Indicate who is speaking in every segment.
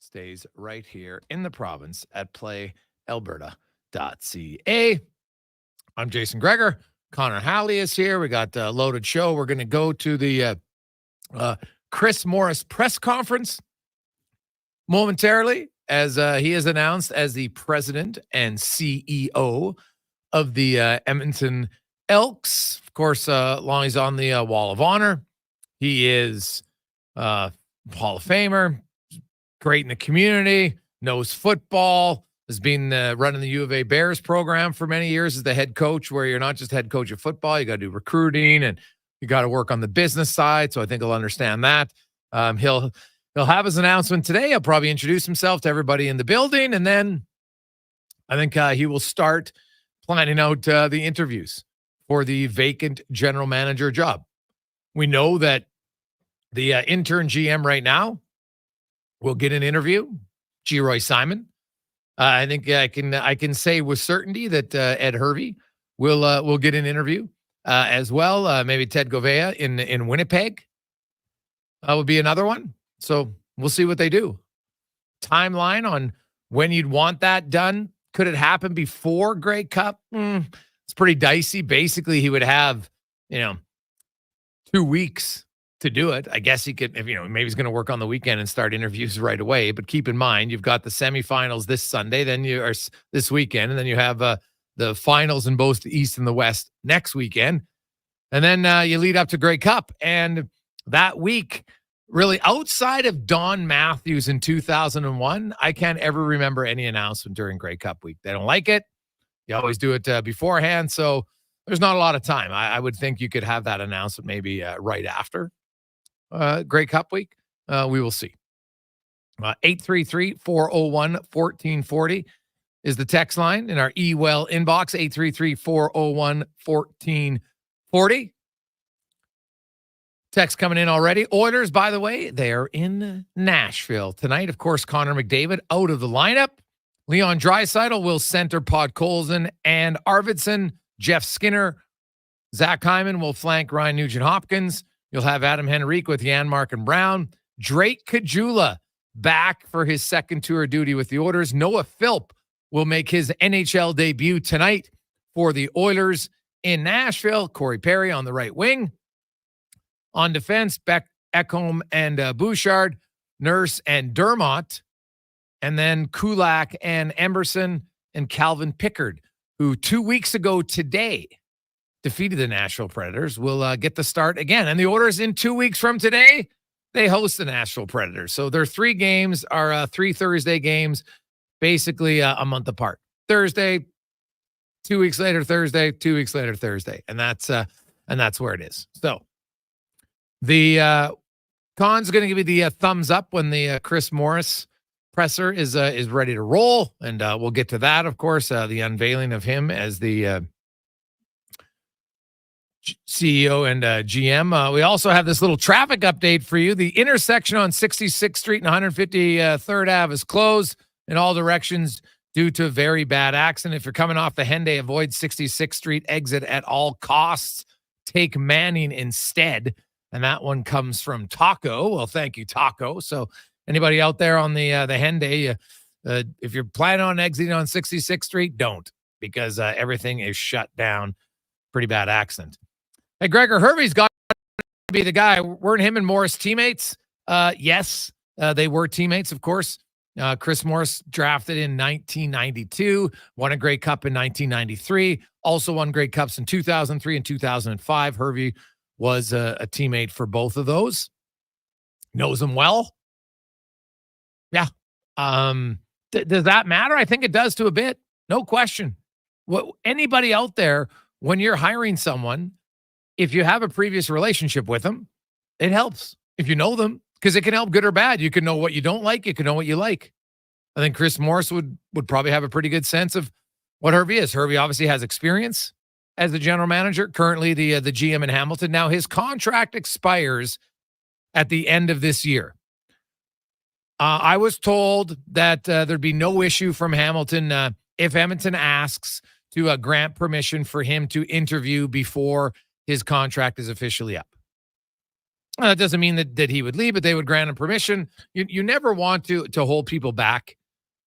Speaker 1: stays right here in the province at playalberta.ca. I'm Jason Gregor. Connor Halley is here. We got a loaded show. We're going to go to the Chris Morris press conference momentarily as he is announced as the president and CEO of the Edmonton Elks. Of course, long he's on the Wall of Honor. He is Hall of Famer, great in the community, knows football, has been running the U of A Bears program for many years as the head coach, where you're not just head coach of football, you got to do recruiting and you got to work on the business side. So I think he'll understand that. He'll have his announcement today. He'll probably introduce himself to everybody in the building, and then I think he will start planning out the interviews for the vacant general manager job. We know that the intern GM right now will get an interview, G. Roy Simon. I think I can say with certainty that Ed Hervey will get an interview as well. Maybe Ted Govea in Winnipeg would be another one. So we'll see what they do. Timeline on when you'd want that done. Could it happen before Grey Cup? It's pretty dicey. Basically, he would have 2 weeks to do it. I guess he could, maybe he's going to work on the weekend and start interviews right away. But keep in mind, you've got the semifinals this Sunday, then you are this weekend, and then you have the finals in both the East and the West next weekend. And then you lead up to Grey Cup. And that week, really outside of Don Matthews in 2001, I can't ever remember any announcement during Grey Cup week. They don't like it. You always do it beforehand. So there's not a lot of time. I would think you could have that announcement maybe right after Grey Cup week. We will see. 833-401-1440 is the text line in our eWell inbox, 833-401-1440. Text coming in already. Oilers, by the way, they are in Nashville tonight. Of course, Connor McDavid out of the lineup. Leon Draisaitl will center Podkolzin and Arvidsson. Jeff Skinner, Zach Hyman will flank Ryan Nugent-Hopkins. You'll have Adam Henrique with Janmark and Brown. Drake Caggiula back for his second tour of duty with the Oilers. Noah Philp will make his NHL debut tonight for the Oilers in Nashville. Corey Perry on the right wing. On defense, Beck, Ekholm, and Bouchard, Nurse, and Dermott. And then Kulak and Emberson and Calvin Pickard, who 2 weeks ago today defeated the Nashville Predators, will get the start again. And the Oilers in 2 weeks from today, they host the Nashville Predators. So their 3 games are 3 Thursday games, basically a month apart. Thursday, 2 weeks later, Thursday, 2 weeks later, Thursday. And that's where it is. So the Con's going to give you the thumbs up when the Chris Morris presser is ready to roll. And we'll get to that, of course, the unveiling of him as the CEO and GM. We also have this little traffic update for you. The intersection on 66th Street and 153rd Ave is closed in all directions due to a very bad accident. If you're coming off the Henday, avoid 66th Street exit at all costs. Take Manning instead. And that one comes from Taco. Well, thank you, Taco. So anybody out there on the Henday, if you're planning on exiting on 66th Street, don't, because everything is shut down. Pretty bad accident. Hey, Gregor Hervey's got to be the guy. Weren't him and Morris teammates? Yes, they were teammates, of course. Chris Morris drafted in 1992, won a Grey Cup in 1993, also won Grey Cups in 2003 and 2005. Hervey was a teammate for both of those. Knows them well. Yeah. Does that matter? I think it does to a bit. No question. Anybody out there, when you're hiring someone, if you have a previous relationship with them, it helps if you know them, because it can help good or bad. You can know what you don't like. You can know what you like. I think Chris Morris would probably have a pretty good sense of what Hervey is. Hervey obviously has experience as the general manager, currently the GM in Hamilton. Now his contract expires at the end of this year. I was told that there'd be no issue from Hamilton if Edmonton asks to grant permission for him to interview before his contract is officially up. That doesn't mean that he would leave, but they would grant him permission. You never want to hold people back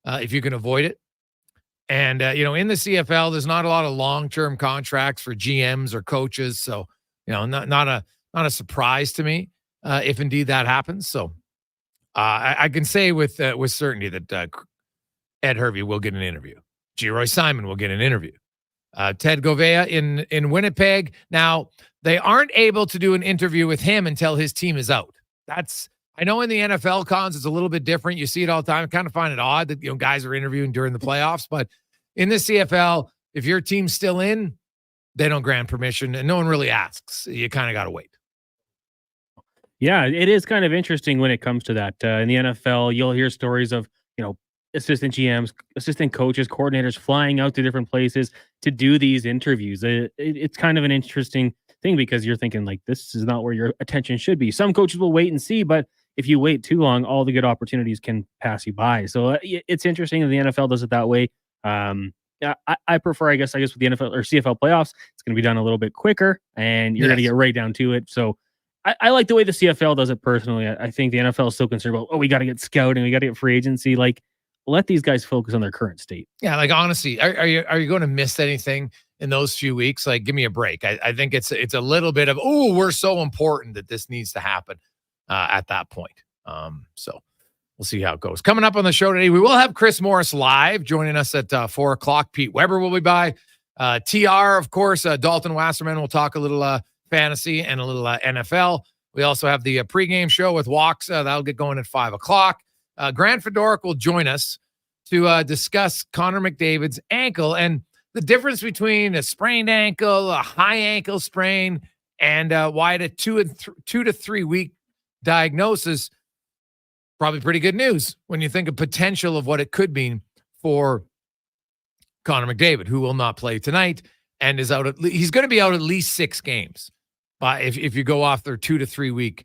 Speaker 1: if you can avoid it. And in the CFL, there's not a lot of long-term contracts for GMs or coaches, so not a surprise to me if indeed that happens. So I can say with certainty that Ed Hervey will get an interview. G. Simon will get an interview. Ted Govea in Winnipeg. Now, they aren't able to do an interview with him until his team is out. I know in the NFL cons, it's a little bit different. You see it all the time. I kind of find it odd that guys are interviewing during the playoffs, but in the CFL, if your team's still in, they don't grant permission, and no one really asks. You kind of got to wait.
Speaker 2: Yeah, it is kind of interesting when it comes to that. In the NFL, you'll hear stories of, assistant GMs, assistant coaches, coordinators flying out to different places to do these interviews. It's kind of an interesting thing because you're thinking like, this is not where your attention should be. Some coaches will wait and see, but if you wait too long, all the good opportunities can pass you by. So it's interesting that the NFL does it that way. I prefer, I guess with the NFL or CFL playoffs, it's going to be done a little bit quicker and you're going to get right down to it. So I like the way the CFL does it personally. I think the NFL is so concerned about, we got to get scouting, we got to get free agency. Like, let these guys focus on their current state. Yeah,
Speaker 1: like honestly, are you going to miss anything in those few weeks? Like, give me a break. I think it's a little bit of, we're so important that this needs to happen at that point. So we'll see how it goes. Coming up on the show today, we will have Chris Morris live joining us at 4:00. Pete Weber will be by. TR, of course, Dalton Wasserman will talk a little fantasy and a little NFL. We also have the pregame show with Walks. That'll get going at 5:00. Grant Fedoruk will join us to discuss Connor McDavid's ankle and the difference between a sprained ankle, a high ankle sprain, and why a 2 to 3 week diagnosis. Probably pretty good news when you think of potential of what it could mean for Connor McDavid, who will not play tonight and is out. He's going to be out at least 6 games if you go off their 2 to 3 week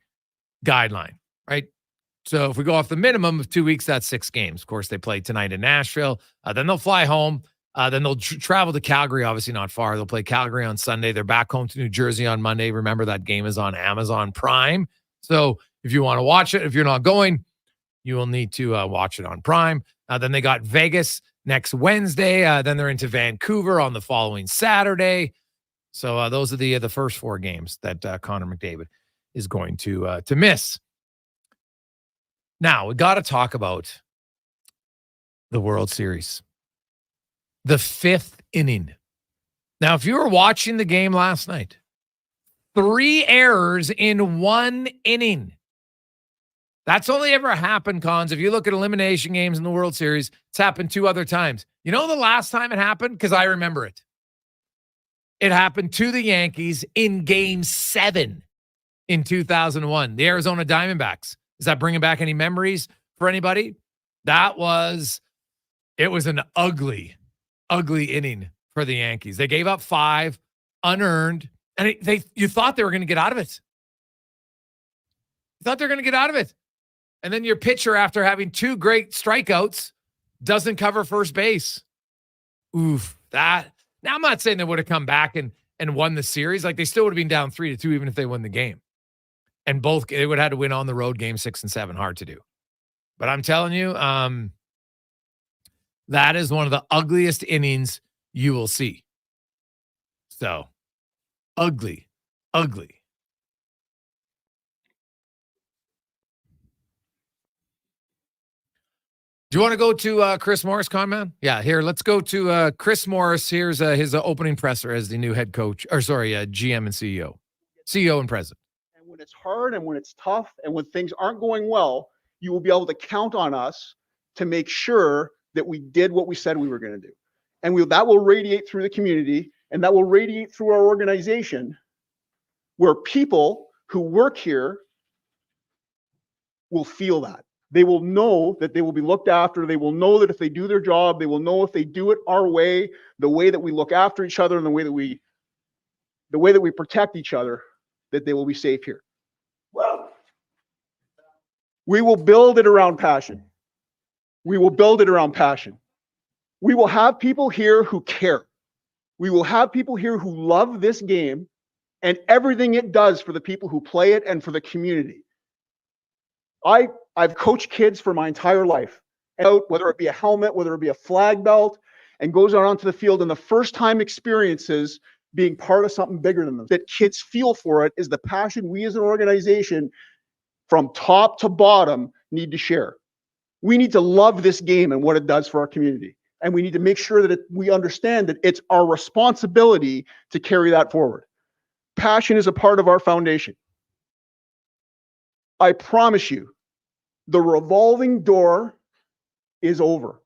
Speaker 1: guideline, right? So if we go off the minimum of 2 weeks, that's 6 games. Of course, they play tonight in Nashville. Then they'll fly home. Then they'll travel to Calgary, obviously not far. They'll play Calgary on Sunday. They're back home to New Jersey on Monday. Remember, that game is on Amazon Prime. So if you want to watch it, if you're not going, you will need to watch it on Prime. Then they got Vegas next Wednesday. Then they're into Vancouver on the following Saturday. So those are the first 4 games that Connor McDavid is going to miss. Now, we got to talk about the World Series. The 5th inning. Now, if you were watching the game last night, 3 errors in 1 inning. That's only ever happened, Cons. If you look at elimination games in the World Series, it's happened 2 other times. You know the last time it happened? Because I remember it. It happened to the Yankees in Game 7 in 2001, the Arizona Diamondbacks. Is that bringing back any memories for anybody? It was an ugly inning for the Yankees. They gave up 5 unearned, and you thought they were going to get out of it. You thought they were going to get out of it. And then your pitcher, after having 2 great strikeouts, doesn't cover first base. Oof. Now, I'm not saying they would have come back and won the series. Like, they still would have been down 3-2 even if they won the game. And they would have had to win on the road game 6 and 7. Hard to do. But I'm telling you, that is one of the ugliest innings you will see. So, ugly. Do you want to go to Chris Morris, Conman? Yeah, here, let's go to Chris Morris. Here's his opening presser as the new head coach, GM and CEO. CEO and president.
Speaker 3: And when it's hard and when it's tough and when things aren't going well, you will be able to count on us to make sure that we did what we said we were going to do. And that will radiate through the community, and that will radiate through our organization, where people who work here will feel that. They will know that they will be looked after. They will know that if they do their job, they will know if they do it our way, the way that we look after each other and the way that we protect each other, that they will be safe here. We will build it around passion. We will build it around passion. We will have people here who care. We will have people here who love this game and everything it does for the people who play it and for the community. I've coached kids for my entire life, whether it be a helmet, whether it be a flag belt, and goes out onto the field, and the first time experiences being part of something bigger than them, that kids feel for it, is the passion we as an organization from top to bottom need to share. We need to love this game and what it does for our community. And we need to make sure that we understand that it's our responsibility to carry that forward. Passion is a part of our foundation. I promise you, the revolving door is over.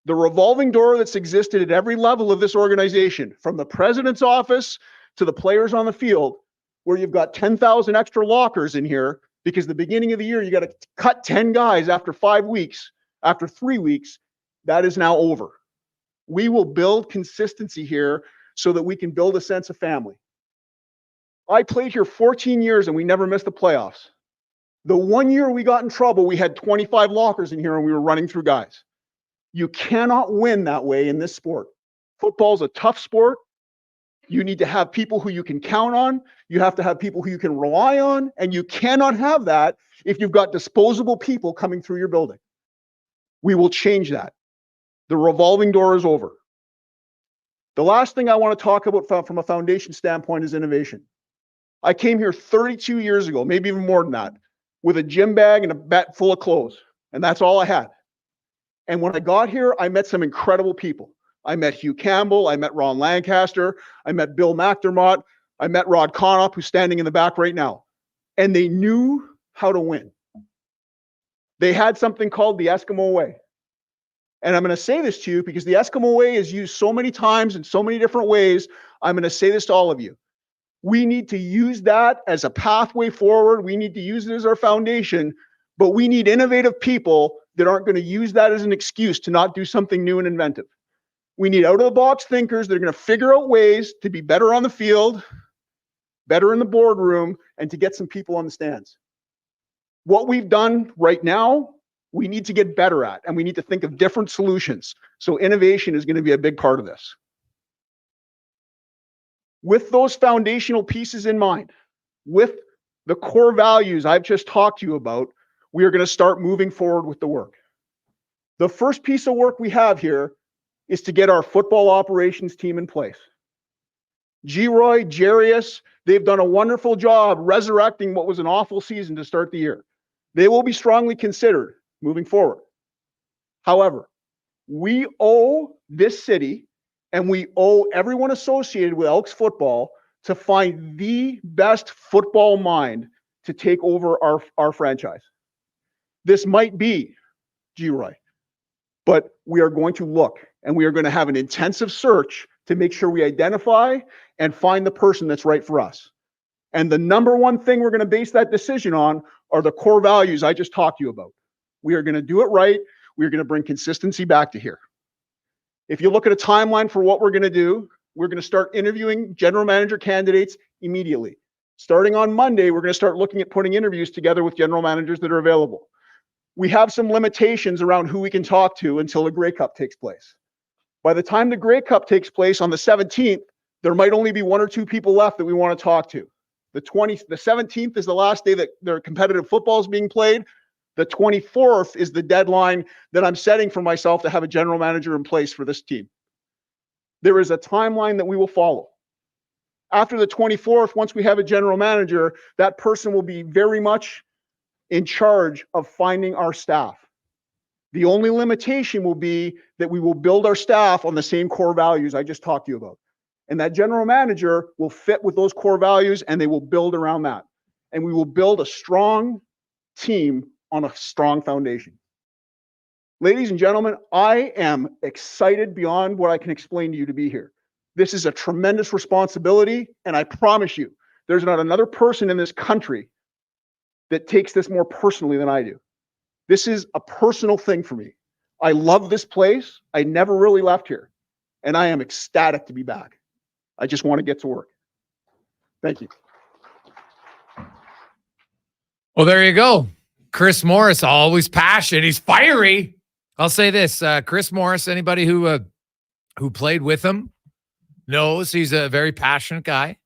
Speaker 3: The revolving door that's existed at every level of this organization, from the president's office to the players on the field, where you've got 10,000 extra lockers in here because the beginning of the year you got to cut 10 guys after 5 weeks, after 3 weeks, that is now over. We will build consistency here so that we can build a sense of family. I played here 14 years and we never missed the playoffs. The 1 year we got in trouble, we had 25 lockers in here and we were running through guys. You cannot win that way in this sport. Football's a tough sport. You need to have people who you can count on. You have to have people who you can rely on. And you cannot have that if you've got disposable people coming through your building. We will change that. The revolving door is over. The last thing I want to talk about from a foundation standpoint is innovation. I came here 32 years ago, maybe even more than that, with a gym bag and a bag full of clothes. And that's all I had. And when I got here, I met some incredible people. I met Hugh Campbell. I met Ron Lancaster. I met Bill McDermott. I met Rod Conop, who's standing in the back right now. And they knew how to win. They had something called the Eskimo way. And I'm going to say this to you because the Eskimo way is used so many times in so many different ways. I'm going to say this to all of you. We need to use that as a pathway forward. We need to use it as our foundation, but we need innovative people that aren't going to use that as an excuse to not do something new and inventive. We need out-of-the-box thinkers that are going to figure out ways to be better on the field, better in the boardroom, and to get some people on the stands. What we've done right now, we need to get better at, and we need to think of different solutions. So innovation is going to be a big part of this. With those foundational pieces in mind, with the core values I've just talked to you about, we are going to start moving forward with the work. The first piece of work we have here is to get our football operations team in place. G-Roy, Jarius, they've done a wonderful job resurrecting what was an awful season to start the year. They will be strongly considered moving forward. However, we owe this city and we owe everyone associated with Elks football to find the best football mind to take over our franchise. This might be G-Roy, but we are going to look and we are going to have an intensive search to make sure we identify and find the person that's right for us. And the number one thing we're going to base that decision on are the core values I just talked to you about. We are going to do it right. We are going to bring consistency back to here. If you look at a timeline for what we're going to do, we're going to start interviewing general manager candidates immediately. Starting on Monday, we're going to start looking at putting interviews together with general managers that are available. We have some limitations around who we can talk to until the Grey Cup takes place. By the time the Grey Cup takes place on the 17th, there might only be 1 or 2 people left that we want to talk to. The 17th is the last day that their competitive football is being played. The 24th is the deadline that I'm setting for myself to have a general manager in place for this team. There is a timeline that we will follow. After the 24th, once we have a general manager, that person will be very much in charge of finding our staff. The only limitation will be that we will build our staff on the same core values I just talked to you about. And that general manager will fit with those core values and they will build around that. And we will build a strong team on a strong foundation. Ladies and gentlemen, I am excited beyond what I can explain to you to be here. This is a tremendous responsibility, and I promise you, there's not another person in this country that takes this more personally than I do. This is a personal thing for me. I love this place. I never really left here, and I am ecstatic to be back. I just want to get to work. Thank you.
Speaker 1: Well, there you go. Chris Morris, always passionate. He's fiery. I'll say this, Chris Morris, anybody who played with him knows he's a very passionate guy.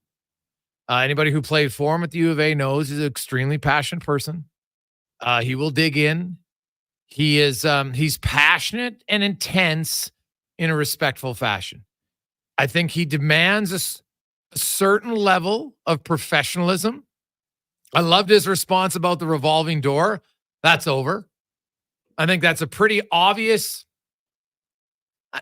Speaker 1: Anybody who played for him at the U of A knows he's an extremely passionate person. He will dig in. He is he's passionate and intense in a respectful fashion. I think he demands a certain level of professionalism. I loved his response about the revolving door. That's over. I think that's a pretty obvious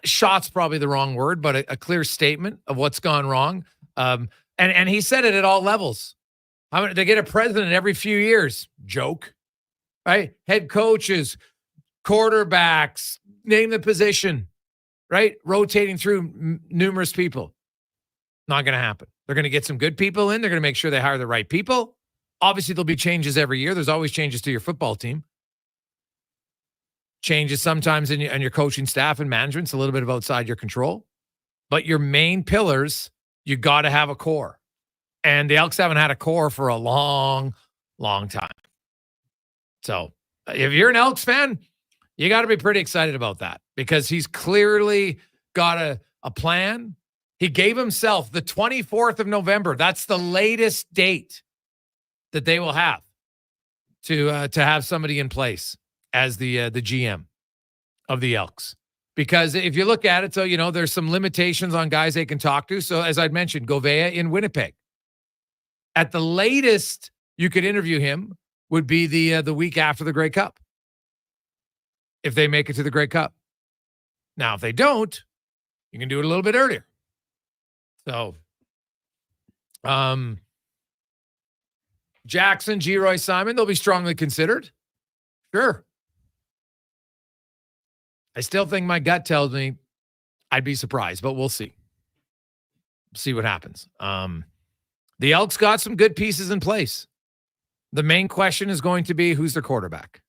Speaker 1: shot's probably the wrong word, but a clear statement of what's gone wrong. And he said it at all levels. They get a president every few years. Joke, right? Head coaches, quarterbacks, name the position, right? Rotating through numerous people. Not going to happen. They're going to get some good people in. They're going to make sure they hire the right people. Obviously, there'll be changes every year. There's always changes to your football team. Changes sometimes in your coaching staff and management's a little bit of outside your control. But your main pillars, you got to have a core. And the Elks haven't had a core for a long, long time. So if you're an Elks fan, you got to be pretty excited about that because he's clearly got a plan. He gave himself the 24th of November. That's the latest date that they will have to have somebody in place as the GM of the Elks. Because if you look at it, so, there's some limitations on guys they can talk to. So as I'd mentioned, Govea in Winnipeg. At the latest you could interview him would be the week after the Grey Cup. If they make it to the Grey Cup. Now, if they don't, you can do it a little bit earlier. So, Jackson, Geroy, Simon, they'll be strongly considered. Sure. I still think my gut tells me I'd be surprised, but we'll see. See what happens. The Elks got some good pieces in place. The main question is going to be who's their quarterback.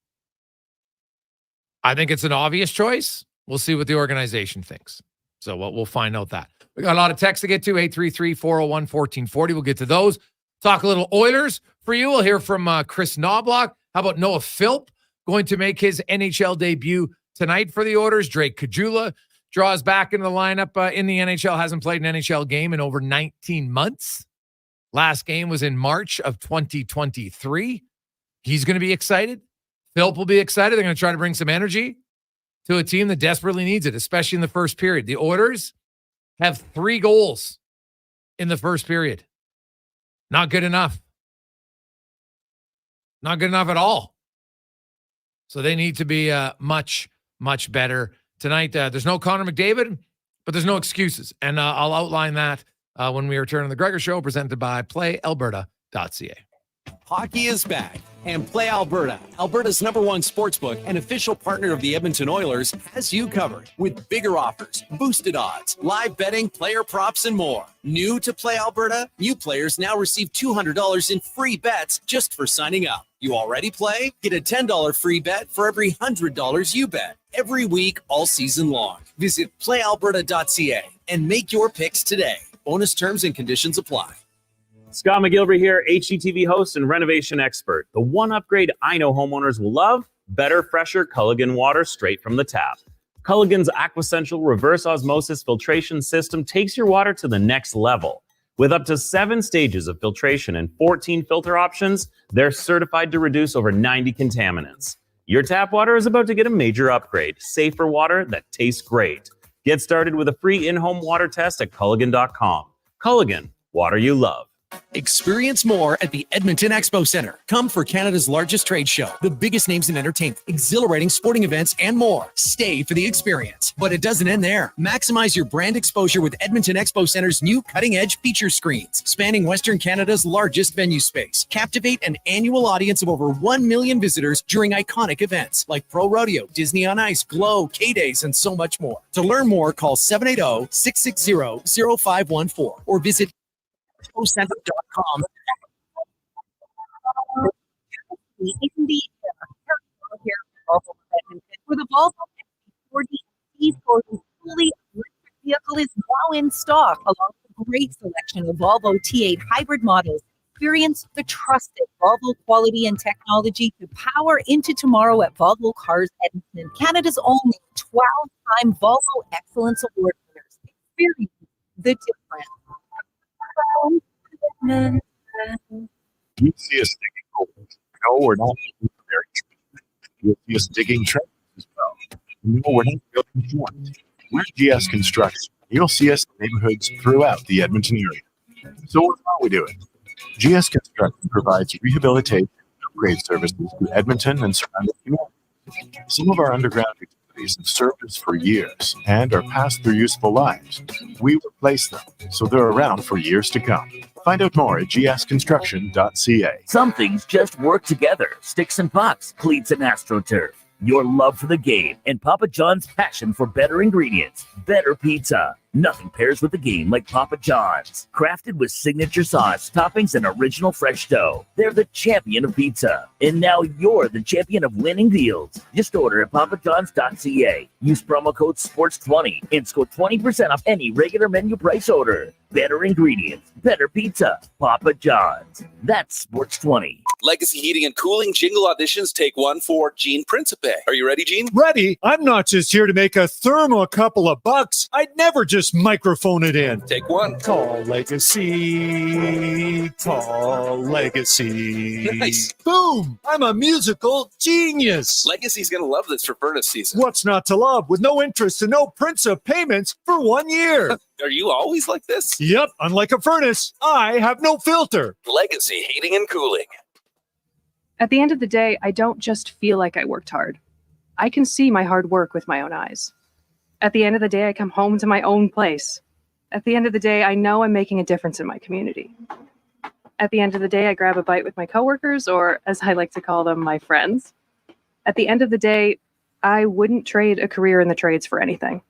Speaker 1: I think it's an obvious choice. We'll see what the organization thinks. So we'll find out that. We got a lot of texts to get to, 833-401-1440. We'll get to those. Talk a little Oilers for you. We'll hear from Chris Knobloch. How about Noah Philp going to make his NHL debut tonight for the Oilers? Drake Caggiula draws back into the lineup in the NHL. Hasn't played an NHL game in over 19 months. Last game was in March of 2023. He's going to be excited. Philp will be excited. They're going to try to bring some energy to a team that desperately needs it, especially in the first period. The Oilers have 3 goals in the first period. Not good enough. Not good enough at all. So they need to be much, much better tonight. There's no Connor McDavid, but there's no excuses. And I'll outline that when we return on the Gregor Show, presented by PlayAlberta.ca.
Speaker 4: Hockey is back, and Play Alberta, Alberta's #1 sportsbook and official partner of the Edmonton Oilers, has you covered with bigger offers, boosted odds, live betting, player props, and more. New to Play Alberta, new players now receive $200 in free bets just for signing up. You already play? Get a $10 free bet for every $100 you bet every week all season long. Visit playalberta.ca and make your picks today. Bonus terms and conditions apply.
Speaker 5: Scott McGilvery here, HGTV host and renovation expert. The one upgrade I know homeowners will love: better, fresher Culligan water straight from the tap. Culligan's Aquasential reverse osmosis filtration system takes your water to the next level. With up to 7 stages of filtration and 14 filter options, they're certified to reduce over 90 contaminants. Your tap water is about to get a major upgrade: safer water that tastes great. Get started with a free in-home water test at Culligan.com. Culligan, water you love.
Speaker 4: Experience more at the Edmonton Expo Center. Come for Canada's largest trade show, the biggest names in entertainment, exhilarating sporting events, and more. Stay for the experience. But it doesn't end there. Maximize your brand exposure with Edmonton Expo Center's new cutting-edge feature screens, spanning Western Canada's largest venue space. Captivate an annual audience of over 1 million visitors during iconic events like Pro Rodeo, Disney on Ice, Glow, K-Days, and so much more. To learn more, call 780-660-0514 or visit center.com.
Speaker 6: For the Volvo XC40 E-Sport fully electric vehicle is now in stock, along with a great selection of Volvo T8 hybrid models. Experience the trusted Volvo quality and technology to power into tomorrow at Volvo Cars Edmonton, Canada's only 12-time Volvo Excellence Award winners. Experience the difference. Edmonton.
Speaker 7: You see us digging holes. No, we're not very true. You'll see us digging trenches as well. No, we're not building forts. We're GS Construction. You'll see us in neighborhoods throughout the Edmonton area. So what are we doing? GS Construction provides rehabilitation and upgrade services to Edmonton and surrounding communities. Some of our underground utilities have served us for years and are past their useful lives. We replace them, so they're around for years to come. Find out more at gsconstruction.ca.
Speaker 8: Some things just work together. Sticks and pucks, cleats and AstroTurf. Your love for the game and Papa John's passion for better ingredients. Better pizza. Nothing pairs with the game like Papa John's. Crafted with signature sauce, toppings, and original fresh dough. They're the champion of pizza. And now you're the champion of winning deals. Just order at papajohns.ca. Use promo code SPORTS20 and score 20% off any regular menu price order. Better ingredients, better pizza. Papa John's. That's SPORTS20.
Speaker 9: Legacy Heating and Cooling jingle auditions, take one for Gene Principe. Are you ready, Gene?
Speaker 10: Ready? I'm not just here to make a thermo a couple of bucks. I'd never just microphone it in.
Speaker 9: Take one.
Speaker 10: Tall legacy, tall legacy.
Speaker 9: Nice.
Speaker 10: Boom! I'm a musical genius.
Speaker 9: Legacy's going to love this for furnace season.
Speaker 10: What's not to love with no interest and no Principe payments for 1 year?
Speaker 9: Are you always like this?
Speaker 10: Yep, unlike a furnace, I have no filter.
Speaker 9: Legacy Heating and Cooling.
Speaker 11: At the end of the day, I don't just feel like I worked hard. I can see my hard work with my own eyes. At the end of the day, I come home to my own place. At the end of the day, I know I'm making a difference in my community. At the end of the day, I grab a bite with my coworkers, or as I like to call them, my friends. At the end of the day, I wouldn't trade a career in the trades for anything.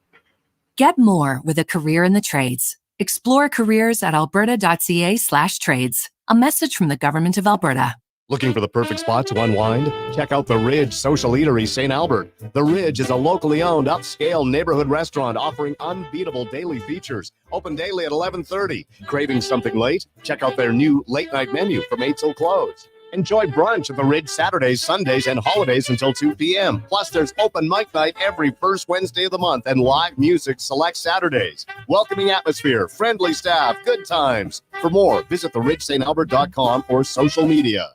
Speaker 12: Get more with a career in the trades. Explore careers at alberta.ca/trades. A message from the Government of Alberta.
Speaker 13: Looking for the perfect spot to unwind? Check out The Ridge Social Eatery, St. Albert. The Ridge is a locally owned, upscale neighborhood restaurant offering unbeatable daily features. Open daily at 11:30. Craving something late? Check out their new late-night menu from 8 till close. Enjoy brunch at The Ridge Saturdays, Sundays, and holidays until 2 p.m. Plus, there's open mic night every first Wednesday of the month and live music select Saturdays. Welcoming atmosphere, friendly staff, good times. For more, visit theridgestantalbert.com or social media.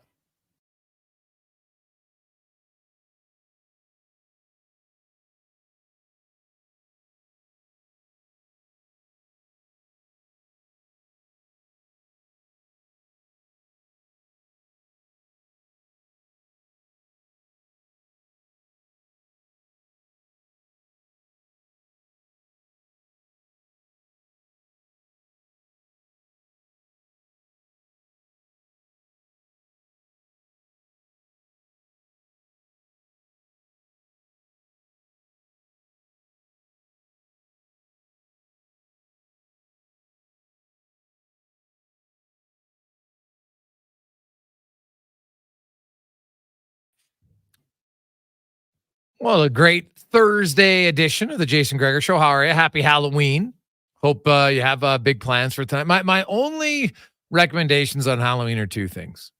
Speaker 1: Well, a great Thursday edition of the Jason Gregor Show. How are you? Happy Halloween. Hope you have big plans for tonight. My only recommendations on Halloween are two things.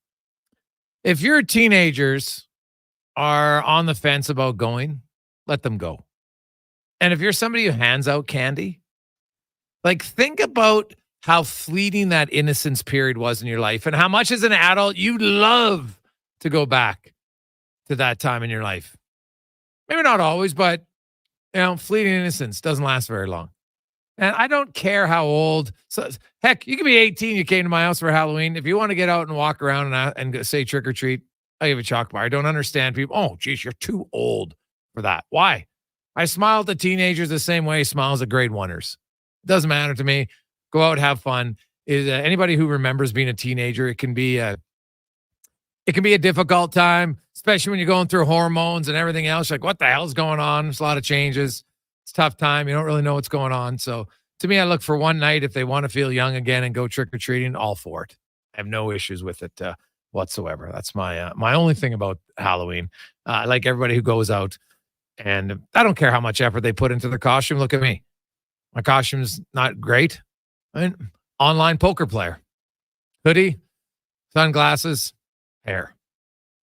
Speaker 1: If your teenagers are on the fence about going, let them go. And if you're somebody who hands out candy, like think about how fleeting that innocence period was in your life and how much as an adult you'd love to go back to that time in your life. Maybe not always, but, fleeting innocence doesn't last very long. And I don't care how old. So, heck, you can be 18. You came to my house for Halloween. If you want to get out and walk around and say trick or treat, I give a chalk bar. I don't understand people. Oh, geez, you're too old for that. Why? I smile at the teenagers the same way I smile at grade oneers. It doesn't matter to me. Go out, have fun. Is anybody who remembers being a teenager, it can be a difficult time, especially when you're going through hormones and everything else. You're like, what the hell's going on? There's a lot of changes. It's a tough time. You don't really know what's going on. So to me, I look for one night if they want to feel young again and go trick-or-treating, all for it. I have no issues with it whatsoever. That's my only thing about Halloween. I like everybody who goes out, and I don't care how much effort they put into their costume. Look at me. My costume's not great. Online poker player. Hoodie, sunglasses, hair.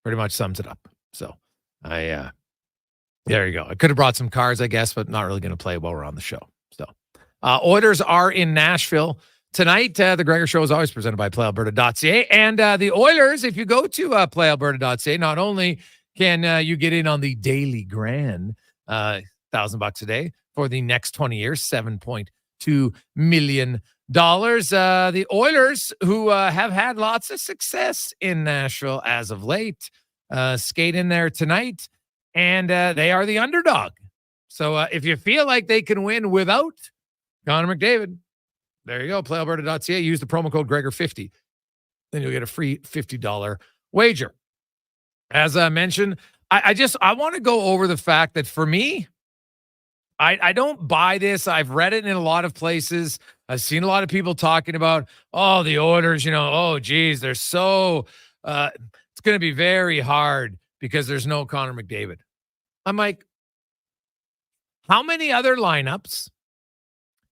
Speaker 1: Pretty much sums it up. So there you go. I could have brought some cards, I guess, but not really going to play while we're on the show. So Oilers are in Nashville Tonight, the Gregor Show is always presented by PlayAlberta.ca. And the Oilers, if you go to PlayAlberta.ca, not only can you get in on the daily grand, $1,000 a day for the next 20 years, $7.2 million. The Oilers, who have had lots of success in Nashville as of late, skate in there tonight, and they are the underdog. So if you feel like they can win without Connor McDavid, there you go, PlayAlberta.ca. Use the promo code Gregor50. Then you'll get a free $50 wager. As I mentioned, I want to go over the fact that for me, I don't buy this. I've read it in a lot of places. I've seen a lot of people talking about, oh, the Oilers, oh, geez, they're so, it's going to be very hard because there's no Connor McDavid. I'm like, how many other lineups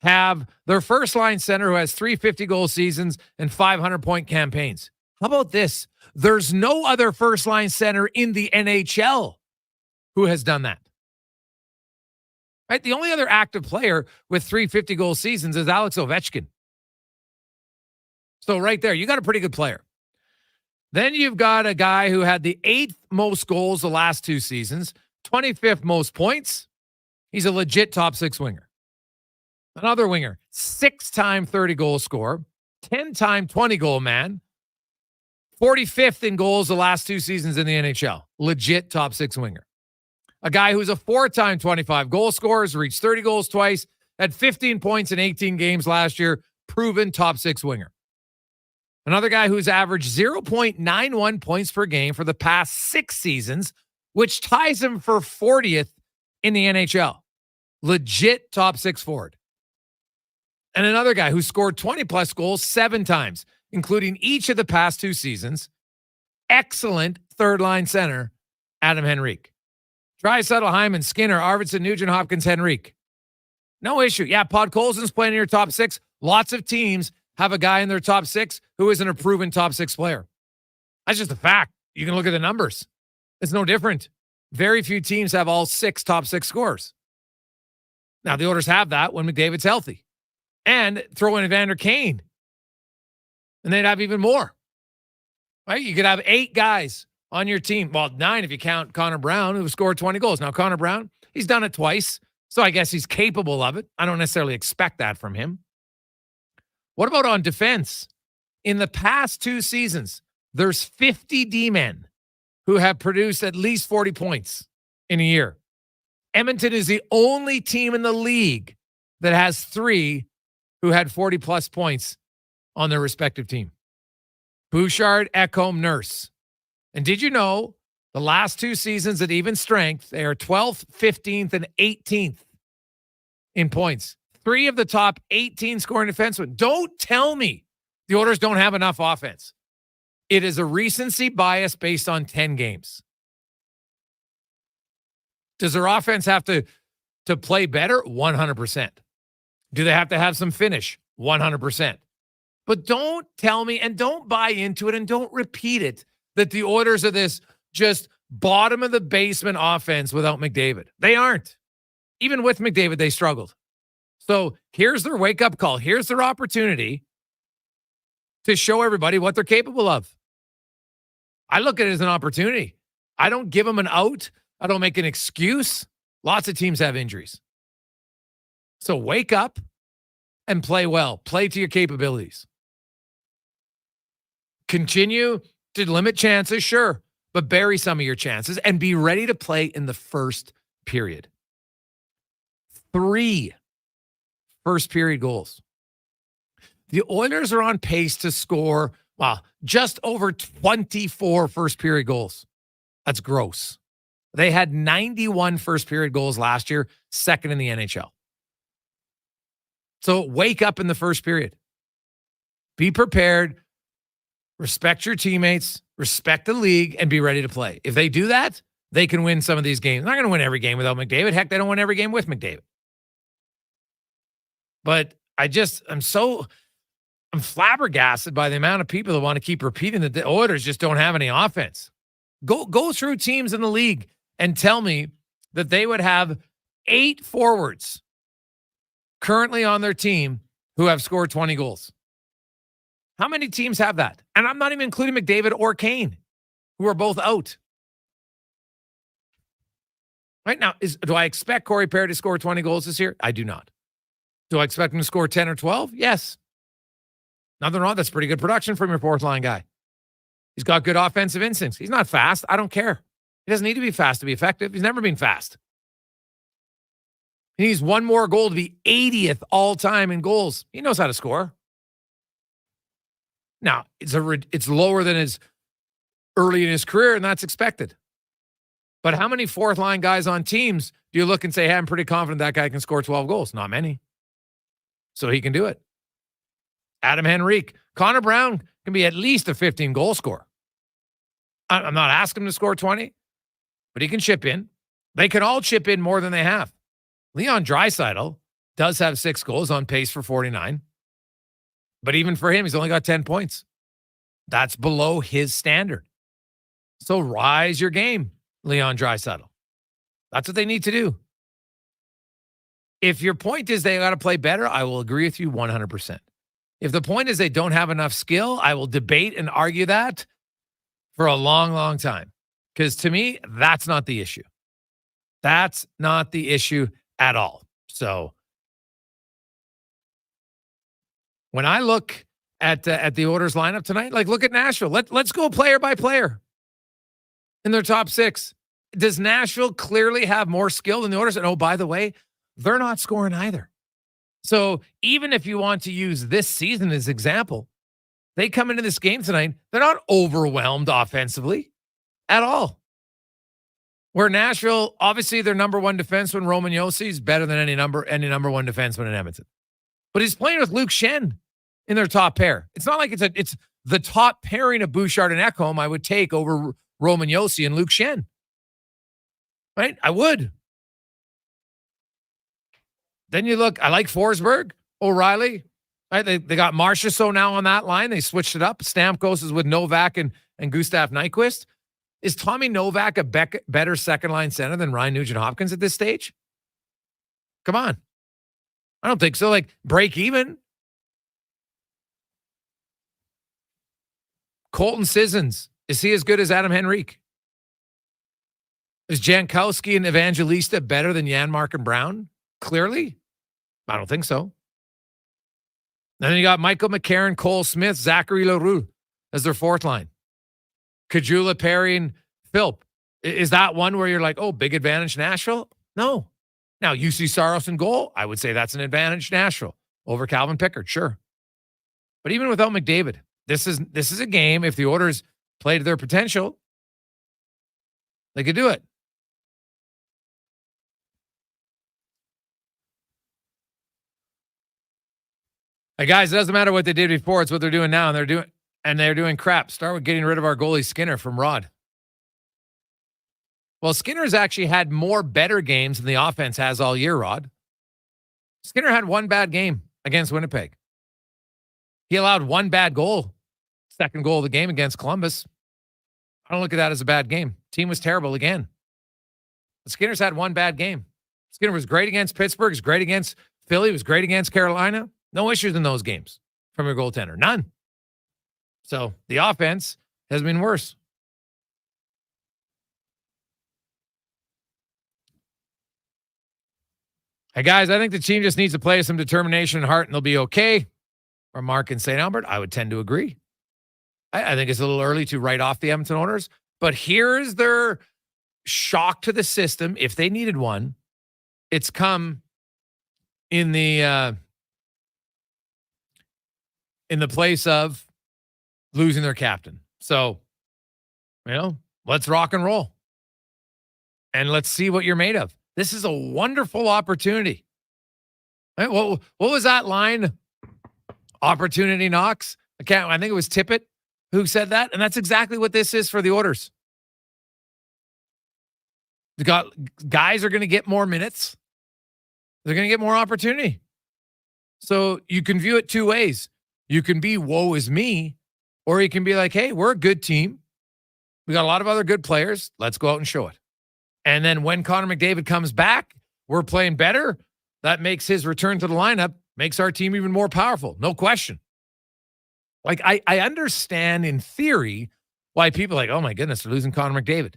Speaker 1: have their first line center who has 350 goal seasons and 500-point campaigns? How about this? There's no other first line center in the NHL who has done that. Right? The only other active player with 350 goal seasons is Alex Ovechkin. So right there, you got a pretty good player. Then you've got a guy who had the 8th most goals the last 2 seasons, 25th most points. He's a legit top 6 winger. Another winger, 6-time 30-goal scorer, 10-time 20-goal man, 45th in goals the last 2 seasons in the NHL. Legit top 6 winger. A guy who's a 4-time 25-goal scorer, has reached 30 goals twice, had 15 points in 18 games last year, proven top 6 winger. Another guy who's averaged 0.91 points per game for the past 6 seasons, which ties him for 40th in the NHL. Legit top 6 forward. And another guy who scored 20-plus goals 7 times, including each of the past 2 seasons. Excellent third-line center, Adam Henrique. Draisaitl, Hyman, Skinner, Arvidsson, Nugent, Hopkins, Henrique. No issue. Yeah, Podkolzin's playing in your top 6. Lots of teams have a guy in their top 6 who isn't a proven top 6 player. That's just a fact. You can look at the numbers. It's no different. Very few teams have all 6 top 6 scorers. Now, the Oilers have that when McDavid's healthy. And throw in Evander Kane. And they'd have even more. Right? You could have 8 guys on your team. Well, 9 if you count Connor Brown, who scored 20 goals. Now, Connor Brown, he's done it twice. So I guess he's capable of it. I don't necessarily expect that from him. What about on defense? In the past 2 seasons, there's 50 D-men who have produced at least 40 points in a year. Edmonton is the only team in the league that has 3 who had 40-plus points on their respective team. Bouchard, Ekholm, Nurse. And did you know the last 2 seasons at even strength, they are 12th, 15th, and 18th in points. 3 of the top 18 scoring defensemen. Don't tell me the Oilers don't have enough offense. It is a recency bias based on 10 games. Does their offense have to play better? 100%. Do they have to have some finish? 100%. But don't tell me and don't buy into it and don't repeat it that the Oilers are this just bottom of the basement offense without McDavid. They aren't. Even with McDavid, they struggled. So here's their wake-up call. Here's their opportunity to show everybody what they're capable of. I look at it as an opportunity. I don't give them an out. I don't make an excuse. Lots of teams have injuries. So wake up and play well. Play to your capabilities. Continue to limit chances, sure, but bury some of your chances and be ready to play in the first period. 3 first period goals. The Oilers are on pace to score, just over 24 first period goals. That's gross. They had 91 first period goals last year, second in the NHL. So wake up in the first period. Be prepared. Respect your teammates. Respect the league and be ready to play. If they do that, they can win some of these games. They're not going to win every game without McDavid. Heck, they don't win every game with McDavid. But I'm flabbergasted by the amount of people that want to keep repeating that the Oilers just don't have any offense. Go through teams in the league and tell me that they would have 8 forwards currently on their team who have scored 20 goals. How many teams have that? And I'm not even including McDavid or Kane, who are both out. Right now, do I expect Corey Perry to score 20 goals this year? I do not. Do I expect him to score 10 or 12? Yes. Nothing wrong. That's pretty good production from your fourth line guy. He's got good offensive instincts. He's not fast. I don't care. He doesn't need to be fast to be effective. He's never been fast. He needs one more goal to be 80th all time in goals. He knows how to score. Now, it's lower than his early in his career, and that's expected. But how many fourth line guys on teams do you look and say, hey, I'm pretty confident that guy can score 12 goals? Not many. So he can do it. Adam Henrique. Connor Brown can be at least a 15-goal scorer. I'm not asking him to score 20, but he can chip in. They can all chip in more than they have. Leon Draisaitl does have 6 goals, on pace for 49. But even for him, he's only got 10 points. That's below his standard. So rise your game, Leon Draisaitl. That's what they need to do. If your point is they got to play better, I will agree with you 100%. If the point is they don't have enough skill, I will debate and argue that for a long, long time. Because to me, that's not the issue. That's not the issue at all. So when I look at the Oilers lineup tonight, like look at Nashville. Let's go player by player in their top 6. Does Nashville clearly have more skill than the Oilers? And oh, by the way, they're not scoring either. So even if you want to use this season as example, they come into this game tonight, they're not overwhelmed offensively at all. Where Nashville, obviously their number one defenseman, Roman Josi, is better than any number one defenseman in Edmonton. But he's playing with Luke Schenn in their top pair. It's not like it's the top pairing of Bouchard and Ekholm I would take over Roman Josi and Luke Schenn. Right? I would. Then you look, I like Forsberg, O'Reilly. Right? They got Marchessault now on that line. They switched it up. Stamkos is with Novak and Gustav Nyquist. Is Tommy Novak a better second-line center than Ryan Nugent-Hopkins at this stage? Come on. I don't think so. Like, break even. Colton Sissons, is he as good as Adam Henrique? Is Jankowski and Evangelista better than Janmark and Brown? Clearly? I don't think so. And then you got Michael McCarron, Cole Smith, Zachary Leroux as their fourth line. Kajula, Perry, and Philp. Is that one where you're like, oh, big advantage Nashville? No. Now, UC Saros in goal, I would say that's an advantage Nashville over Calvin Pickard, sure. But even without McDavid, this is a game, if the Oilers play to their potential, they could do it. Hey guys, it doesn't matter what they did before, it's what they're doing now, and they're doing crap. Start with getting rid of our goalie Skinner from Rod. Well, Skinner's actually had more better games than the offense has all year, Rod. Skinner had one bad game against Winnipeg. He allowed one bad goal. Second goal of the game against Columbus. I don't look at that as a bad game. Team was terrible again. But Skinner's had one bad game. Skinner was great against Pittsburgh. He was great against Philly. He was great against Carolina. No issues in those games from your goaltender. None. So the offense has been worse. Hey, guys, I think the team just needs to play with some determination and heart, and they'll be okay. Or Mark in St. Albert, I would tend to agree. I think it's a little early to write off the Edmonton Oilers, but here's their shock to the system, if they needed one. It's come in the place of losing their captain. So, let's rock and roll. And let's see what you're made of. This is a wonderful opportunity. Right? What was that line? Opportunity knocks. I think it was Tippett who said that. And that's exactly what this is for the Oilers. Guys are going to get more minutes. They're going to get more opportunity. So you can view it two ways. You can be woe is me, or you can be like, hey, we're a good team. We got a lot of other good players. Let's go out and show it. And then when Connor McDavid comes back, we're playing better. That makes his return to the lineup, makes our team even more powerful. No question. Like, I understand in theory why people are like, oh my goodness, they're losing Connor McDavid.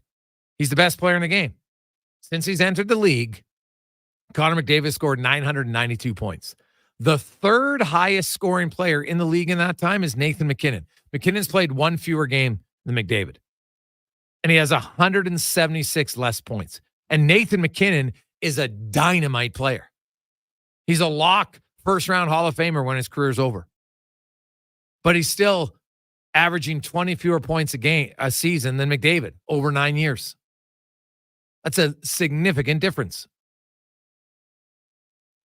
Speaker 1: He's the best player in the game. Since he's entered the league, Connor McDavid scored 992 points. The third highest scoring player in the league in that time is Nathan McKinnon. McKinnon's played one fewer game than McDavid. And he has 176 less points. And Nathan McKinnon is a dynamite player. He's a lock first-round Hall of Famer when his career's over. But he's still averaging 20 fewer points a season than McDavid over 9 years. That's a significant difference.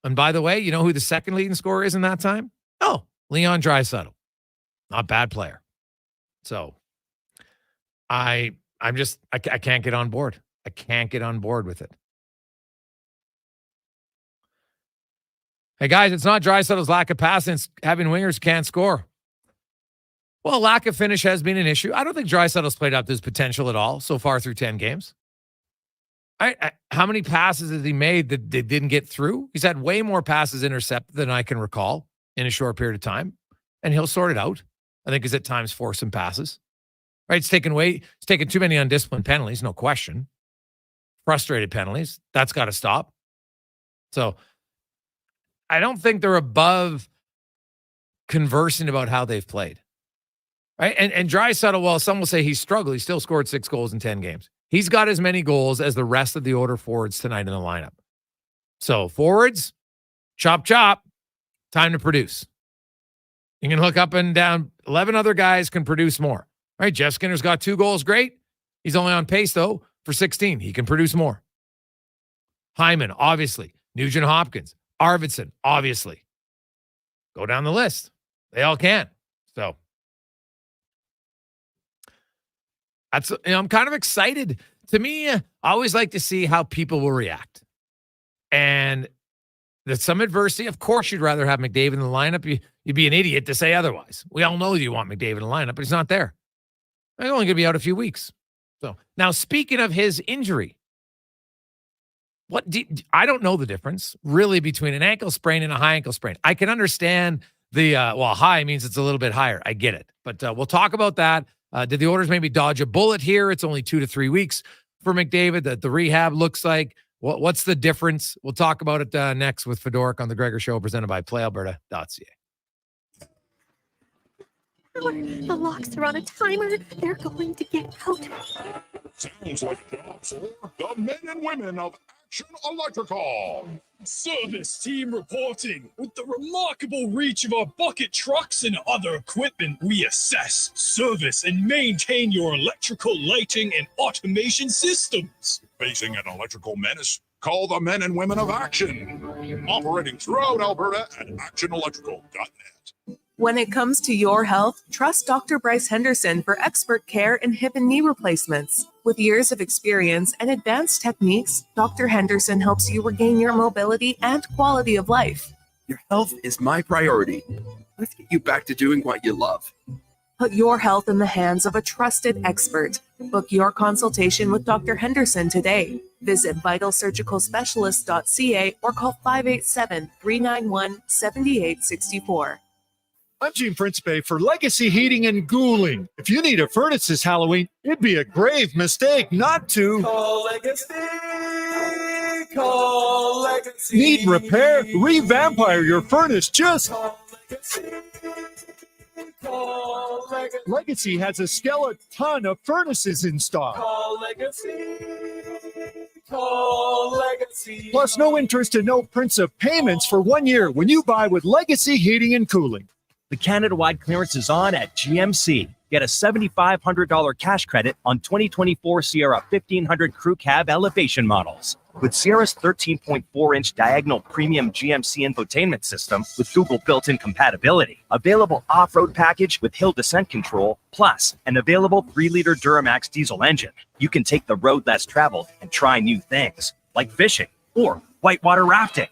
Speaker 1: And by the way, you know who the second leading scorer is in that time? Oh, Leon Draisaitl. Not bad player. So I can't get on board. I can't get on board with it. Hey guys, it's not Draisaitl's lack of passing, it's having wingers can't score. Well, lack of finish has been an issue. I don't think Draisaitl's played up to his potential at all so far through 10 games. How many passes has he made that they didn't get through? He's had way more passes intercepted than I can recall in a short period of time, and he'll sort it out. I think he's at times forced some passes. Right? It's taken too many undisciplined penalties, no question. Frustrated penalties. That's got to stop. So I don't think they're above conversing about how they've played. Right? And Draisaitl, well, some will say he struggled. He still scored 6 goals in 10 games. He's got as many goals as the rest of the order forwards tonight in the lineup. So forwards, chop, chop, time to produce. You can look up and down. 11 other guys can produce more. Right? Jeff Skinner's got 2 goals. Great. He's only on pace, though, for 16. He can produce more. Hyman, obviously. Nugent Hopkins. Arvidsson, obviously. Go down the list. They all can. So I'm kind of excited. To me, I always like to see how people will react. And there's some adversity. Of course, you'd rather have McDavid in the lineup. You'd be an idiot to say otherwise. We all know you want McDavid in the lineup, but he's not there. He's only going to be out a few weeks. So now, speaking of his injury, I don't know the difference really between an ankle sprain and a high ankle sprain. I can understand the high means it's a little bit higher. I get it, but we'll talk about that. Did the Oilers maybe dodge a bullet here? It's only 2 to 3 weeks for McDavid that the rehab looks like. What's the difference? We'll talk about it next with Fedoruk on the Gregor Show, presented by PlayAlberta.ca.
Speaker 14: The Locks are on a timer. They're going to get out.
Speaker 7: Sounds like the men and women of Action Electrical.
Speaker 15: Service team reporting. With the remarkable reach of our bucket trucks and other equipment, we assess, service, and maintain your electrical lighting and automation systems.
Speaker 7: Facing an electrical menace? Call the men and women of Action. Operating throughout Alberta at actionelectrical.net.
Speaker 16: When it comes to your health, trust Dr. Bryce Henderson for expert care in hip and knee replacements. With years of experience and advanced techniques, Dr. Henderson helps you regain your mobility and quality of life.
Speaker 17: Your health is my priority. Let's get you back to doing what you love.
Speaker 16: Put your health in the hands of a trusted expert. Book your consultation with Dr. Henderson today. Visit vitalsurgicalspecialist.ca or call 587-391-7864.
Speaker 10: I'm Gene Principe for Legacy Heating and Cooling. If you need a furnace this Halloween, it'd be a grave mistake not to
Speaker 18: call Legacy. Call Legacy.
Speaker 10: Need repair? Revampire your furnace. Just
Speaker 18: call Legacy. Call Legacy.
Speaker 10: Legacy has a skeleton of furnaces in stock.
Speaker 18: Call Legacy. Call Legacy.
Speaker 10: Plus, no interest and no prints of payments for 1 year when you buy with Legacy Heating and Cooling.
Speaker 19: The Canada-wide clearance is on at GMC. Get a $7,500 cash credit on 2024 Sierra 1500 Crew Cab elevation models. With Sierra's 13.4-inch diagonal premium GMC infotainment system with Google built-in compatibility, available off-road package with hill descent control, plus an available 3-liter Duramax diesel engine, you can take the road less traveled and try new things, like fishing or whitewater rafting.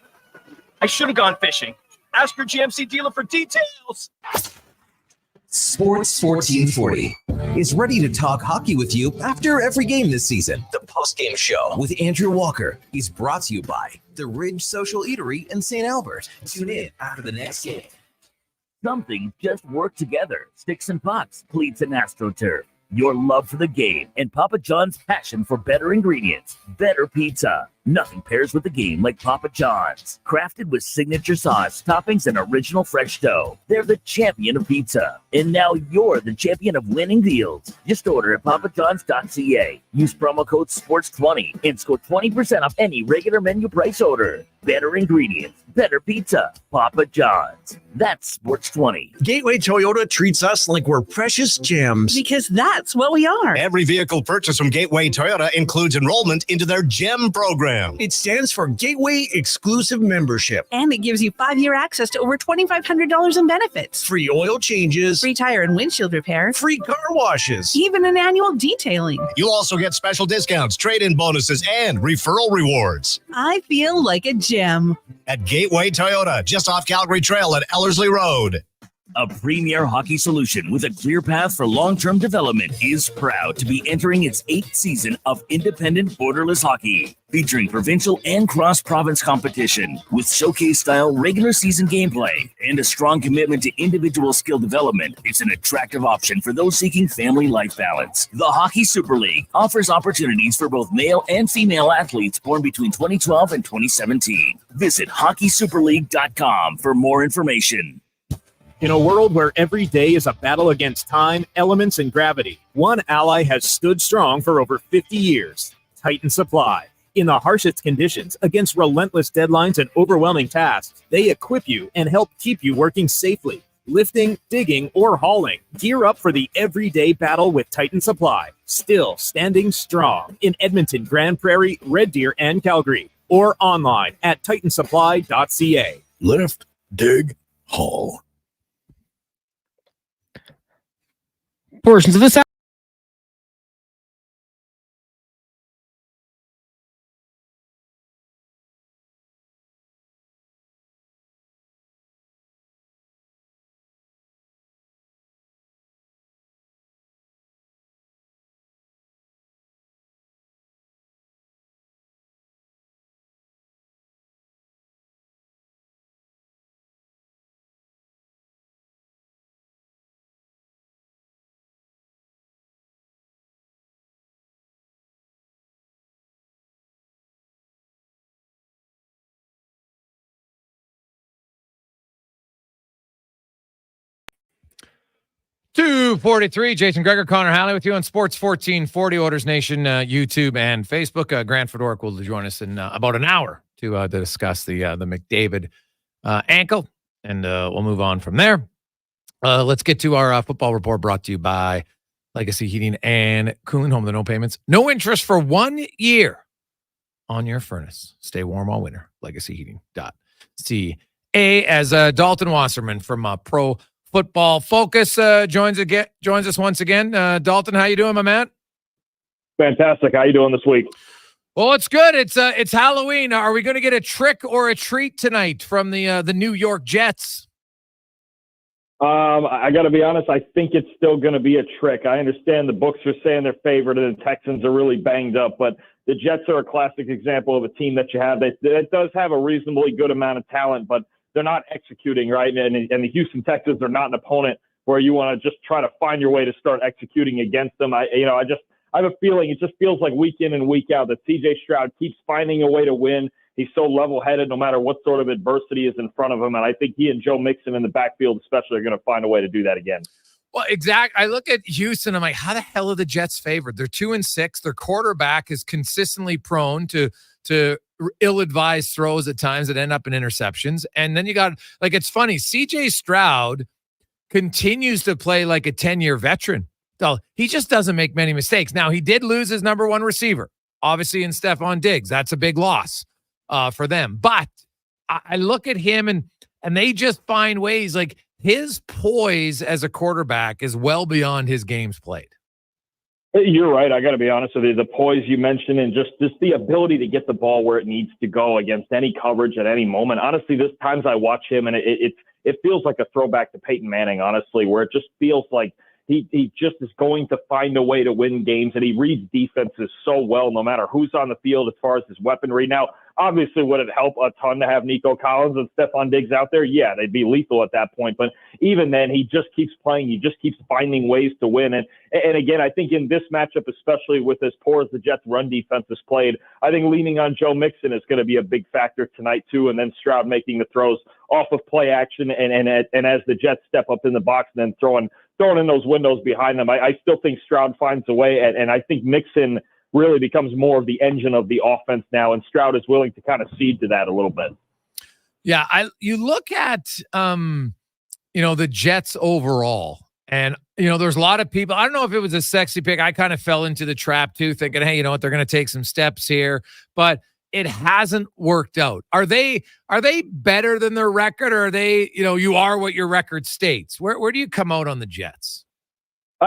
Speaker 19: I should have gone fishing. Ask your GMC dealer for details.
Speaker 4: Sports 1440 is ready to talk hockey with you after every game this season. The post-game show with Andrew Walker is brought to you by the Ridge Social Eatery in St. Albert. Tune in after the next game.
Speaker 8: Some things just work together. Sticks and pucks, cleats and AstroTurf. Your love for the game and Papa John's passion for better ingredients. Better pizza. Nothing pairs with the game like Papa John's. Crafted with signature sauce, toppings, and original fresh dough. They're the champion of pizza. And now you're the champion of winning deals. Just order at papajohns.ca. Use promo code SPORTS20 and score 20% off any regular menu price order. Better ingredients, better pizza. Papa John's. That's SPORTS20.
Speaker 20: Gateway Toyota treats us like we're precious gems.
Speaker 21: Because that's what we are.
Speaker 20: Every vehicle purchased from Gateway Toyota includes enrollment into their GEM program. It stands for Gateway Exclusive Membership.
Speaker 21: And it gives you 5-year access to over $2,500 in benefits.
Speaker 20: Free oil changes.
Speaker 21: Free tire and windshield repair.
Speaker 20: Free car washes.
Speaker 21: Even an annual detailing.
Speaker 20: You'll also get special discounts, trade-in bonuses, and referral rewards.
Speaker 21: I feel like a gem.
Speaker 20: At Gateway Toyota, just off Calgary Trail at Ellerslie Road.
Speaker 8: A premier hockey solution with a clear path for long-term development is proud to be entering its 8th season of independent borderless hockey, featuring provincial and cross-province competition with showcase-style regular season gameplay and a strong commitment to individual skill development. It's an attractive option for those seeking family life balance. The Hockey Super League offers opportunities for both male and female athletes born between 2012 and 2017. Visit hockeysuperleague.com for more information.
Speaker 22: In a world where every day is a battle against time, elements, and gravity, one ally has stood strong for over 50 years, Titan Supply. In the harshest conditions, against relentless deadlines and overwhelming tasks, they equip you and help keep you working safely. Lifting, digging, or hauling, gear up for the everyday battle with Titan Supply. Still standing strong in Edmonton, Grand Prairie, Red Deer, and Calgary. Or online at titansupply.ca.
Speaker 7: Lift, dig, haul.
Speaker 2: Portions of this
Speaker 1: .243, Jason Gregor, Connor Halley with you on Sports 1440, Oilers Nation, YouTube, and Facebook. Grant Fedoruk will join us in about an hour to discuss the McDavid ankle, and we'll move on from there. Let's get to our football report brought to you by Legacy Heating and Cooling, home of the no payments. No interest for 1 year on your furnace. Stay warm all winter. LegacyHeating.ca. As Dalton Wasserman from Pro Football Focus joins us once again. Dalton, how you doing, my man?
Speaker 23: Fantastic. How you doing this week?
Speaker 1: Well, it's good. It's Halloween. Are we going to get a trick or a treat tonight from the New York Jets?
Speaker 23: I got to be honest. I think it's still going to be a trick. I understand the books are saying they're favored and the Texans are really banged up, but the Jets are a classic example of a team that you have that does have a reasonably good amount of talent, but they're not executing, right? And the Houston Texans are not an opponent where you want to just try to find your way to start executing against them. I have a feeling it just feels like week in and week out that C.J. Stroud keeps finding a way to win. He's so level-headed no matter what sort of adversity is in front of him. And I think he and Joe Mixon in the backfield especially are going to find a way to do that again.
Speaker 1: Well, exactly. I look at Houston. I'm like, how the hell are the Jets favored? They're 2-6. Their quarterback is consistently prone to ill-advised throws at times that end up in interceptions. And then you got, like, it's funny. CJ Stroud continues to play like a 10-year veteran. So he just doesn't make many mistakes. Now, he did lose his number one receiver, obviously, in Stephon Diggs. That's a big loss for them. But I look at him and they just find ways. Like, his poise as a quarterback is well beyond his games played.
Speaker 23: You're right. I got to be honest with you. The poise you mentioned and just the ability to get the ball where it needs to go against any coverage at any moment. Honestly, there's times I watch him and it feels like a throwback to Peyton Manning, honestly, where it just feels like he just is going to find a way to win games, and he reads defenses so well no matter who's on the field as far as his weaponry. Now, Obviously, would it help a ton to have Nico Collins and Stephon Diggs out there? Yeah, they'd be lethal at that point. But even then, he just keeps playing. He just keeps finding ways to win. And again, I think in this matchup, especially with as poor as the Jets' run defense has played, I think leaning on Joe Mixon is going to be a big factor tonight too. And then Stroud making the throws off of play action, and as the Jets step up in the box, and then throwing in those windows behind them. I still think Stroud finds a way, and I think Mixon really becomes more of the engine of the offense now, and Stroud is willing to kind of cede to that a little bit.
Speaker 1: Yeah, you look at the Jets overall, and there's a lot of people. I don't know if it was a sexy pick. I kind of fell into the trap too, thinking, hey, you know what, they're going to take some steps here, but it hasn't worked out. Are they better than their record, or are they, you are what your record states? Where do you come out on the Jets?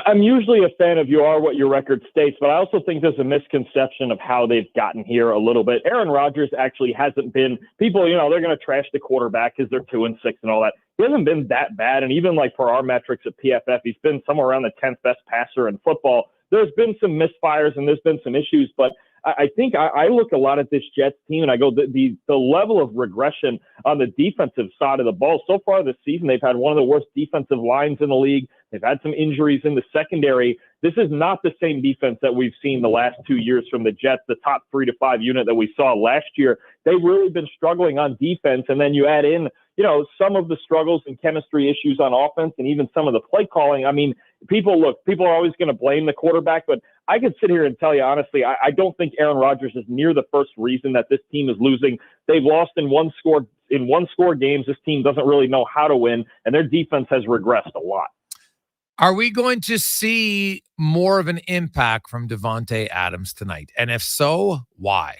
Speaker 23: I'm usually a fan of you are what your record states, but I also think there's a misconception of how they've gotten here a little bit. Aaron Rodgers actually hasn't been, people, they're going to trash the quarterback because they're 2-6 and all that. He hasn't been that bad. And even like for our metrics at PFF, he's been somewhere around the 10th best passer in football. There's been some misfires and there's been some issues, but I think I look a lot at this Jets team and I go, the level of regression on the defensive side of the ball. So far this season, they've had one of the worst defensive lines in the league. They've had some injuries in the secondary. This is not the same defense that we've seen the last 2 years from the Jets, the top 3 to 5 unit that we saw last year. They've really been struggling on defense. And then you add in, some of the struggles and chemistry issues on offense and even some of the play calling. I mean, people are always going to blame the quarterback, but I could sit here and tell you honestly, I don't think Aaron Rodgers is near the first reason that this team is losing. They've lost in one score games. This team doesn't really know how to win, and their defense has regressed a lot.
Speaker 1: Are we going to see more of an impact from Davante Adams tonight? And if so, why?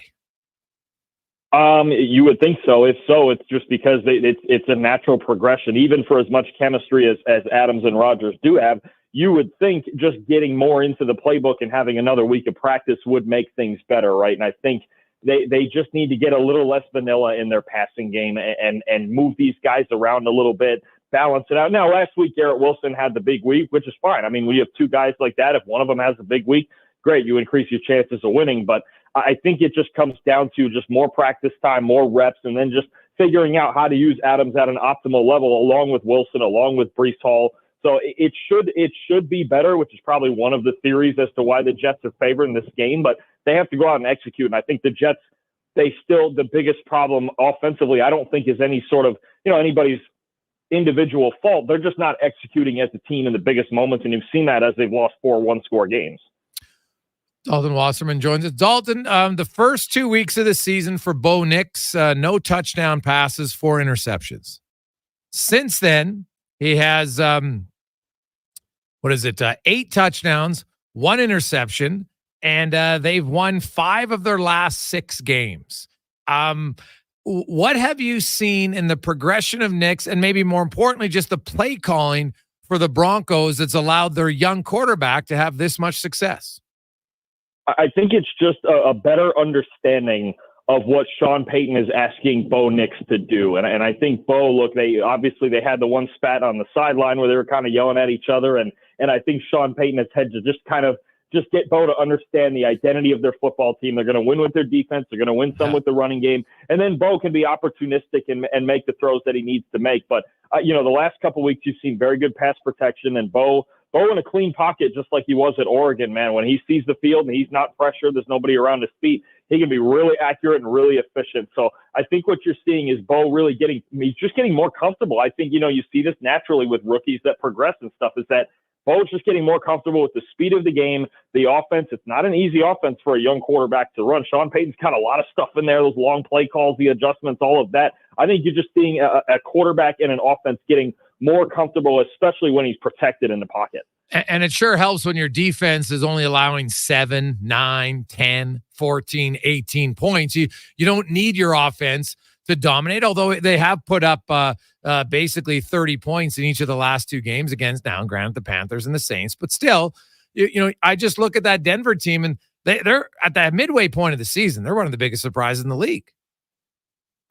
Speaker 23: You would think so. If so, it's just because it's a natural progression. Even for as much chemistry as Adams and Rodgers do have, you would think just getting more into the playbook and having another week of practice would make things better, right? And I think they just need to get a little less vanilla in their passing game and move these guys around a little bit, balance it out. Now, last week, Garrett Wilson had the big week, which is fine. I mean, we have two guys like that. If one of them has a big week, great, you increase your chances of winning. But I think it just comes down to just more practice time, more reps, and then just figuring out how to use Adams at an optimal level, along with Wilson, along with Breece Hall. So it should be better, which is probably one of the theories as to why the Jets are favored in this game. But they have to go out and execute. And I think the Jets, the biggest problem offensively, I don't think is any sort of, anybody's individual fault. They're just not executing as a team in the biggest moments. And you've seen that as they've lost 4 one-score games.
Speaker 1: Dalton Wasserman joins us. Dalton, the first 2 weeks of the season for Bo Nix, no touchdown passes, 4 interceptions. Since then, he has, 8 touchdowns, 1 interception, and they've won 5 of their last 6 games. What have you seen in the progression of Nix, and maybe more importantly, just the play calling for the Broncos that's allowed their young quarterback to have this much success?
Speaker 23: I think it's just a better understanding of what Sean Payton is asking Bo Nix to do. And I think Bo, they had the one spat on the sideline where they were kind of yelling at each other. And I think Sean Payton has had to just get Bo to understand the identity of their football team. They're going to win with their defense. They're going to win some with the running game. And then Bo can be opportunistic and make the throws that he needs to make. But, the last couple of weeks, you've seen very good pass protection, and Bo in a clean pocket, just like he was at Oregon, man. When he sees the field and he's not pressured, there's nobody around his feet, he can be really accurate and really efficient. So I think what you're seeing is Bo really he's just getting more comfortable. I think, you see this naturally with rookies that progress and stuff, is that Bo's just getting more comfortable with the speed of the game, the offense. It's not an easy offense for a young quarterback to run. Sean Payton's got a lot of stuff in there, those long play calls, the adjustments, all of that. I think you're just seeing a quarterback and an offense getting more comfortable, especially when he's protected in the pocket.
Speaker 1: And it sure helps when your defense is only allowing 7, 9, 10, 14, 18 points. You don't need your offense to dominate, although they have put up basically 30 points in each of the last 2 games against, now granted, the Panthers and the Saints. But still, I just look at that Denver team, and they're at that midway point of the season. They're one of the biggest surprises in the league.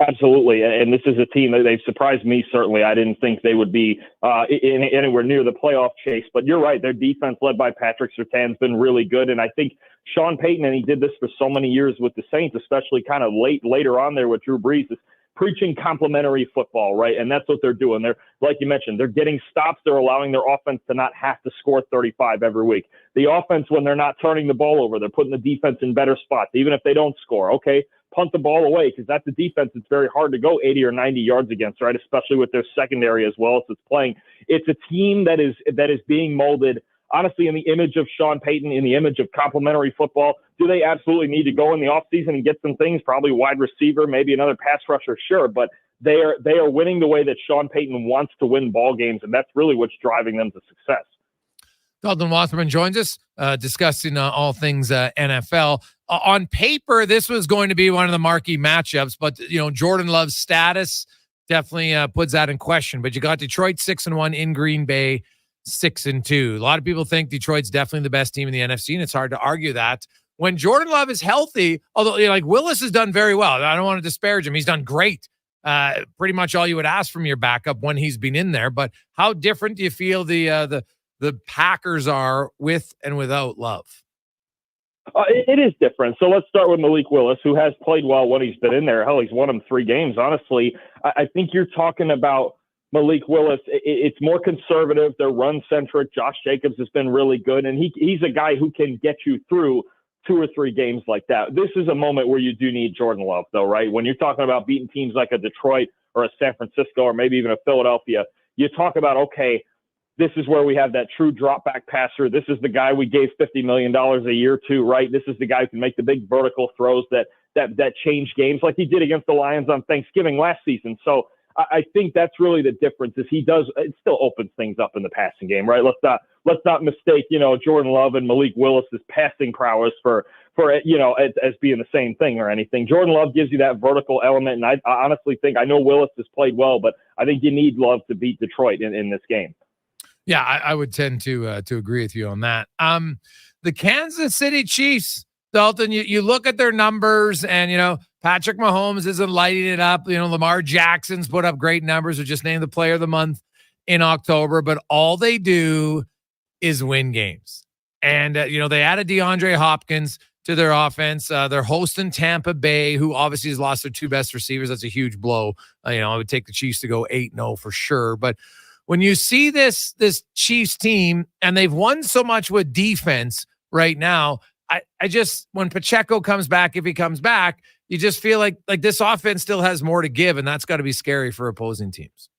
Speaker 23: Absolutely, and this is a team that they've surprised me. Certainly, I didn't think they would be anywhere near the playoff chase. But you're right; their defense, led by Patrick Surtain, has been really good. And I think Sean Payton, and he did this for so many years with the Saints, especially kind of later on there with Drew Brees, is preaching complementary football, right? And that's what they're doing. They're, like you mentioned, they're getting stops. They're allowing their offense to not have to score 35 every week. The offense, when they're not turning the ball over, they're putting the defense in better spots, even if they don't score. Okay, punt the ball away, because that's a defense it's very hard to go 80 or 90 yards against, right? Especially with their secondary as well as it's playing. It's a team that is being molded, honestly, in the image of Sean Payton, in the image of complementary football. Do they absolutely need to go in the offseason and get some things? Probably wide receiver, maybe another pass rusher, sure. But they are winning the way that Sean Payton wants to win ball games, and that's really what's driving them to success.
Speaker 1: Dalton Wasserman joins us, discussing all things NFL. On paper, this was going to be one of the marquee matchups, but Jordan Love's status definitely puts that in question. But you got Detroit 6-1 in Green Bay 6-2. A lot of people think Detroit's definitely the best team in the NFC, and it's hard to argue that. When Jordan Love is healthy, although like Willis has done very well, I don't want to disparage him. He's done great. Pretty much all you would ask from your backup when he's been in there. But how different do you feel the Packers are with and without Love?
Speaker 23: It is different. So let's start with Malik Willis, who has played well when he's been in there. Hell, he's won them 3 games. Honestly, I think you're talking about Malik Willis. It's more conservative. They're run-centric. Josh Jacobs has been really good, and he's a guy who can get you through 2 or 3 games like that. This is a moment where you do need Jordan Love, though, right? When you're talking about beating teams like a Detroit or a San Francisco or maybe even a Philadelphia, you talk about, okay, this is where we have that true drop-back passer. This is the guy we gave $50 million a year to, right? This is the guy who can make the big vertical throws that change games like he did against the Lions on Thanksgiving last season. So I think that's really the difference is it still opens things up in the passing game, right? Let's not mistake, Jordan Love and Malik Willis's passing prowess for as being the same thing or anything. Jordan Love gives you that vertical element. And I honestly think, I know Willis has played well, but I think you need Love to beat Detroit in this game.
Speaker 1: Yeah, I would tend to agree with you on that. The Kansas City Chiefs, Dalton, you look at their numbers and, Patrick Mahomes isn't lighting it up. Lamar Jackson's put up great numbers. Or just named the player of the month in October, but all they do is win games. And, they added DeAndre Hopkins to their offense. They're hosting Tampa Bay, who obviously has lost their 2 best receivers. That's a huge blow. I would take the Chiefs to go 8-0 for sure. But when you see this Chiefs team, and they've won so much with defense right now, I just, when Pacheco comes back, if he comes back, you just feel like this offense still has more to give, and that's got to be scary for opposing teams.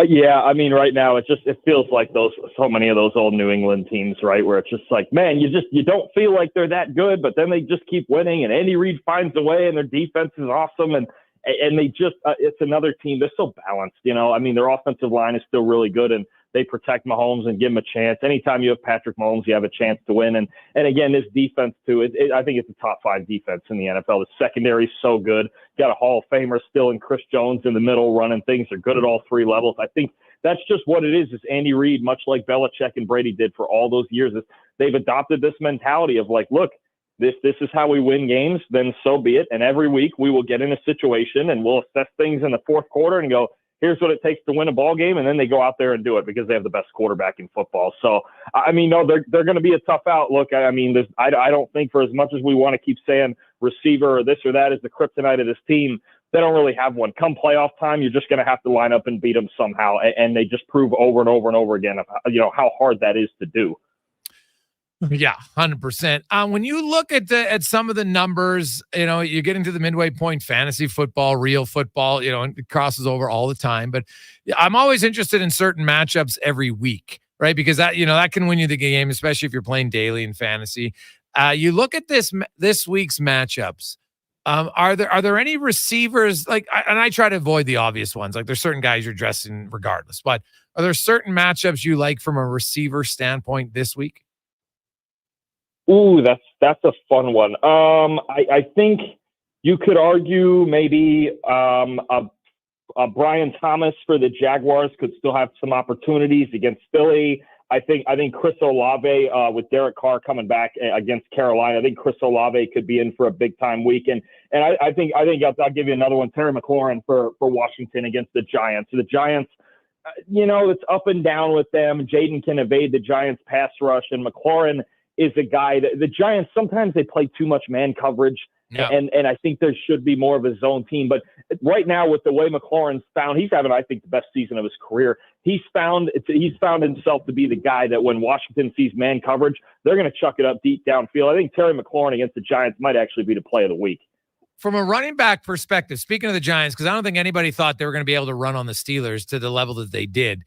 Speaker 23: Yeah, I mean, right now it feels like so many of those old New England teams, right, where it's just like, man, you don't feel like they're that good, but then they just keep winning, and Andy Reid finds a way, and their defense is awesome, and they just it's another team. They're so balanced, I mean, their offensive line is still really good, and they protect Mahomes and give him a chance. Anytime you have Patrick Mahomes, you have a chance to win. And again, this defense too, I think it's a top 5 defense in the NFL. The secondary is so good. Got a Hall of Famer still in Chris Jones in the middle running things. They're good at all 3 levels. I think that's just what it is Andy Reid, much like Belichick and Brady did for all those years, is they've adopted this mentality of like, look, this is how we win games, then so be it. And every week we will get in a situation and we'll assess things in the 4th quarter and go, here's what it takes to win a ball game. And then they go out there and do it because they have the best quarterback in football. So, I mean, no, they're going to be a tough outlook. I mean, I don't think, for as much as we want to keep saying receiver or this or that is the kryptonite of this team, they don't really have one. Come playoff time, you're just going to have to line up and beat them somehow. And they just prove over and over and over again, how hard that is to do.
Speaker 1: Yeah, 100%. When you look at some of the numbers, you get into the midway point fantasy football, real football, and it crosses over all the time. But I'm always interested in certain matchups every week, right? Because that can win you the game, especially if you're playing daily in fantasy. You look at this week's matchups. Are there any receivers and I try to avoid the obvious ones. Like there's certain guys you're dressing regardless, but are there certain matchups you like from a receiver standpoint this week?
Speaker 23: Ooh, that's a fun one. I think you could argue maybe a Brian Thomas for the Jaguars could still have some opportunities against Philly. I think Chris Olave with Derek Carr coming back against Carolina, I think Chris Olave could be in for a big time week. And I think I'll give you another one, Terry McLaurin for Washington against the Giants. So the Giants, it's up and down with them. Jaden can evade the Giants pass rush, and McLaurin is a guy that the Giants, sometimes they play too much man coverage. Yeah. And I think there should be more of a zone team. But right now, with the way McLaurin's found, he's having, I think, the best season of his career. He's found himself to be the guy that when Washington sees man coverage, they're going to chuck it up deep downfield. I think Terry McLaurin against the Giants might actually be the play of the week.
Speaker 1: From a running back perspective, speaking of the Giants, because I don't think anybody thought they were going to be able to run on the Steelers to the level that they did.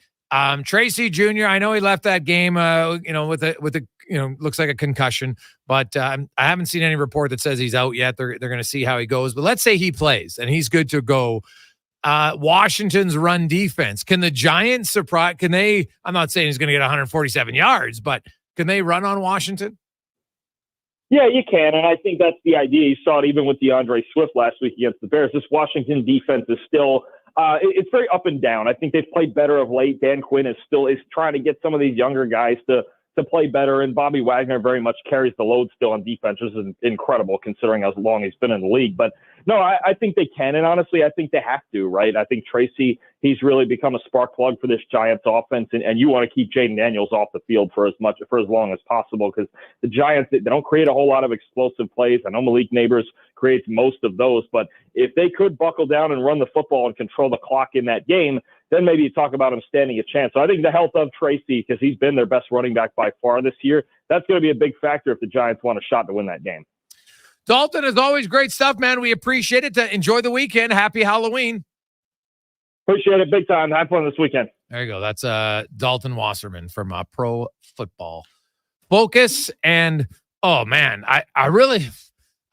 Speaker 1: Tracy Jr., I know he left that game, with a looks like a concussion, but I haven't seen any report that says he's out yet. They're going to see how he goes. But let's say he plays and he's good to go. Washington's run defense. Can the Giants surprise? Can they? I'm not saying he's going to get 147 yards, but can they run on Washington?
Speaker 23: Yeah, you can, and I think that's the idea. You saw it even with DeAndre Swift last week against the Bears. This Washington defense is still it's very up and down. I think they've played better of late. Dan Quinn is trying to get some of these younger guys to play better, and Bobby Wagner very much carries the load still on defense, which is incredible considering how long he's been in the league. But no, I think they can, and honestly, I think they have to, right? I think Tracy, he's really become a spark plug for this Giants offense, and you want to keep Jaden Daniels off the field for as long as possible, because the Giants, they don't create a whole lot of explosive plays. I know Malik Neighbors creates most of those, but if they could buckle down and run the football and control the clock in that game, then maybe you talk about him standing a chance. So I think the health of Tracy, because he's been their best running back by far this year, that's going to be a big factor if the Giants want a shot to win that game.
Speaker 1: Dalton, as always, great stuff, man. We appreciate it. Enjoy the weekend. Happy Halloween.
Speaker 23: Appreciate it. Big time. Have fun this weekend.
Speaker 1: There you go. That's Dalton Wasserman from Pro Football Focus. And, oh, man, I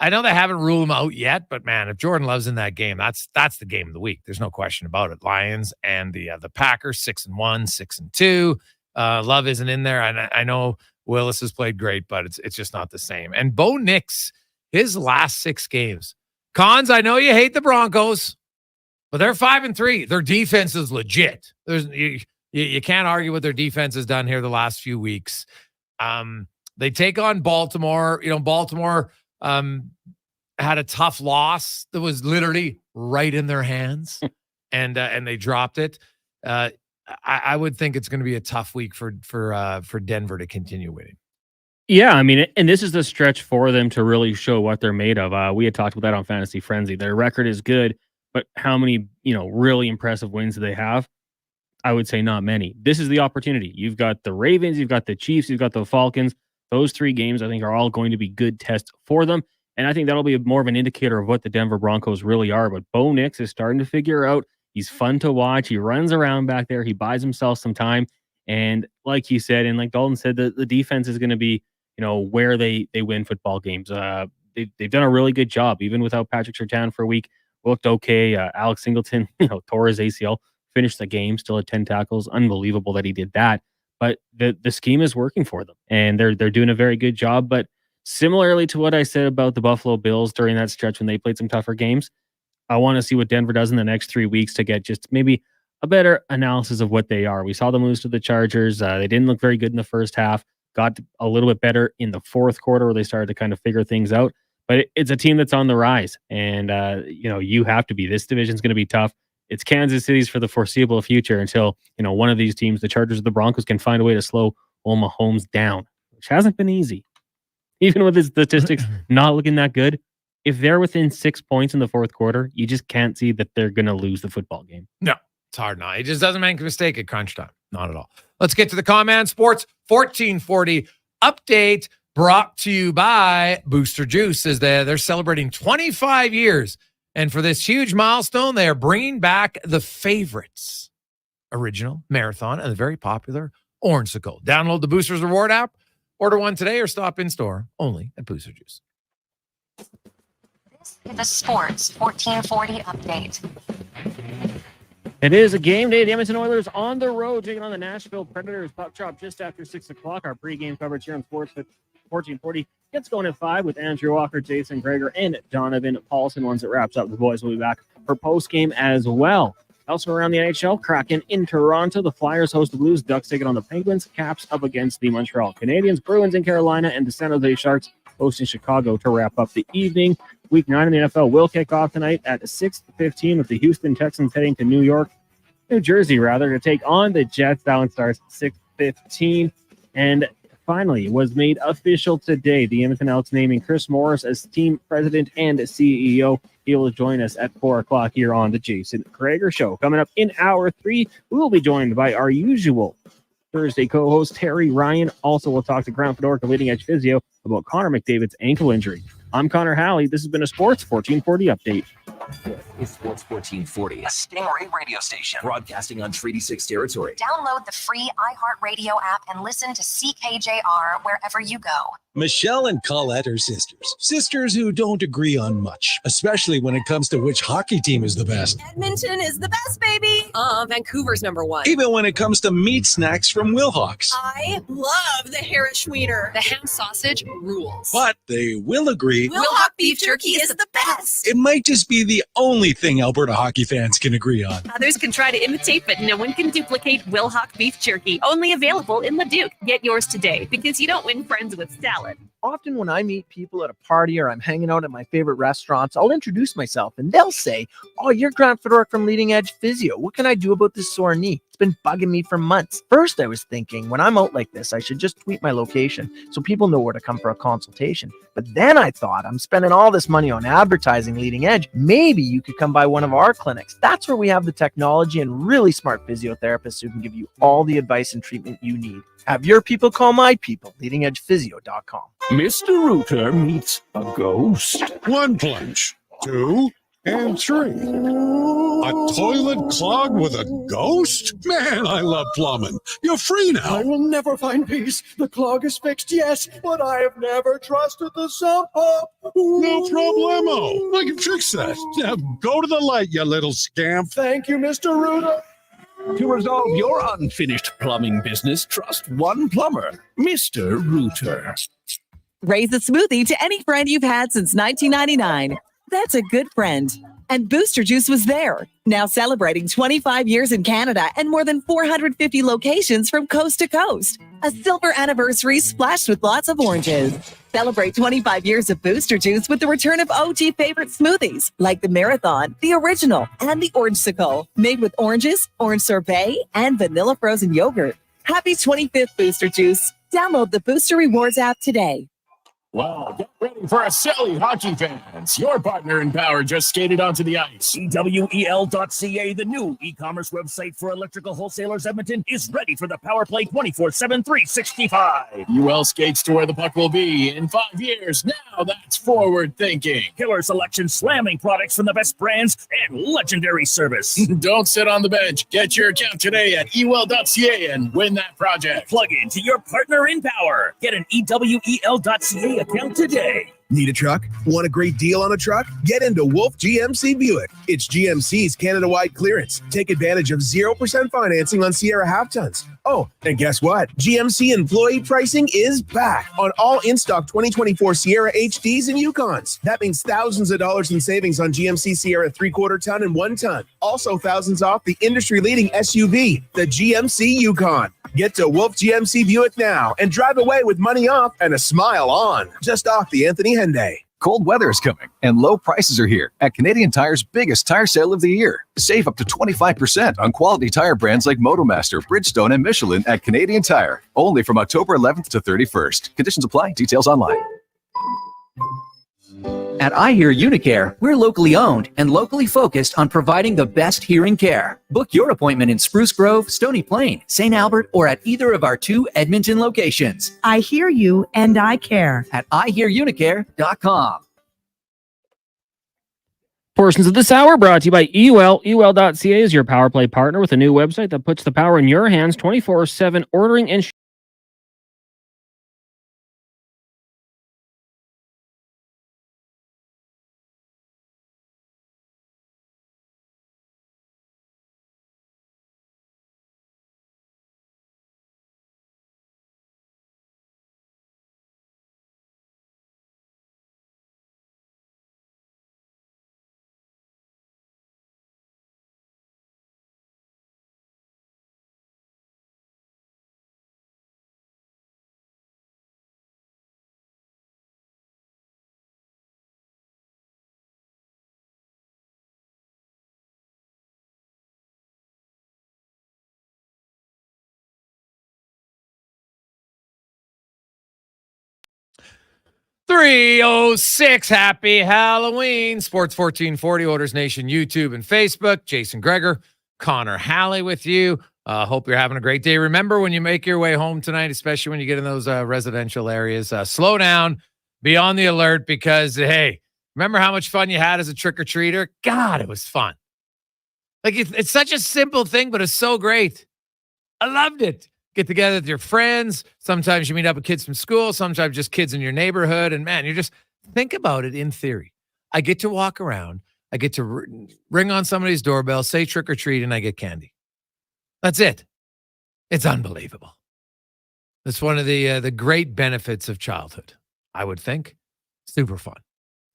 Speaker 1: know they haven't ruled him out yet, but, man, if Jordan Love's in that game, that's the game of the week. There's no question about it. Lions and the Packers, 6-1, 6-2. Love isn't in there. I know Willis has played great, but it's just not the same. And Bo Nix, his last 6 games. Cons, I know you hate the Broncos, but they're 5-3. Their defense is legit. You can't argue what their defense has done here the last few weeks. They take on Baltimore. Baltimore had a tough loss that was literally right in their hands, and they dropped it. I would think it's going to be a tough week for Denver to continue winning.
Speaker 2: Yeah, I mean, and this is the stretch for them to really show what they're made of. We had talked about that on Fantasy Frenzy. Their record is good, but how many, really impressive wins do they have? I would say not many. This is the opportunity. You've got the Ravens, you've got the Chiefs, you've got the Falcons. Those 3 games, I think, are all going to be good tests for them. And I think that'll be more of an indicator of what the Denver Broncos really are. But Bo Nix is starting to figure out. He's fun to watch. He runs around back there. He buys himself some time. And like you said, and like Dalton said, the defense is going to be, where they win football games. They've done a really good job, even without Patrick Surtain for a week. Looked okay. Alex Singleton, tore his ACL, finished the game, still at 10 tackles. Unbelievable that he did that. But the scheme is working for them, and they're doing a very good job. But similarly to what I said about the Buffalo Bills during that stretch when they played some tougher games, I want to see what Denver does in the next 3 weeks to get just maybe a better analysis of what they are. We saw them lose to the Chargers. They didn't look very good in the first half. Got a little bit better in the fourth quarter where they started to kind of figure things out. But it's a team that's on the rise, and you have to be. This division's going to be tough. It's Kansas City's for the foreseeable future until one of these teams, the Chargers or the Broncos, can find a way to slow Mahomes down, which hasn't been easy. Even with his statistics not looking that good, if they're within 6 points in the fourth quarter, you just can't see that they're going to lose the football game.
Speaker 1: No, it's hard not. He just doesn't make a mistake at crunch time. Not at all. Let's get to the Command Sports 1440 update brought to you by Booster Juice. As they're celebrating 25 years. And for this huge milestone, they are bringing back the favorites. Original, Marathon, and the very popular Orangesicle. Download the Boosters Reward app, order one today, or stop in store only at Booster Juice.
Speaker 3: This is the Sports 1440 update.
Speaker 2: It is a game day. The Edmonton Oilers on the road taking on the Nashville Predators. Puck drop just after 6 o'clock. Our pregame coverage here on Sports 1440 gets going at 5 with Andrew Walker, Jason Gregor, and Donovan Paulson. Once it wraps up, the boys will be back for postgame as well. Elsewhere around the NHL, Kraken in Toronto. The Flyers host the Blues. Ducks take it on the Penguins. Caps up against the Montreal Canadiens. Bruins in Carolina. And the San Jose Sharks hosting Chicago to wrap up the evening. Week 9 in the NFL will kick off tonight at 6:15 with the Houston Texans heading to New Jersey, to take on the Jets. That one starts 6:15. And finally, was made official today. The Edmonton Elks naming Chris Morris as team president and CEO. He will join us at 4 o'clock here on the Jason Gregor Show. Coming up in hour 3, we will be joined by our usual Thursday co-host, Terry Ryan. Also, we'll talk to Grant Fedorka, leading edge physio, about Connor McDavid's ankle injury. I'm Connor Halley. This has been a Sports 1440 update.
Speaker 8: It's Sports 1440, a Stingray radio station broadcasting on Treaty 6 territory.
Speaker 3: Download the free iHeartRadio app and listen to CKJR wherever you go.
Speaker 5: Michelle and Colette are sisters. Sisters who don't agree on much, especially when it comes to which hockey team is the best.
Speaker 6: Edmonton is the best, baby. Vancouver's number 1.
Speaker 5: Even when it comes to meat snacks from Wilhawks.
Speaker 6: I love the Harris Schweiner. The ham sausage rules.
Speaker 5: But they will agree
Speaker 6: Wilhawk beef jerky is the best.
Speaker 5: it might just be the only thing Alberta hockey fans can agree on.
Speaker 9: Others can try to imitate, but no one can duplicate Wilhawk beef jerky. Only available in Leduc. Get yours today, because you don't win friends with salad.
Speaker 24: Often when I meet people at a party or I'm hanging out at my favorite restaurants, I'll introduce myself and they'll say, "Oh, you're Grant Fedorka from Leading Edge Physio. What can I do about this sore knee? It's been bugging me for months." First, I was thinking, when I'm out like this, I should just tweet my location so people know where to come for a consultation. But then I thought, I'm spending all this money on advertising Leading Edge. Maybe you could come by one of our clinics. That's where we have the technology and really smart physiotherapists who can give you all the advice and treatment you need. Have your people call my people, leadingedgephysio.com.
Speaker 25: Mr. Rooter meets a ghost.
Speaker 26: 1 plunge, 2, and 3. A toilet clogged with a ghost? Man, I love plumbing. You're free now.
Speaker 18: I will never find peace. The clog is fixed, yes, but I have never trusted the sump pump.
Speaker 26: No problemo. I can fix that. Now go to the light, you little scamp.
Speaker 18: Thank you, Mr. Rooter.
Speaker 25: To resolve your unfinished plumbing business, trust one plumber, Mr. Rooter.
Speaker 27: Raise a smoothie to any friend you've had since 1999. That's a good friend. And Booster Juice was there. Now celebrating 25 years in Canada and more than 450 locations from coast to coast. A silver anniversary splashed with lots of oranges. Celebrate 25 years of Booster Juice with the return of OG favorite smoothies like the Marathon, the Original, and the Orangesicle. Made with oranges, orange sorbet, and vanilla frozen yogurt. Happy 25th Booster Juice. Download the Booster Rewards app today.
Speaker 28: Wow, get ready for a silly hockey fans. Your partner in power just skated onto the ice.
Speaker 8: EWEL.ca, the new e-commerce website for electrical wholesalers Edmonton, is ready for the Power Play 24/7 365.
Speaker 28: UL skates to where the puck will be in 5 years. Now that's forward thinking.
Speaker 8: Killer selection, slamming products from the best brands, and legendary service.
Speaker 28: Don't sit on the bench. Get your account today at EWEL.ca and win that project.
Speaker 8: Plug into your partner in power. Get an EWEL.ca account today.
Speaker 29: Need a truck? Want a great deal on a truck? Get into Wolf GMC Buick. It's GMC's Canada-wide clearance. Take advantage of 0% financing on Sierra half-tons. Oh, and guess what? GMC employee pricing is back on all in-stock 2024 Sierra HDs and Yukons. That means thousands of dollars in savings on GMC Sierra 3/4 ton and 1 ton. Also thousands off the industry-leading SUV, the GMC Yukon. Get to Wolf GMC Buick now and drive away with money off and a smile on. Just off the Anthony Henday.
Speaker 30: Cold weather is coming, and low prices are here at Canadian Tire's biggest tire sale of the year. Save up to 25% on quality tire brands like Motomaster, Bridgestone, and Michelin at Canadian Tire. Only from October 11th to 31st. Conditions apply. Details online.
Speaker 31: At iHear Unicare, we're locally owned and locally focused on providing the best hearing care. Book your appointment in Spruce Grove, Stony Plain, St. Albert, or at either of our 2 Edmonton locations.
Speaker 21: I hear you and I care.
Speaker 31: At iHearUnicare.com.
Speaker 2: Portions of this hour brought to you by EWEL. EWEL.ca is your Power Play partner with a new website that puts the power in your hands 24/7 ordering and
Speaker 1: 3:06. Happy Halloween. Sports 1440, Orders Nation, YouTube and Facebook. Jason Gregor, Connor Halley with you. Hope you're having a great day. Remember, when you make your way home tonight, especially when you get in those residential areas, slow down, be on the alert, because, hey, remember how much fun you had as a trick-or-treater? God, it was fun. Like, it's such a simple thing, but it's so great. I loved it. Get together with your friends. Sometimes you meet up with kids from school. Sometimes just kids in your neighborhood. And, man, you just think about it in theory. I get to walk around. I get to ring on somebody's doorbell, say trick-or-treat, and I get candy. That's it. It's unbelievable. It's one of the great benefits of childhood, I would think. Super fun.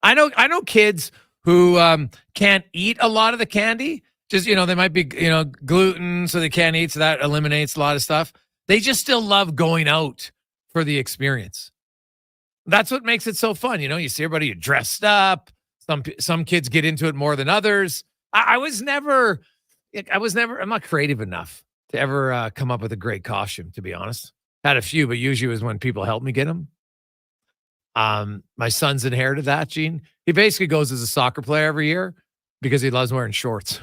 Speaker 1: I know kids who can't eat a lot of the candy. Just, they might be, gluten, so they can't eat, so that eliminates a lot of stuff. They just still love going out for the experience. That's what makes it so fun. You see everybody dressed up. Some kids get into it more than others. I'm not creative enough to ever come up with a great costume, to be honest. Had a few, but usually it was when people helped me get them. My son's inherited that gene. He basically goes as a soccer player every year because he loves wearing shorts.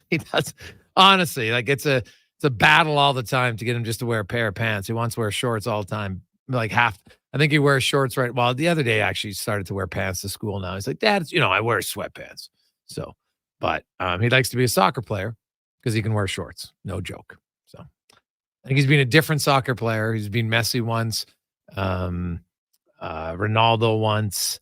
Speaker 1: He does. Honestly, like it's a battle all the time to get him just to wear a pair of pants. He wants to wear shorts all the time. Like I think he wears shorts right. Well, the other day actually started to wear pants to school now. He's like, Dad, I wear sweatpants. So, but he likes to be a soccer player because he can wear shorts. No joke. So I think he's been a different soccer player. He's been Messi once, Ronaldo once,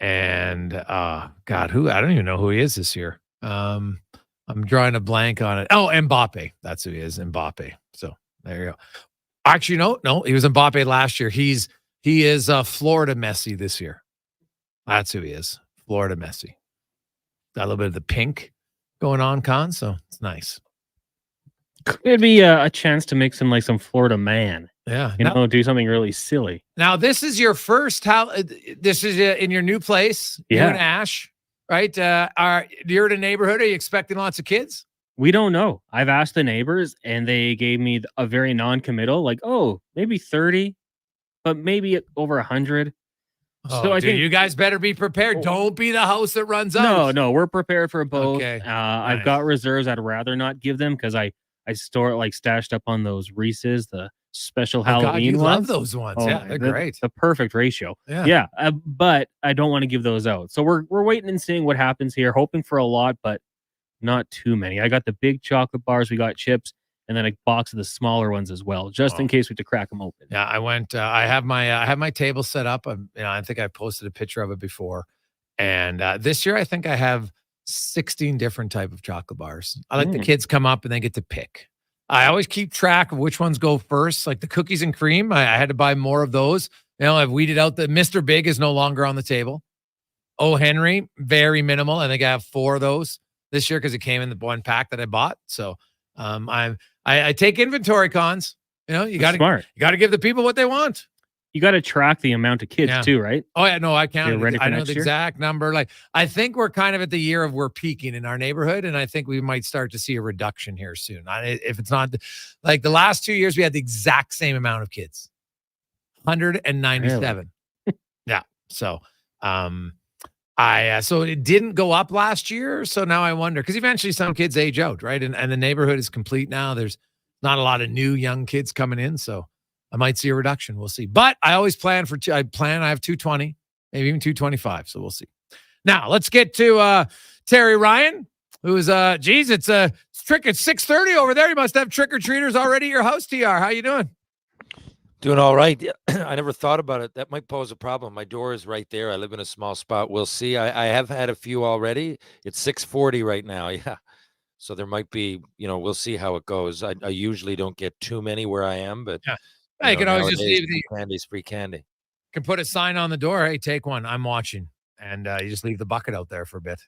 Speaker 1: and God, who? I don't even know who he is this year. I'm drawing a blank on it. Oh, Mbappe. That's who he is, Mbappe. So there you go. Actually, no, he was Mbappe last year. He is Florida Messi this year. That's who he is, Florida Messi. Got a little bit of the pink going on, Con, so it's nice.
Speaker 2: Could be a chance to make some Florida man.
Speaker 1: Yeah,
Speaker 2: do something really silly.
Speaker 1: Now, this is your first. This is in your new place.
Speaker 2: Yeah,
Speaker 1: you and Ash, right? You're in a neighborhood. Are you expecting lots of kids?
Speaker 2: We don't know. I've asked the neighbors, and they gave me a very non-committal, maybe 30, but maybe over 100.
Speaker 1: So I think you guys better be prepared. Don't be the house that runs out.
Speaker 2: No, we're prepared for both.
Speaker 1: Okay.
Speaker 2: I've got reserves. I'd rather not give them because I store it stashed up on those Reese's, the special Halloween
Speaker 1: ones.
Speaker 2: Love
Speaker 1: those ones. Yeah, they're great.
Speaker 2: The perfect ratio.
Speaker 1: Yeah.
Speaker 2: But I don't want to give those out. So we're waiting and seeing what happens here, hoping for a lot, but not too many. I got the big chocolate bars, we got chips, and then a box of the smaller ones as well, just in case we have to crack them open.
Speaker 1: Yeah, I went. I have my table set up. I think I posted a picture of it before, and this year I think I have 16 different type of chocolate bars. I like the kids come up and they get to pick. I always keep track of which ones go first. Like the cookies and cream, I had to buy more of those. I've weeded out the Mr. Big is no longer on the table. Oh, Henry, very minimal. I think I have 4 of those this year because it came in the one pack that I bought. So I take inventory, Cons. You got to give the people what they want.
Speaker 2: You got to track the amount of kids too, right?
Speaker 1: Oh yeah, no, I counted.
Speaker 2: Ready for
Speaker 1: I know
Speaker 2: next
Speaker 1: the
Speaker 2: year?
Speaker 1: exact number. I think we're kind of at the year of we're peaking in our neighborhood, and I think we might start to see a reduction here soon. If it's not the last 2 years, we had the exact same amount of kids, 197. Really? Yeah. So, so it didn't go up last year. So now I wonder, because eventually some kids age out, right? And the neighborhood is complete now. There's not a lot of new young kids coming in. So I might see a reduction. We'll see. But I always plan I have 220, maybe even 225. So we'll see. Now let's get to Terry Ryan, who is, it's trick at 6:30 over there. You must have trick-or-treaters already at your house, TR. How you doing?
Speaker 4: Doing all right. I never thought about it. That might pose a problem. My door is right there. I live in a small spot. We'll see. I have had a few already. It's 6:40 right now. Yeah. So there might be, we'll see how it goes. I usually don't get too many where I am, but
Speaker 1: you can always just leave the
Speaker 4: candy's free candy.
Speaker 1: Can put a sign on the door. Hey, take one. I'm watching. And you just leave the bucket out there for a bit.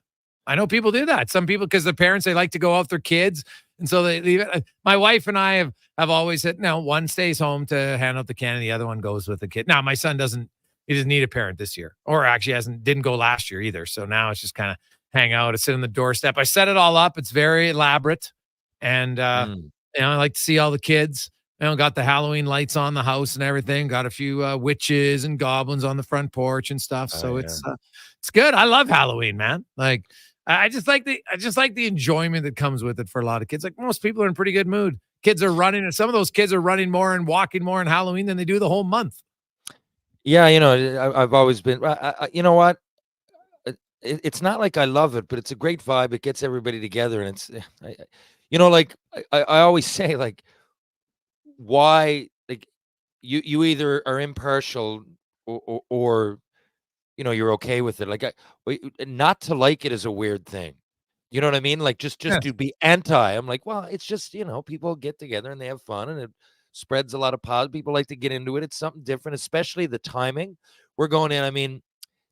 Speaker 1: I know people do that. Some people, because the parents, they like to go out with their kids. And so they leave it. My wife and I have always said, no, one stays home to hand out the candy. The other one goes with the kid. Now, my son doesn't need a parent this year, or actually didn't go last year either. So now it's just kind of hang out and sit on the doorstep. I set it all up. It's very elaborate. And, I like to see all the kids. got the Halloween lights on the house and everything. Got a few witches and goblins on the front porch and stuff. So it's good. I love Halloween, man. Like I just like the enjoyment that comes with it for a lot of kids. Like most people are in pretty good mood. Kids are running, and some of those kids are running more and walking more in Halloween than they do the whole month.
Speaker 4: Yeah, I've always been. You know what? It's not like I love it, but it's a great vibe. It gets everybody together, and it's, like I always say, like, why, like, you either are impartial or you're okay with it. Like, not to like it is a weird thing. You know what I mean? Like, just to be anti. I'm like, well, it's just, people get together and they have fun, and it spreads a lot of positive. People like to get into it. It's something different, especially the timing. We're going in. I mean,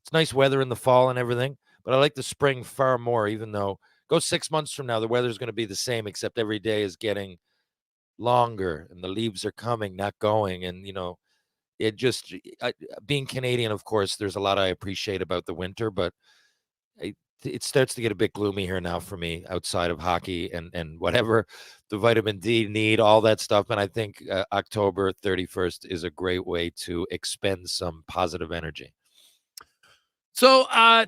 Speaker 4: it's nice weather in the fall and everything, but I like the spring far more, even though go 6 months from now, the weather's going to be the same, except every day is getting longer and the leaves are coming, not going. And, it just, being Canadian, of course, there's a lot I appreciate about the winter, but it starts to get a bit gloomy here now for me outside of hockey and whatever the vitamin D need, all that stuff. And I think October 31st is a great way to expend some positive energy.
Speaker 1: So,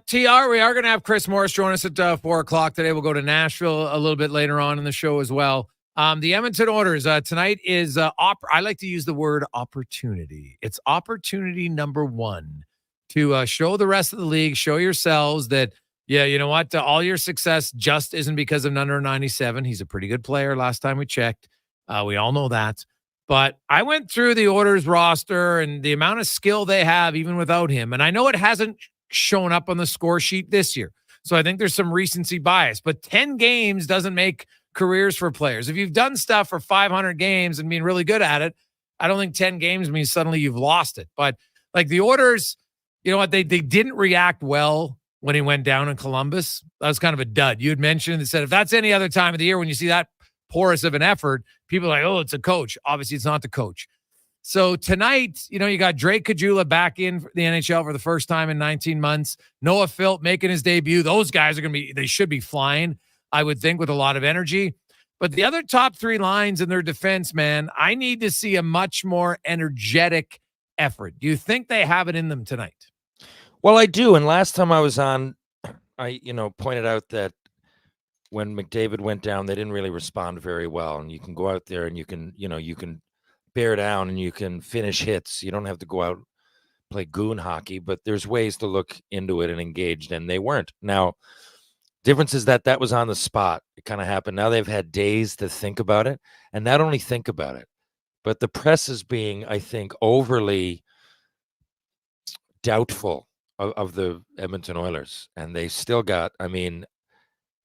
Speaker 1: TR, we are going to have Chris Morris join us at 4 o'clock today. We'll go to Nashville a little bit later on in the show as well. The Edmonton Oilers tonight is, I like to use the word opportunity. It's opportunity number one to show the rest of the league, show yourselves that, yeah, you know what? All your success just isn't because of number 97. He's a pretty good player last time we checked. We all know that. But I went through the Oilers roster and the amount of skill they have even without him. And I know it hasn't shown up on the score sheet this year. So I think there's some recency bias. But 10 games doesn't make careers for players. If you've done stuff for 500 games and been really good at it, I don't think 10 games means suddenly you've lost it. But like the Oilers, you know what? They didn't react well when he went down in Columbus. That was kind of a dud. You had mentioned and said, if that's any other time of the year when you see that porous of an effort, people are like, oh, it's a coach. Obviously, it's not the coach. So tonight, you got Drake Caggiula back in the NHL for the first time in 19 months. Noah Philp making his debut. Those guys are they should be flying, I would think, with a lot of energy. But the other top three lines in their defense, man, I need to see a much more energetic effort. Do you think they have it in them tonight?
Speaker 4: Well, I do. And last time I was on, I, pointed out that when McDavid went down, they didn't really respond very well. And you can go out there and you can bear down and you can finish hits. You don't have to go out and play goon hockey, but there's ways to look into it and engaged, and they weren't. Now, difference is that was on the spot. It kind of happened. Now they've had days to think about it, and not only think about it, but the press is being, I think, overly doubtful of the Edmonton Oilers, and they still got,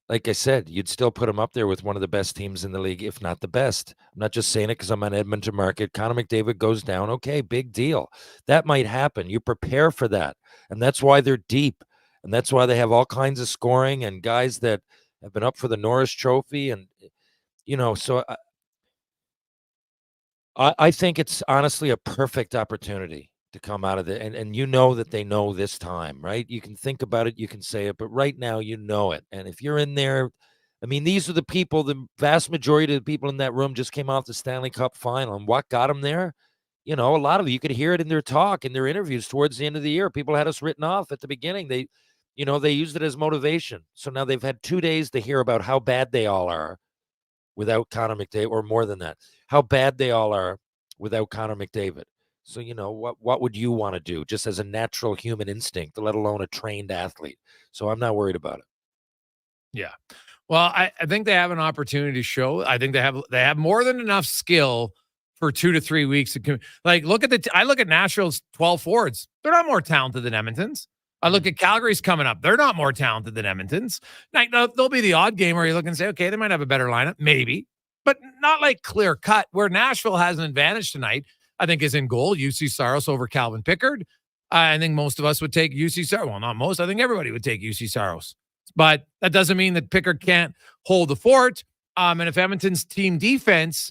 Speaker 4: like I said, you'd still put them up there with one of the best teams in the league, if not the best. I'm not just saying it because I'm on Edmonton market. Connor McDavid goes down. Okay, big deal. That might happen. You prepare for that, and that's why they're deep, and that's why they have all kinds of scoring and guys that have been up for the Norris Trophy, and so I think it's honestly a perfect opportunity to come out of it. And that they know this time, right? You can think about it, you can say it, but right now you know it. And if you're in there, these are the people, the vast majority of the people in that room just came off the Stanley Cup final. And what got them there? A lot of you could hear it in their talk, in their interviews towards the end of the year. People had us written off at the beginning. They used it as motivation. So now they've had 2 days to hear about how bad they all are without Connor McDavid, or more than that, how bad they all are without Connor McDavid. So, what would you want to do just as a natural human instinct, let alone a trained athlete? So I'm not worried about it.
Speaker 1: Yeah. Well, I think they have an opportunity to show. I think they have more than enough skill for 2 to 3 weeks. I look at Nashville's 12 forwards. They're not more talented than Edmonton's. I look at Calgary's coming up. They're not more talented than Edmonton's. Now, there'll be the odd game where you look and say, okay, they might have a better lineup, maybe, but not like clear cut. Where Nashville has an advantage tonight, I think, is in goal. UC Saros over Calvin Pickard. I think most of us would take UC Saros. Well, not most. I think everybody would take UC Saros. But that doesn't mean that Pickard can't hold the fort. And if Edmonton's team defense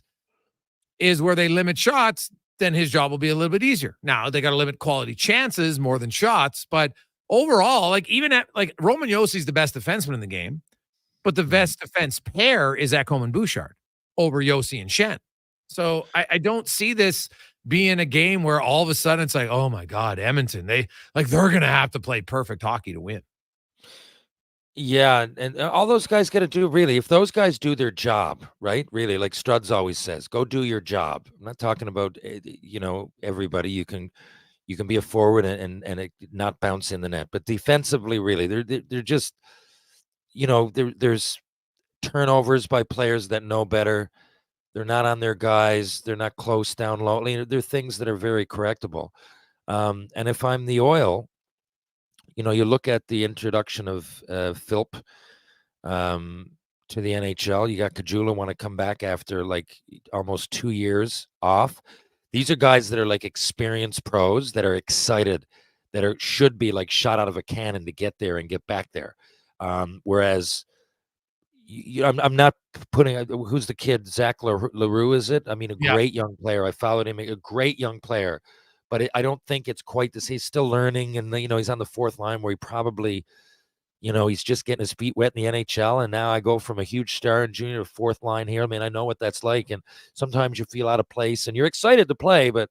Speaker 1: is where they limit shots, then his job will be a little bit easier. Now, they got to limit quality chances more than shots. But overall, Roman Yossi's the best defenseman in the game. But the best defense pair is Ekholm and Bouchard over Yossi and Shen. So I don't see this being a game where all of a sudden it's like, oh my God, Edmonton, they're going to have to play perfect hockey to win.
Speaker 4: Yeah, and all those guys got to do, really, if those guys do their job, right? Really, like Struds always says, go do your job. I'm not talking about everybody. You can be a forward and it not bounce in the net, but defensively, really, they're just there's turnovers by players that know better. They're not on their guys. They're not close down low. They're things that are very correctable. And if I'm the Oil, you look at the introduction of Philp to the NHL. You got Kajula want to come back after like almost 2 years off. These are guys that are like experienced pros that are excited, that should be like shot out of a cannon to get there and get back there. Whereas I'm not putting who's the kid, Zach LaRue, is it? I mean, great young player. I followed him, a great young player. But I don't think it's quite this. He's still learning, and he's on the fourth line where he probably, he's just getting his feet wet in the NHL. And now I go from a huge star in junior to fourth line here. I mean, I know what that's like, and sometimes you feel out of place, and you're excited to play. But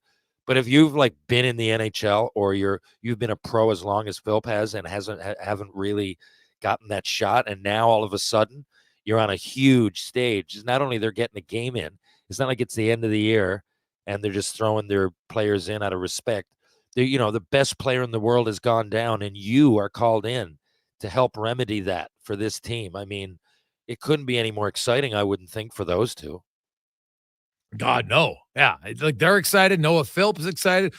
Speaker 4: if you've like been in the NHL or you've been a pro as long as Philp has and haven't really gotten that shot, and now all of a sudden you're on a huge stage. It's not only they're getting a game in. It's not like it's the end of the year and they're just throwing their players in out of respect. The best player in the world has gone down, and you are called in to help remedy that for this team. I mean, it couldn't be any more exciting, I wouldn't think, for those two.
Speaker 1: God, no. Yeah, like they're excited. Noah Philp is excited.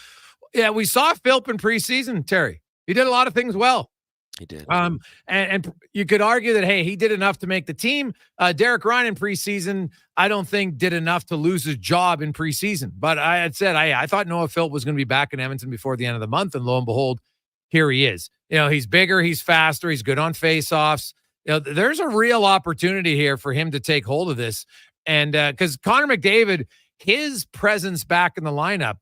Speaker 1: Yeah, we saw Philp in preseason, Terry. He did a lot of things well.
Speaker 4: He did.
Speaker 1: And you could argue that, hey, he did enough to make the team. Derek Ryan in preseason, I don't think did enough to lose his job in preseason. But I had said I thought Noah Philp was going to be back in Edmonton before the end of the month, and lo and behold, here he is. He's bigger, he's faster, he's good on faceoffs. There's a real opportunity here for him to take hold of this, and because Connor McDavid, his presence back in the lineup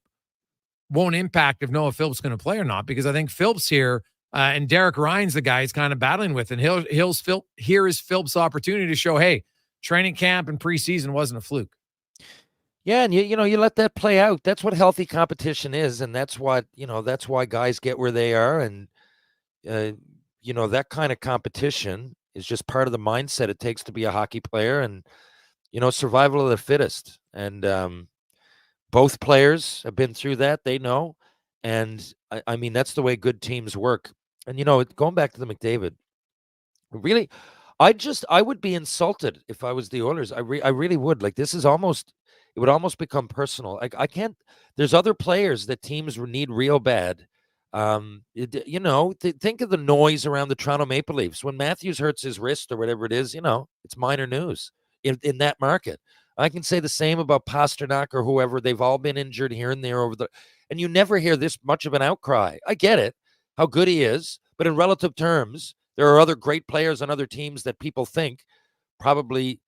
Speaker 1: won't impact if Noah Philp's going to play or not, because I think Philp's here. And Derek Ryan's the guy he's kind of battling with. And here is Philp's opportunity to show, hey, training camp and preseason wasn't a fluke.
Speaker 4: Yeah, and you let that play out. That's what healthy competition is, and that's what that's why guys get where they are. And that kind of competition is just part of the mindset it takes to be a hockey player, and survival of the fittest. And both players have been through that; they know. And I mean, that's the way good teams work. And, going back to the McDavid, really, I would be insulted if I was the Oilers. I really would. Like, it would almost become personal. I can't, there's other players that teams need real bad. Think of the noise around the Toronto Maple Leafs. When Matthews hurts his wrist or whatever it is, it's minor news in that market. I can say the same about Pasternak or whoever. They've all been injured here and there and you never hear this much of an outcry. I get it, how good he is, but in relative terms, there are other great players on other teams that people think probably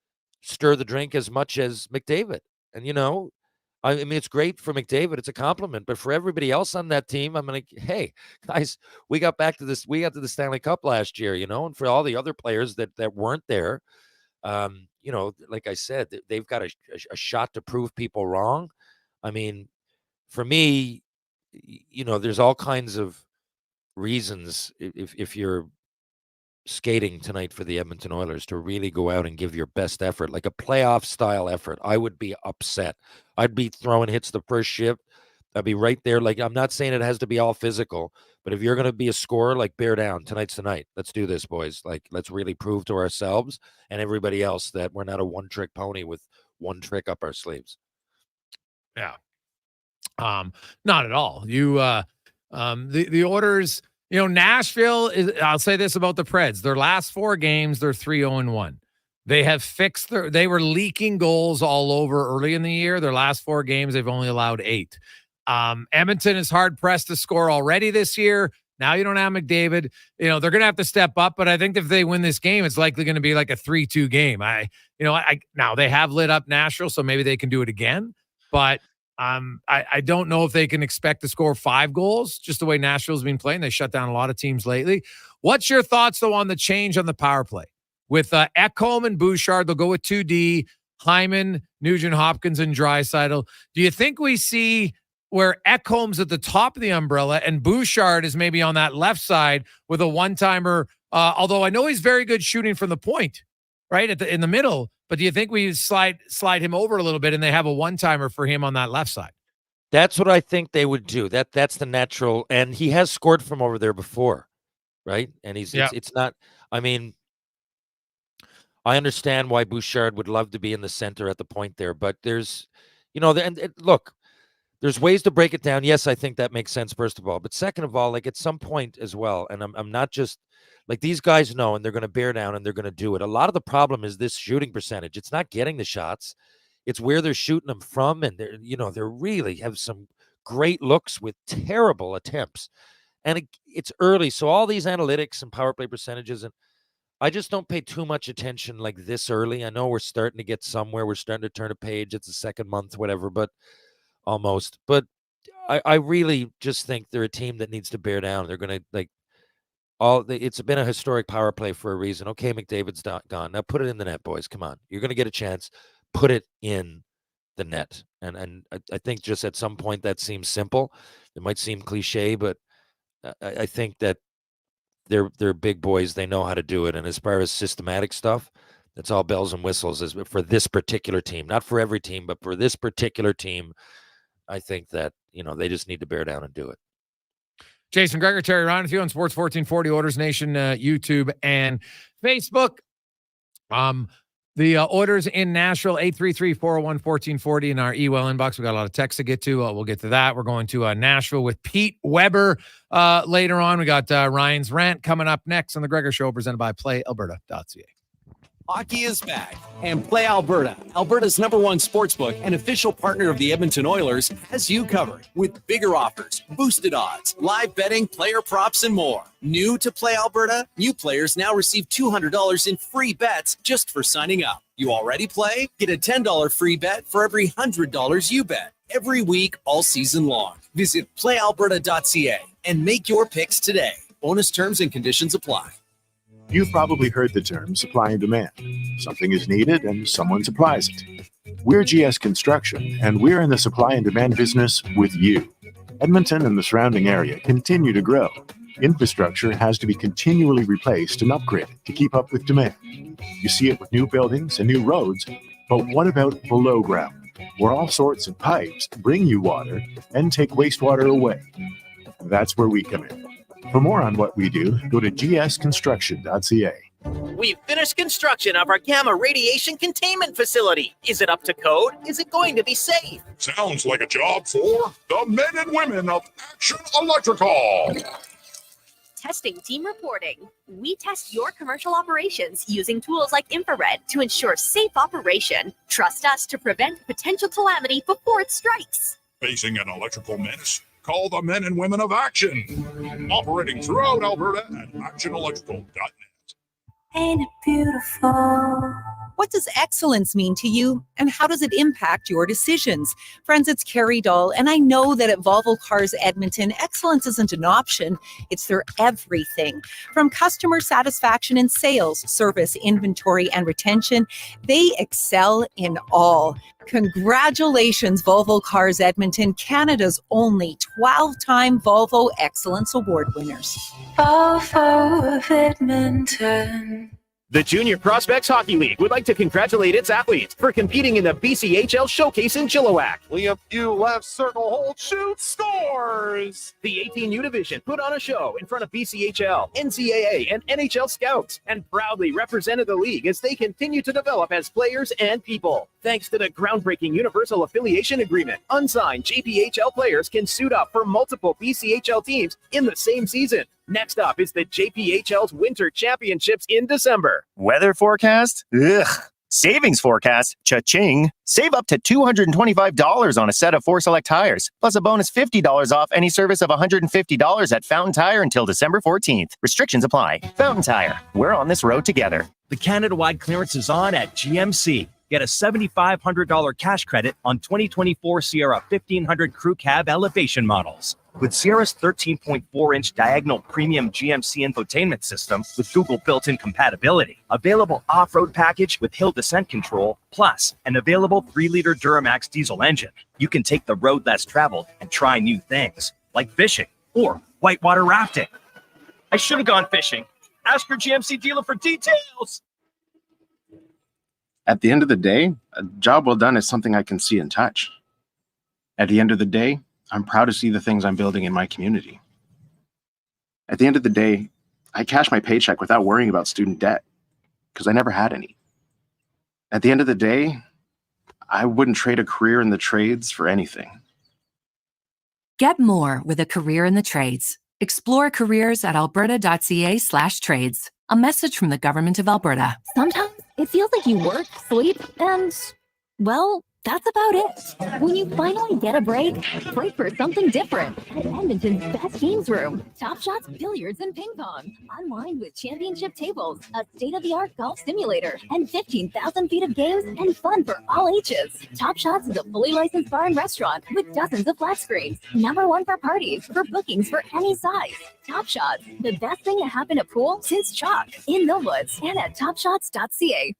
Speaker 4: stir the drink as much as McDavid. And, I mean, it's great for McDavid. It's a compliment. But for everybody else on that team, I'm like, hey, guys, we got to the Stanley Cup last year, and for all the other players that weren't there, like I said, they've got a shot to prove people wrong. I mean, for me, there's all kinds of reasons if you're skating tonight for the Edmonton Oilers to really go out and give your best effort, like a playoff style effort. I would be upset. I'd be throwing hits the first shift. I'd be right there. Like, I'm not saying it has to be all physical, but if you're going to be a scorer, like, bear down. Tonight's the night. Let's do this, boys. Like, let's really prove to ourselves and everybody else that we're not a one-trick pony with one trick up our sleeves.
Speaker 1: Yeah. Not at all. The Oilers, Nashville is, I'll say this about the Preds. Their last 4 games, they're 3-0-1. They have fixed they were leaking goals all over early in the year. Their last 4 games, they've only allowed 8. Edmonton is hard pressed to score already this year. Now you don't have McDavid. They're going to have to step up, but I think if they win this game, it's likely going to be like a 3-2 game. Now they have lit up Nashville, so maybe they can do it again, but I don't know if they can expect to score 5 goals, just the way Nashville's been playing. They shut down a lot of teams lately. What's your thoughts, though, on the change on the power play? With Ekholm and Bouchard, they'll go with 2D. Hyman, Nugent Hopkins, and Draisaitl. Do you think we see where Ekholm's at the top of the umbrella and Bouchard is maybe on that left side with a one-timer? Although I know he's very good shooting from the point, right in the middle. But do you think we slide him over a little bit and they have a one-timer for him on that left side?
Speaker 4: That's what I think they would do. That's the natural, and he has scored from over there before, right? And it's not. I mean, I understand why Bouchard would love to be in the center at the point there, but there's, look, there's ways to break it down. Yes, I think that makes sense, first of all. But second of all, like at some point as well, and I'm not just like these guys know, and they're going to bear down and they're going to do it. A lot of the problem is this shooting percentage. It's not getting the shots. It's where they're shooting them from. And they're really have some great looks with terrible attempts. And it's early. So all these analytics and power play percentages, and I just don't pay too much attention like this early. I know we're starting to get somewhere. We're starting to turn a page. It's the second month, whatever, but almost. But I really just think they're a team that needs to bear down. They're going to it's been a historic power play for a reason. Okay, McDavid's gone. Now put it in the net, boys. Come on. You're going to get a chance. Put it in the net. And I think just at some point that seems simple. It might seem cliche, but I think that they're big boys. They know how to do it. And as far as systematic stuff, that's all bells and whistles for this particular team. Not for every team, but for this particular team, I think that, they just need to bear down and do it.
Speaker 1: Jason Gregor, Terry Ryan with you on Sports 1440, Oilers Nation, YouTube and Facebook. The Oilers in Nashville, 833-401-1440 in our email inbox. We got a lot of texts to get to. We'll get to that. We're going to Nashville with Pete Weber later on. We got Ryan's Rant coming up next on the Gregor Show, presented by PlayAlberta.ca.
Speaker 10: Hockey is back, and Play Alberta, Alberta's #1 sportsbook and official partner of the Edmonton Oilers, has you covered with bigger offers, boosted odds, live betting, player props, and more. New to Play Alberta? New players now receive $200 in free bets just for signing up. You already play? Get a $10 free bet for every $100 you bet. Every week, all season long. Visit PlayAlberta.ca and make your picks today. Bonus terms and conditions apply.
Speaker 7: You've probably heard the term supply and demand. Something is needed and someone supplies it. We're GS Construction, and we're in the supply and demand business with you. Edmonton and the surrounding area continue to grow. Infrastructure has to be continually replaced and upgraded to keep up with demand. You see it with new buildings and new roads, but what about below ground, where all sorts of pipes bring you water and take wastewater away? That's where we come in. For more on what we do, go to gsconstruction.ca.
Speaker 11: We've finished construction of our gamma radiation containment facility. Is it up to code? Is it going to be safe?
Speaker 28: Sounds like a job for the men and women of Action Electrical.
Speaker 9: Testing team reporting. We test your commercial operations using tools like infrared to ensure safe operation. Trust us to prevent potential calamity before it strikes.
Speaker 28: Facing an electrical menace? Call the men and women of Action. Operating throughout Alberta at actionelectrical.net.
Speaker 12: Ain't it beautiful? What does excellence mean to you, and how does it impact your decisions? Friends, it's Carrie Dahl, and I know that at Volvo Cars Edmonton, excellence isn't an option, it's their everything. From customer satisfaction in sales, service, inventory, and retention, they excel in all. Congratulations, Volvo Cars Edmonton, Canada's only 12-time Volvo Excellence Award winners. Volvo of Edmonton.
Speaker 13: The Junior Prospects Hockey League would like to congratulate its athletes for competing in the BCHL Showcase in Chilliwack.
Speaker 14: Liam, you left circle, hold, shoot, scores!
Speaker 13: The 18U division put on a show in front of BCHL, NCAA, and NHL scouts, and proudly represented the league as they continue to develop as players and people. Thanks to the groundbreaking Universal Affiliation Agreement, unsigned JPHL players can suit up for multiple BCHL teams in the same season. Next up is the JPHL's Winter Championships in December.
Speaker 15: Weather forecast? Ugh. Savings forecast? Cha-ching. Save up to $225 on a set of 4 select tires, plus a bonus $50 off any service of $150 at Fountain Tire until December 14th. Restrictions apply. Fountain Tire. We're on this road together.
Speaker 16: The Canada-wide clearance is on at GMC. Get a $7,500 cash credit on 2024 Sierra 1500 Crew Cab Elevation models. With Sierra's 13.4-inch diagonal premium GMC infotainment system with Google built-in compatibility, available off-road package with hill descent control, plus an available 3-liter Duramax diesel engine, you can take the road less traveled and try new things, like fishing or whitewater rafting. I should have gone fishing. Ask your GMC dealer for details.
Speaker 3: At the end of the day, a job well done is something I can see and touch. At the end of the day, I'm proud to see the things I'm building in my community. At the end of the day, I cash my paycheck without worrying about student debt because I never had any. At the end of the day, I wouldn't trade a career in the trades for anything.
Speaker 5: Get more with a career in the trades. Explore careers at alberta.ca/trades. A message from the Government of Alberta.
Speaker 6: Sometimes it feels like you work, sleep, and, well, that's about it. When you finally get a break for something different at Edmonton's best games room. Top Shots Billiards and Ping Pong. Unwind with championship tables, a state-of-the-art golf simulator, and 15,000 feet of games and fun for all ages. Top Shots is a fully licensed bar and restaurant with dozens of flat screens. #1 for parties, for bookings for any size. Top Shots, the best thing to happen at pool since chalk. In Millwoods and at topshots.ca.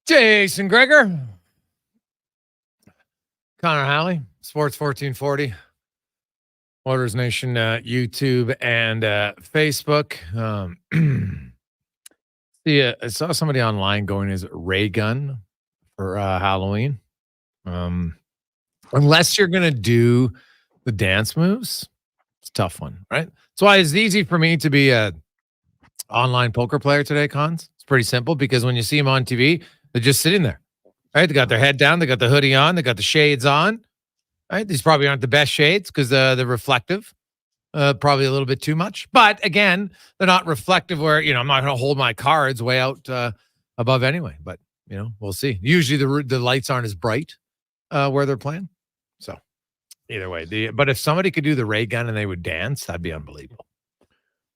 Speaker 1: Jason Gregor, Connor Halley, Sports 1440, Oilers Nation, YouTube and Facebook. I saw somebody online going as ray gun for Halloween. Unless you're gonna do the dance moves, it's a tough one, right? That's why it's easy for me to be a online poker player today, Cons. It's pretty simple because when you see them on TV, they're just sitting there, right? They got their head down, they got the hoodie on, they got the shades on, right? These probably aren't the best shades because they're reflective, probably a little bit too much. But again, they're not reflective where, I'm not going to hold my cards way out above anyway. But, we'll see. Usually the lights aren't as bright where they're playing. So either way, but if somebody could do the ray gun and they would dance, that'd be unbelievable.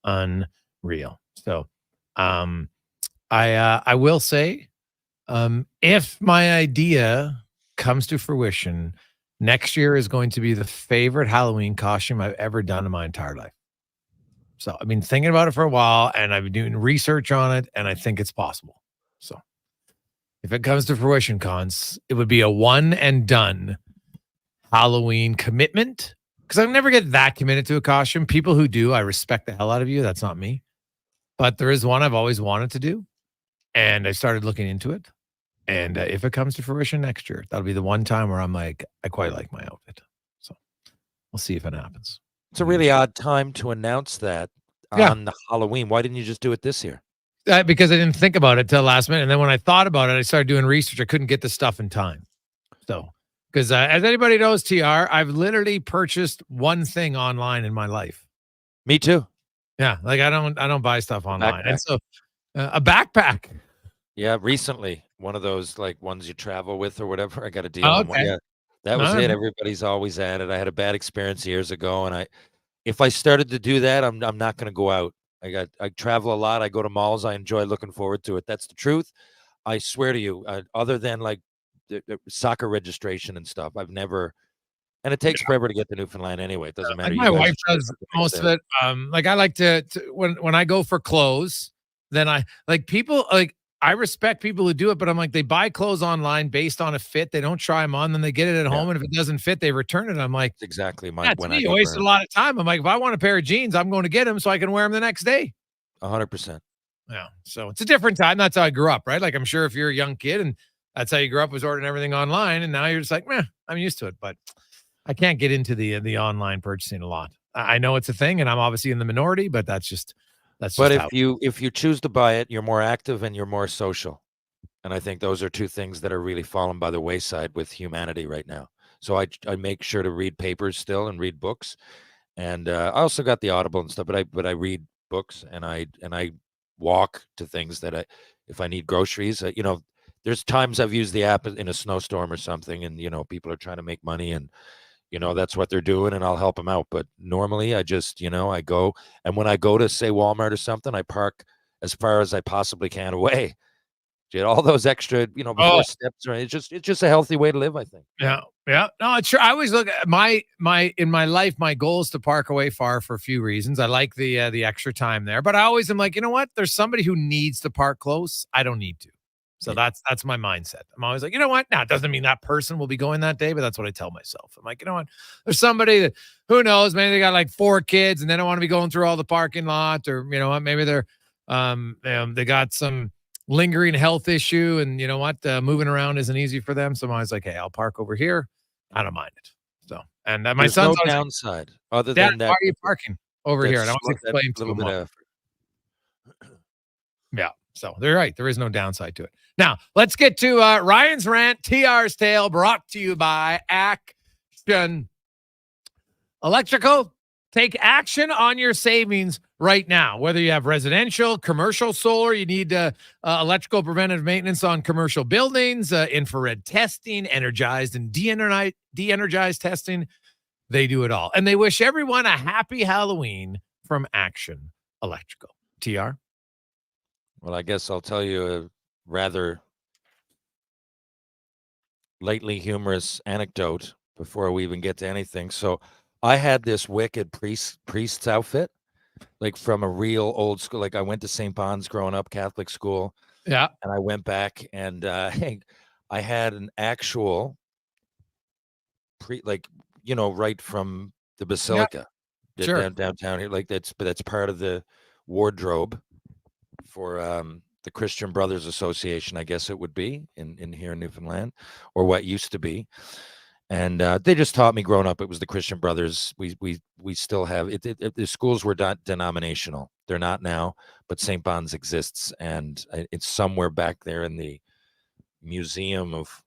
Speaker 1: Unreal. So I will say, if my idea comes to fruition, next year is going to be the favorite Halloween costume I've ever done in my entire life. So I've been thinking about it for a while and I've been doing research on it and I think it's possible. So if it comes to fruition, Cons, it would be a one and done Halloween commitment because I never get that committed to a costume. People who do, I respect the hell out of you. That's not me. But there is one I've always wanted to do. And I started looking into it. And if it comes to fruition next year, that'll be the one time where I'm like, I quite like my outfit. So we'll see if it happens.
Speaker 4: It's a really odd time to announce that on the Halloween. Why didn't you just do it this year?
Speaker 1: Because I didn't think about it till last minute. And then when I thought about it, I started doing research. I couldn't get the stuff in time. So, because as anybody knows, TR, I've literally purchased one thing online in my life.
Speaker 4: Me too.
Speaker 1: Yeah. Like I don't buy stuff online. Backpack. And so a backpack.
Speaker 4: Yeah. Recently, one of those like ones you travel with or whatever. I got a deal.
Speaker 1: Oh, okay.
Speaker 4: Yeah. That was it. Everybody's always at it. I had a bad experience years ago. And if I started to do that, I'm not going to go out. I travel a lot. I go to malls. I enjoy looking forward to it. That's the truth. I swear to you, other than like the soccer registration and stuff, I've never And it takes forever to get to Newfoundland anyway. It doesn't matter.
Speaker 1: Like my wife does most of it. Like I like to when I go for clothes, then I like people like I respect people who do it, but I'm like, they buy clothes online based on a fit. They don't try them on, then they get it at home. And if it doesn't fit, they return it. I'm like,
Speaker 4: that's exactly my,
Speaker 1: yeah, to me, you wasted a lot of time. I'm like, if I want a pair of jeans, I'm going to get them so I can wear them the next day.
Speaker 4: 100%.
Speaker 1: Yeah. So it's a different time. That's how I grew up, right? Like I'm sure if you're a young kid and that's how you grew up, was ordering everything online. And now you're just like, meh, I'm used to it. But I can't get into the online purchasing a lot. I know it's a thing and I'm obviously in the minority, but that's just
Speaker 4: But if you choose to buy it, you're more active and you're more social. And I think those are two things that are really fallen by the wayside with humanity right now. So I make sure to read papers still and read books. And I also got the Audible and stuff, but I read books and I walk to things that if I need groceries, there's times I've used the app in a snowstorm or something and, people are trying to make money and, that's what they're doing and I'll help them out. But normally I just, I go, and when I go to say Walmart or something, I park as far as I possibly can away. Get all those extra, before steps. Right? It's just a healthy way to live, I think.
Speaker 1: Yeah. Yeah. No, it's true. I always look at in my life, my goal is to park away far for a few reasons. I like the extra time there, but I always am like, you know what? There's somebody who needs to park close. I don't need to. So that's my mindset. I'm always like, you know what? Now, it doesn't mean that person will be going that day, but that's what I tell myself. I'm like, you know what? There's somebody that, who knows, maybe they got like 4 kids and they don't want to be going through all the parking lot, or, you know what? Maybe they're, they got some lingering health issue and you know what? Moving around isn't easy for them. So I'm always like, hey, I'll park over here. I don't mind it. So, and my
Speaker 4: There's
Speaker 1: son's
Speaker 4: no downside other
Speaker 1: Dad,
Speaker 4: than that.
Speaker 1: why are you parking over here? And I want to
Speaker 4: That
Speaker 1: explain to
Speaker 4: little
Speaker 1: him.
Speaker 4: bit of effort.
Speaker 1: Yeah. So they're right. There is no downside to it. Now, let's get to Ryan's Rant, TR's Tale, brought to you by Action Electrical. Take action on your savings right now. Whether you have residential, commercial solar, you need electrical preventive maintenance on commercial buildings, infrared testing, energized and de-energized testing. They do it all. And they wish everyone a happy Halloween from Action Electrical. TR?
Speaker 4: Well, I guess I'll tell you a rather lightly humorous anecdote before we even get to anything. So I had this wicked priest's outfit, like from a real old school. Like I went to St. Bon's growing up, Catholic school.
Speaker 1: Yeah.
Speaker 4: And I went back and I had an actual right from the Basilica.
Speaker 1: Yeah. Sure.
Speaker 4: Downtown here. Like that's part of the wardrobe for the Christian Brothers Association, I guess it would be in here in Newfoundland, or what used to be. And they just taught me growing up. It was the Christian Brothers. We still have it. The schools were not denominational. They're not now, but St. Bon's exists, and it's somewhere back there in the Museum of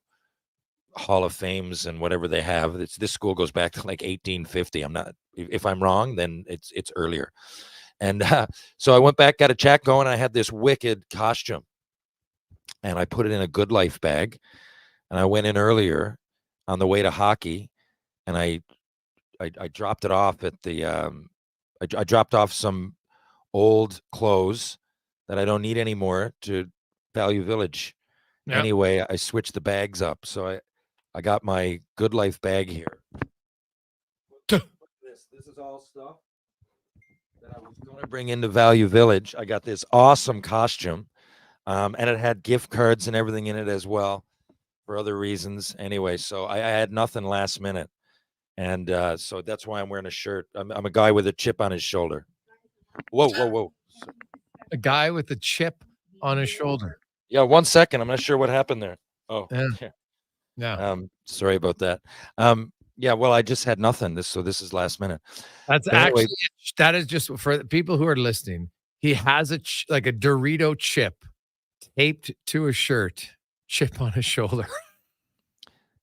Speaker 4: Hall of Fames and whatever they have. This school goes back to like 1850. I'm not. If I'm wrong, then it's earlier. And so I went back, got a chat going. I had this wicked costume, and I put it in a Good Life bag, and I went in earlier on the way to hockey, and I dropped it off at the I dropped off some old clothes that I don't need anymore to Value Village.
Speaker 1: Yeah.
Speaker 4: Anyway, I switched the bags up, so I got my Good Life bag here. This is all stuff that I was going to bring into Value Village. I got this awesome costume, and it had gift cards and everything in it as well for other reasons. Anyway, so I had nothing last minute, and so that's why I'm wearing a shirt. I'm a guy with a chip on his shoulder. Whoa.
Speaker 1: A guy with a chip on his shoulder.
Speaker 4: Yeah, 1 second. I'm not sure what happened there. Oh,
Speaker 1: yeah.
Speaker 4: Sorry about that. Yeah, well, I just had nothing. This is last minute.
Speaker 1: That's actually, that is just for people who are listening. He has like a Dorito chip taped to a shirt, chip on his shoulder.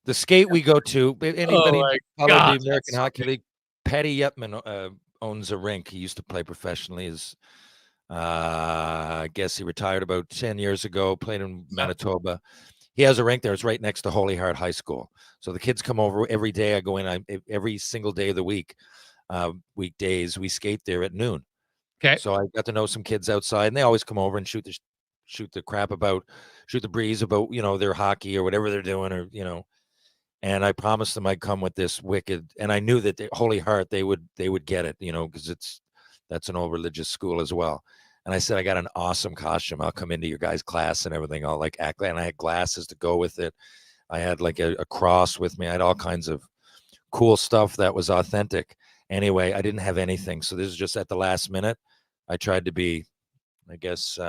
Speaker 4: The skate we go to, anybody follow the American Hockey League, Patty Yetman owns a rink. He used to play professionally. I guess he retired about 10 years ago, played in Manitoba. He has a rink there. It's right next to Holy Heart High School. So the kids come over every day. I go in every single day of the week. Weekdays, we skate there at noon.
Speaker 1: Okay.
Speaker 4: So I got to know some kids outside, and they always come over and shoot the breeze about, their hockey or whatever they're doing, or, And I promised them I'd come with this wicked, and I knew that the Holy Heart, they would get it, because that's an old religious school as well. And I said, I got an awesome costume. I'll come into your guys' class and everything. I'll like act, and I had glasses to go with it. I had like a cross with me. I had all kinds of cool stuff that was authentic. Anyway, I didn't have anything. So this is just at the last minute. I tried to be, I guess,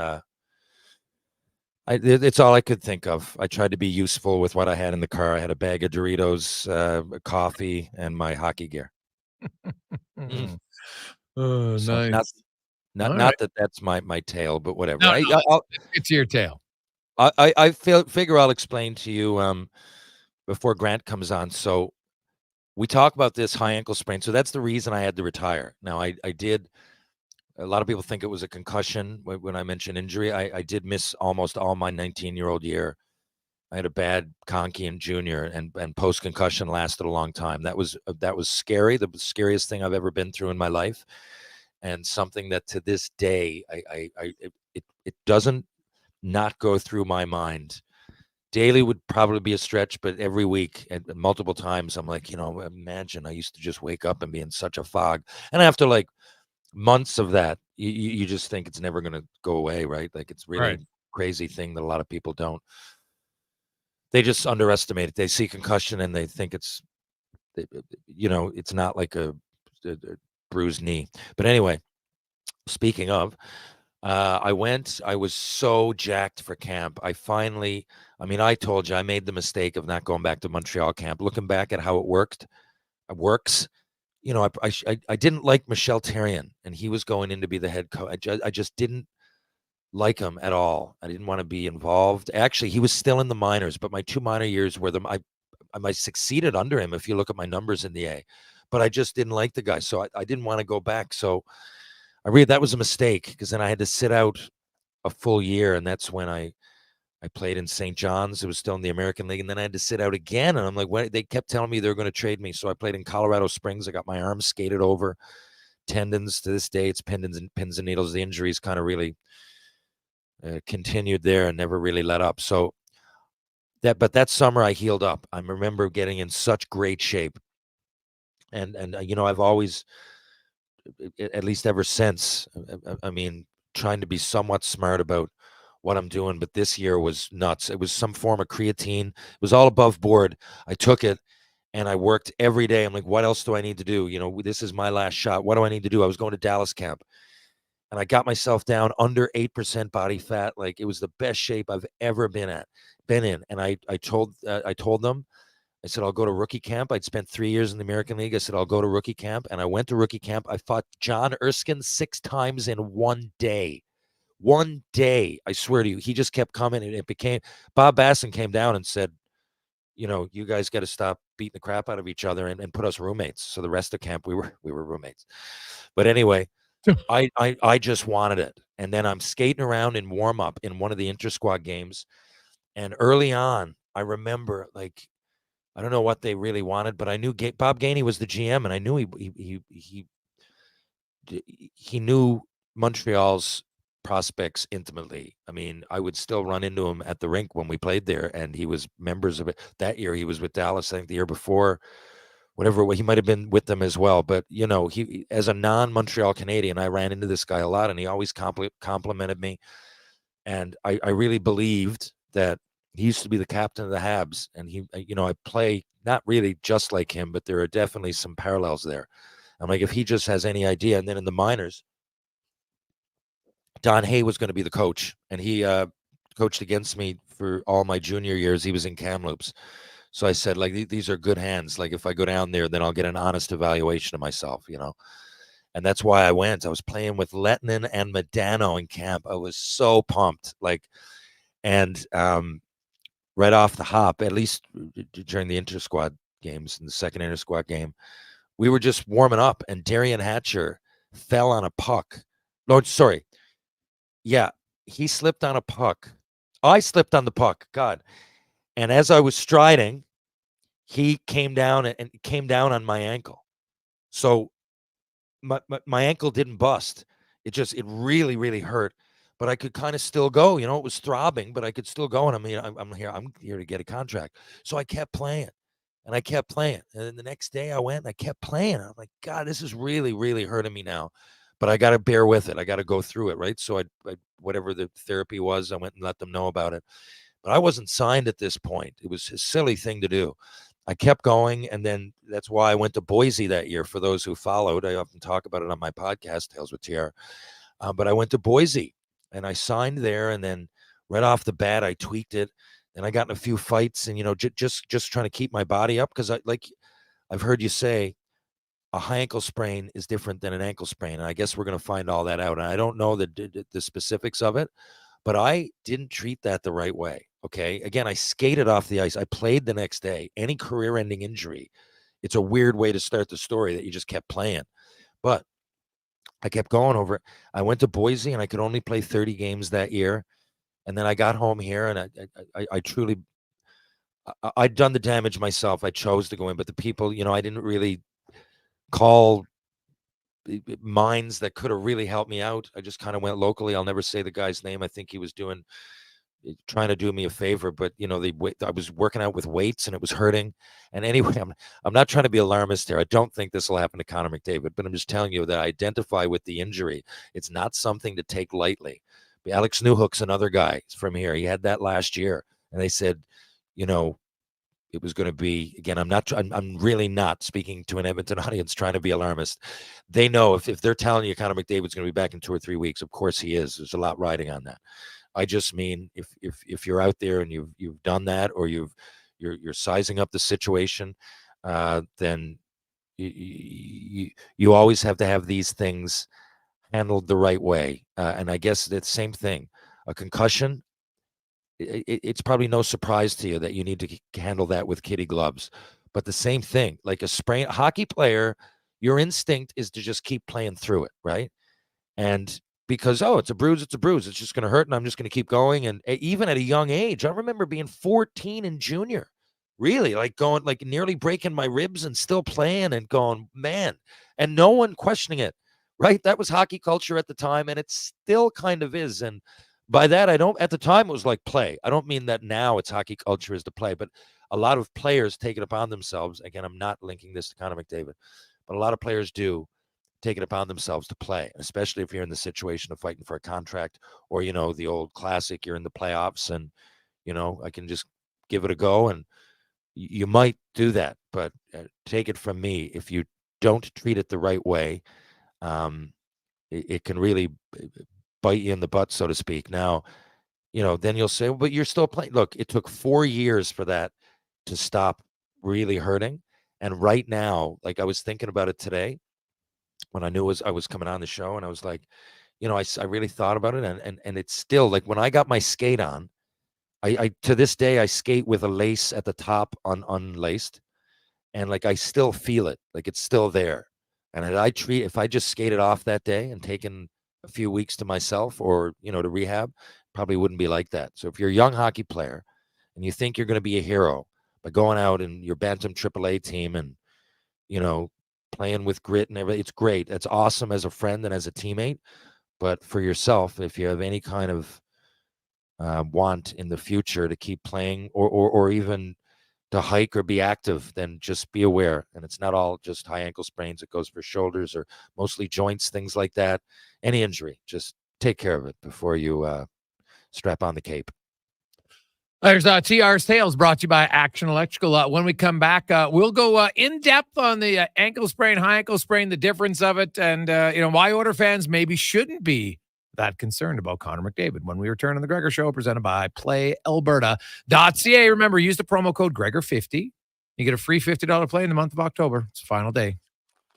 Speaker 4: it's all I could think of. I tried to be useful with what I had in the car. I had a bag of Doritos, coffee, and my hockey gear.
Speaker 1: Oh,
Speaker 4: So
Speaker 1: nice.
Speaker 4: not that that's my tale, but whatever.
Speaker 1: No, no, it's your tale.
Speaker 4: I figure I'll explain to you before Grant comes on. So we talk about this high ankle sprain. So that's the reason I had to retire. Now I did. A lot of people think it was a concussion when I mentioned injury. I did miss almost all my 19-year-old year. I had a bad conky in junior, and post-concussion lasted a long time. That was scary, the scariest thing I've ever been through in my life, and something that to this day it doesn't not go through my mind. Daily would probably be a stretch, but every week and multiple times, I'm like, imagine I used to just wake up and be in such a fog, and after like months of that, you just think it's never going to go away, right? Like it's really
Speaker 1: Right.
Speaker 4: crazy thing that a lot of people don't. They just underestimate it. They see concussion and they think it's not like a bruised knee. But anyway, speaking of, I was so jacked for camp. I told you I made the mistake of not going back to Montreal camp. Looking back at how it works. I didn't like Michel Therrien, and he was going in to be the head coach. I just didn't like him at all. I didn't want to be involved. Actually, he was still in the minors, but my 2 minor years were I succeeded under him if you look at my numbers in the A, but I just didn't like the guy, so I didn't want to go back. So that was a mistake, because then I had to sit out a full year, and that's when I played in St. John's. It was still in the American League, and then I had to sit out again. And I'm like, they kept telling me they were going to trade me. So I played in Colorado Springs. I got my arms skated over, tendons to this day. It's pins and needles. The injuries kind of really continued there and never really let up. So but that summer I healed up. I remember getting in such great shape, and I've always, at least ever since, trying to be somewhat smart about what I'm doing, but this year was nuts. It was some form of creatine. It was all above board. I took it and I worked every day. I'm like, what else do I need to do? This is my last shot. What do I need to do? I was going to Dallas camp, and I got myself down under 8% body fat. Like, it was the best shape I've ever been in. And I told them, I said, I'll go to rookie camp. I'd spent 3 years in the American League. I said, I'll go to rookie camp. And I went to rookie camp. I fought John Erskine 6 times in 1 day. 1 day, I swear to you. He just kept coming, and it became, Bob Basson came down and said, you guys got to stop beating the crap out of each other and put us roommates. So the rest of camp, we were roommates. But anyway, I just wanted it. And then I'm skating around in warm up in one of the inter-squad games. And early on, I remember, like, I don't know what they really wanted, but I knew Bob Gainey was the GM, and I knew he knew Montreal's prospects intimately. I would still run into him at the rink when we played there, and he was members of it. That year he was with Dallas. I think the year before, whatever, he might have been with them as well. But he, as a non-Montreal Canadian, I ran into this guy a lot, and he always complimented me, and I really believed that he used to be the captain of the Habs, and I play not really just like him, but there are definitely some parallels there. I'm like, if he just has any idea. And then in the minors, Don Hay was going to be the coach, and he coached against me for all my junior years. He was in Kamloops. So I said, like, these are good hands. Like, if I go down there, then I'll get an honest evaluation of myself, And that's why I went. I was playing with Lettinen and Medano in camp. I was so pumped. And right off the hop, at least during the inter-squad games, in the second inter-squad game, we were just warming up, and Darian Hatcher fell on a puck. No, sorry. Yeah, he slipped on a puck. I slipped on the puck. God. And as I was striding, he came down on my ankle. So my ankle didn't bust. It really, really hurt. But I could kind of still go. It was throbbing, but I could still go. And I'm here to get a contract. So I kept playing. And I kept playing. And then the next day I went and I kept playing. I'm like, God, this is really, really hurting me now. But I got to bear with it. I got to go through it, right? So I whatever the therapy was, I went and let them know about it. But I wasn't signed at this point. It was a silly thing to do. I kept going, and then that's why I went to Boise that year. For those who followed, I often talk about it on my podcast, Tales with TR. But I went to Boise, and I signed there, and then right off the bat, I tweaked it. And I got in a few fights, and just trying to keep my body up, because I've heard you say a high ankle sprain is different than an ankle sprain, and I guess we're going to find all that out. And I don't know the specifics of it, but I didn't treat that the right way. Okay, again, I skated off the ice. I played the next day. Any career-ending injury, it's a weird way to start the story that you just kept playing, but I kept going over it. I went to Boise, and I could only play 30 games that year. And then I got home here, and I truly, I'd done the damage myself. I chose to go in, but the people, I didn't really call minds that could have really helped me out. I just kind of went locally. I'll never say the guy's name. I think he was trying to do me a favor, but I was working out with weights, and it was hurting. And anyway, I'm not trying to be alarmist here. I don't think this will happen to Connor McDavid, but I'm just telling you that I identify with the injury. It's not something to take lightly. Alex Newhook's another guy from here. He had that last year, and they said, it was going to be, again, I'm really not speaking to an Edmonton audience trying to be alarmist. They know if they're telling you Connor McDavid's going to be back in 2 or 3 weeks, of course he is. There's a lot riding on that. I just mean if you're out there and you've done that, or you're sizing up the situation, then you always have to have these things handled the right way. And I guess it's the same thing. A concussion, it's probably no surprise to you that you need to handle that with kitty gloves. But the same thing, like a sprain, hockey player, your instinct is to just keep playing through it, right? And because, it's a bruise, it's just going to hurt, and I'm just going to keep going. And even at a young age, I remember being 14 in junior, really, going, nearly breaking my ribs and still playing and going, man, and no one questioning it. Right. That was hockey culture at the time, and it still kind of is. And by that, at the time, it was like play. I don't mean that now it's hockey culture is to play, but a lot of players take it upon themselves. Again, I'm not linking this to Connor McDavid, but a lot of players do take it upon themselves to play, especially if you're in the situation of fighting for a contract, or, the old classic, you're in the playoffs and, I can just give it a go. And you might do that, but take it from me, if you don't treat it the right way, it can really bite you in the butt, so to speak. Now, then you'll say, well, but you're still playing. Look, it took 4 years for that to stop really hurting. And right now, I was thinking about it today when I knew I was coming on the show, and I was like, I really thought about it. And it's still when I got my skate on, I to this day, I skate with a lace at the top unlaced. And I still feel it. It's still there. And if I just skated off that day and taken a few weeks to myself, or, to rehab, probably wouldn't be like that. So if you're a young hockey player and you think you're going to be a hero by going out in your Bantam AAA team and, playing with grit and everything, it's great. That's awesome as a friend and as a teammate. But for yourself, if you have any kind of want in the future to keep playing, or even to hike or be active, then just be aware. And it's not all just high ankle sprains. It goes for shoulders, or mostly joints, things like that. Any injury, just take care of it before you strap on the cape.
Speaker 1: There's TR's Tales, brought to you by Action Electrical. When we come back, we'll go in depth on the ankle sprain, high ankle sprain, the difference of it, and why Oilers fans maybe shouldn't be that concerned about Connor McDavid when we return on the Gregor Show, presented by PlayAlberta.ca. Remember, use the promo code Gregor50. You get a free $50 play in the month of October. It's the final day.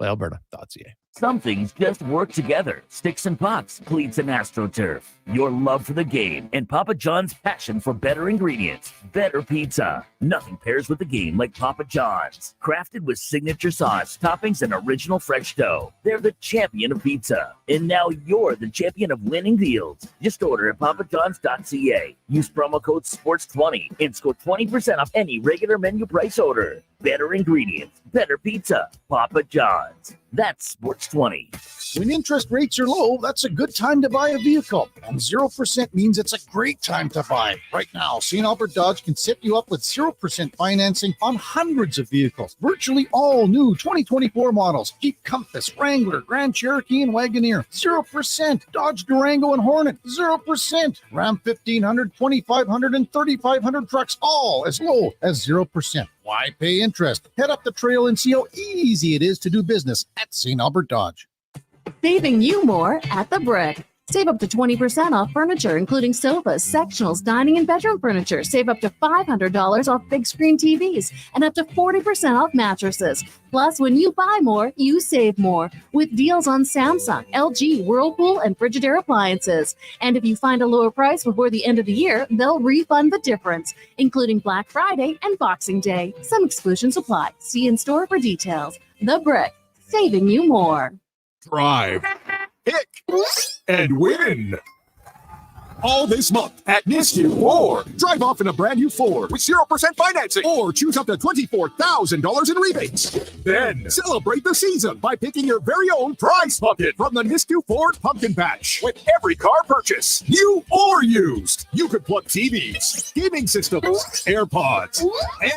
Speaker 1: PlayAlberta.ca.
Speaker 8: Some things just work together. Sticks and Pops, cleats and AstroTurf. Your love for the game and Papa John's passion for better ingredients. Better pizza. Nothing pairs with the game like Papa John's. Crafted with signature sauce, toppings, and original fresh dough. They're the champion of pizza. And now you're the champion of winning deals. Just order at papajohns.ca. Use promo code SPORTS20 and score 20% off any regular menu price order. Better ingredients. Better pizza. Papa John's. That's Sports 20.
Speaker 17: When interest rates are low, that's a good time to buy a vehicle. And 0% means it's a great time to buy. Right now, St. Albert Dodge can set you up with 0% financing on hundreds of vehicles. Virtually all new 2024 models. Jeep Compass, Wrangler, Grand Cherokee, and Wagoneer. 0%. Dodge Durango and Hornet. 0%. Ram 1500, 2500, and 3500 trucks, all as low as 0%. Why pay interest? Head up the trail and see how easy it is to do business at St. Albert Dodge.
Speaker 18: Saving you more at the Brick. Save up to 20% off furniture, including sofas, sectionals, dining, and bedroom furniture. Save up to $500 off big screen TVs and up to 40% off mattresses. Plus, when you buy more, you save more with deals on Samsung, LG, Whirlpool, and Frigidaire appliances. And if you find a lower price before the end of the year, they'll refund the difference, including Black Friday and Boxing Day. Some exclusions apply. See in store for details. The Brick, saving you more.
Speaker 28: Drive, pick, and win. All this month at Nisku Ford. Drive off in a brand new Ford with 0% financing or choose up to $24,000 in rebates. Then celebrate the season by picking your very own prize pumpkin from the Nisku Ford Pumpkin Patch. With every car purchase, new or used, you could plug TVs, gaming systems, AirPods,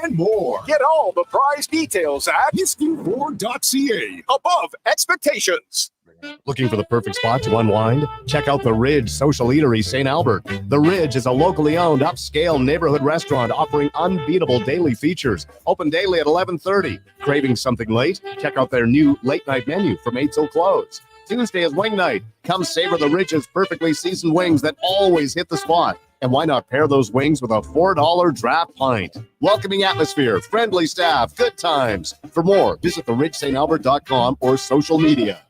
Speaker 28: and more. Get all the prize details at niskuford.ca. Above expectations.
Speaker 19: Looking for the perfect spot to unwind? Check out The Ridge Social Eatery St. Albert. The Ridge is a locally owned upscale neighborhood restaurant offering unbeatable daily features. Open daily at 11:30. Craving something late? Check out their new late night menu from 8 till close. Tuesday is wing night. Come savor The Ridge's perfectly seasoned wings that always hit the spot. And why not pair those wings with a $4 draft pint? Welcoming atmosphere, friendly staff, good times. For more, visit theridgestantalbert.com or social media.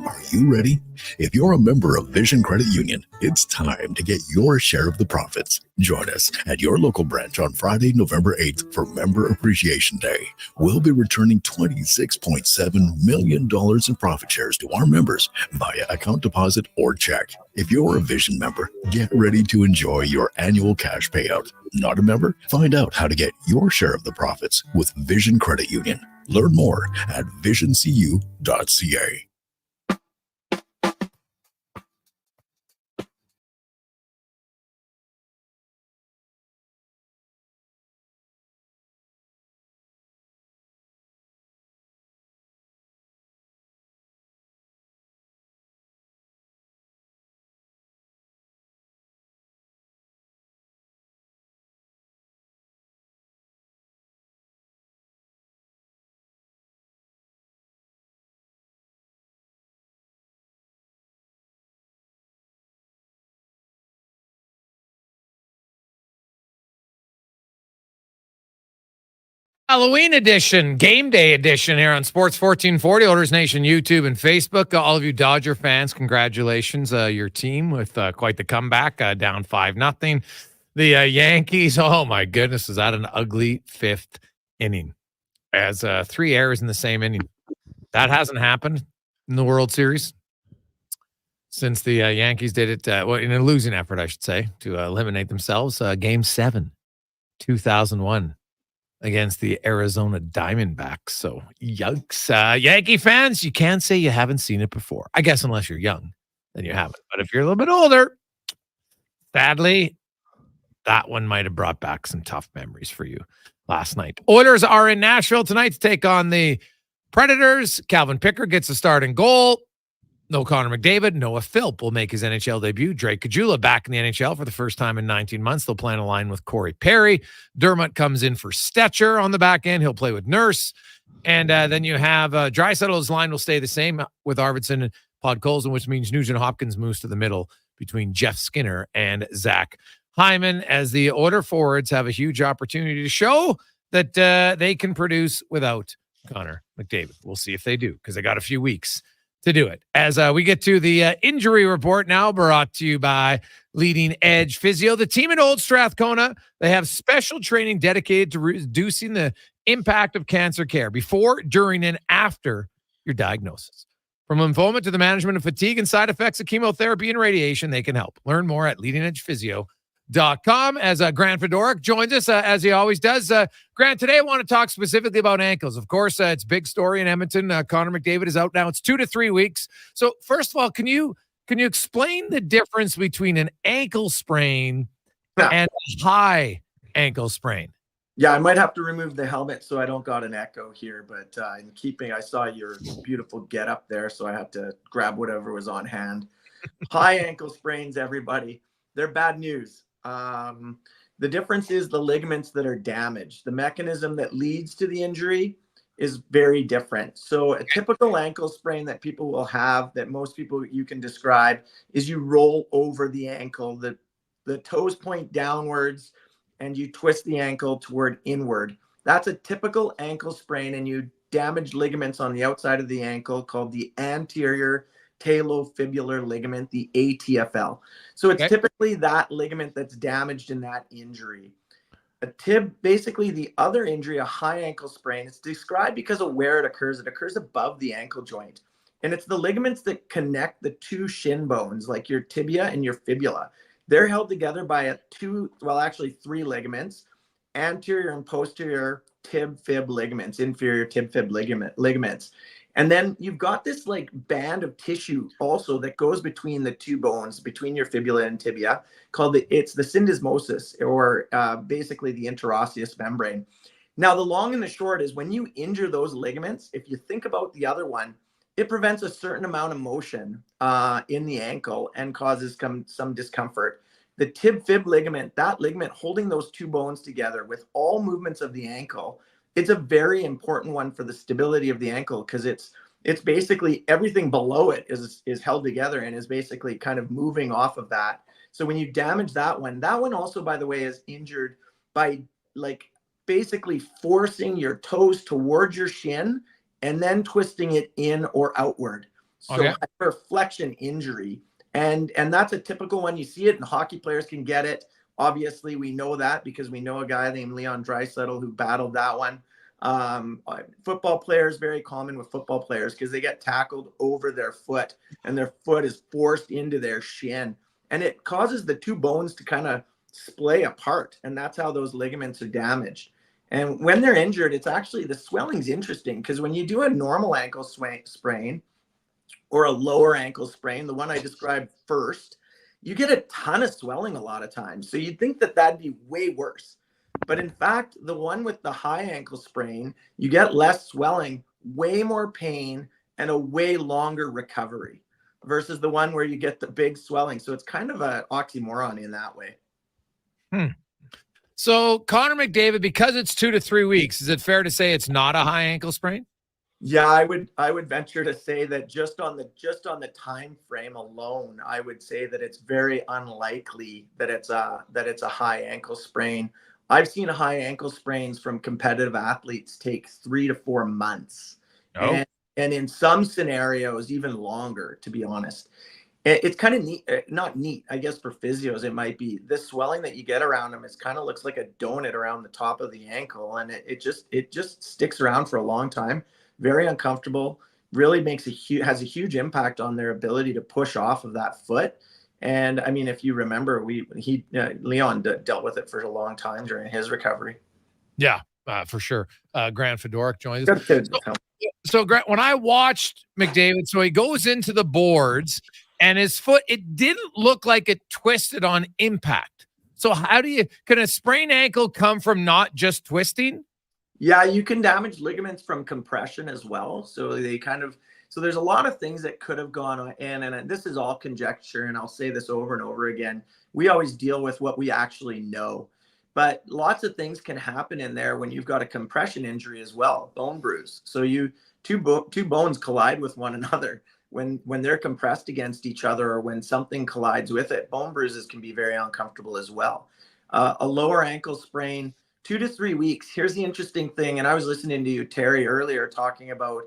Speaker 28: Are you ready? If you're a member of Vision Credit Union, it's time to get your share of the profits. Join us at your local branch on Friday, November 8th for Member Appreciation Day. We'll be returning $26.7 million in profit shares to our members via account deposit or check. If you're a Vision member, get ready to enjoy your annual cash payout. Not a member? Find out how to get your share of the profits with Vision Credit Union. Learn more at visioncu.ca.
Speaker 1: Halloween edition, game day edition here on Sports 1440, Oilers Nation, YouTube, and Facebook. All of you Dodger fans, congratulations. Your team with quite the comeback, down 5-0. The Yankees, oh my goodness, is that an ugly fifth inning? As 3 errors in the same inning. That hasn't happened in the World Series since the Yankees did it, in a losing effort, I should say, to eliminate themselves. Game 7, 2001. Against the Arizona Diamondbacks. So, yikes. Yankee fans, you can't say you haven't seen it before. I guess unless you're young, then you haven't. But if you're a little bit older, sadly, that one might have brought back some tough memories for you last night. Oilers are in Nashville tonight to take on the Predators. Calvin Picker gets a start in goal. No Connor McDavid. Noah Philp will make his NHL debut. Drake Caggiula back in the NHL for the first time in 19 months. They'll plan a line with Corey Perry. Dermott comes in for Stetcher on the back end. He'll play with Nurse. And then you have Draisaitl's line will stay the same with Arvidsson and Podkolzin, which means Nugent Hopkins moves to the middle between Jeff Skinner and Zach Hyman, as the Oiler forwards have a huge opportunity to show that they can produce without Connor McDavid. We'll see if they do, because they got a few weeks to do it. As we get to the injury report now, brought to you by Leading Edge Physio. The team in Old Strathcona, they have special training dedicated to reducing the impact of cancer care before, during, and after your diagnosis. From lymphoma to the management of fatigue and side effects of chemotherapy and radiation, they can help. Learn more at leadingedgephysio.com. com as Grant Fedoruk joins us as he always does. Grant, today I want to talk specifically about ankles. Of course, it's a big story in Edmonton. Connor McDavid is out now. It's 2 to 3 weeks. So first of all, can you explain the difference between an ankle sprain and a high ankle sprain?
Speaker 20: Yeah, I might have to remove the helmet so I don't got an echo here, but in keeping, I saw your beautiful get up there, so I had to grab whatever was on hand. High ankle sprains, everybody, they're bad news. The difference is the ligaments that are damaged. The mechanism that leads to the injury is very different. So a typical ankle sprain that people will have, that most people you can describe, is you roll over the ankle, the toes point downwards, and you twist the ankle toward inward. That's a typical ankle sprain, and you damage ligaments on the outside of the ankle called the anterior talofibular ligament, the ATFL. So it's typically that ligament that's damaged in that injury. A tib, basically the other injury, a high ankle sprain, it's described because of where it occurs. It occurs above the ankle joint. And it's the ligaments that connect the two shin bones, like your tibia and your fibula. They're held together by three ligaments, anterior and posterior tib-fib ligaments, inferior tib-fib ligaments. And then you've got this like band of tissue also that goes between the two bones, between your fibula and tibia, called it's the syndesmosis, or basically the interosseous membrane. Now, the long and the short is when you injure those ligaments, if you think about the other one, it prevents a certain amount of motion in the ankle and causes some discomfort. The tib-fib ligament, that ligament holding those two bones together with all movements of the ankle, it's a very important one for the stability of the ankle, because it's basically everything below it is held together and is basically kind of moving off of that. So when you damage that one also, by the way, is injured by like basically forcing your toes towards your shin and then twisting it in or outward. So hyperflexion injury. And that's a typical one. You see it, and hockey players can get it. Obviously, we know that because we know a guy named Leon Draisaitl who battled that one. Football players, very common with football players because they get tackled over their foot and their foot is forced into their shin. And it causes the two bones to kind of splay apart. And that's how those ligaments are damaged. And when they're injured, it's actually, the swelling's interesting because when you do a normal ankle sprain or a lower ankle sprain, the one I described first, you get a ton of swelling a lot of times. So you'd think that that'd be way worse. But in fact, the one with the high ankle sprain, you get less swelling, way more pain, and a way longer recovery versus the one where you get the big swelling. So it's kind of an oxymoron in that way.
Speaker 1: So Connor McDavid, because it's 2 to 3 weeks, is it fair to say it's not a high ankle sprain?
Speaker 20: Yeah, I would venture to say that just on the time frame alone, I would say that it's very unlikely that it's a high ankle sprain. I've seen high ankle sprains from competitive athletes take 3 to 4 months, and in some scenarios even longer. To be honest, it's kind of neat, not neat, I guess for physios it might be. This swelling that you get around them, it kind of looks like a donut around the top of the ankle, and it just sticks around for a long time. Very uncomfortable, really has a huge impact on their ability to push off of that foot. And I mean, if you remember, Leon dealt with it for a long time during his recovery.
Speaker 1: Yeah, for sure. Grant Fedoruk joins us. So Grant, when I watched McDavid, so he goes into the boards and his foot, it didn't look like it twisted on impact. So can a sprained ankle come from not just twisting?
Speaker 20: Yeah, you can damage ligaments from compression as well. So there's a lot of things that could have gone in, and this is all conjecture, and I'll say this over and over again. We always deal with what we actually know, but lots of things can happen in there when you've got a compression injury as well, bone bruise. So two bones collide with one another. When they're compressed against each other or when something collides with it, bone bruises can be very uncomfortable as well. A lower ankle sprain, 2 to 3 weeks. Here's the interesting thing. And I was listening to you, Terry, earlier talking about,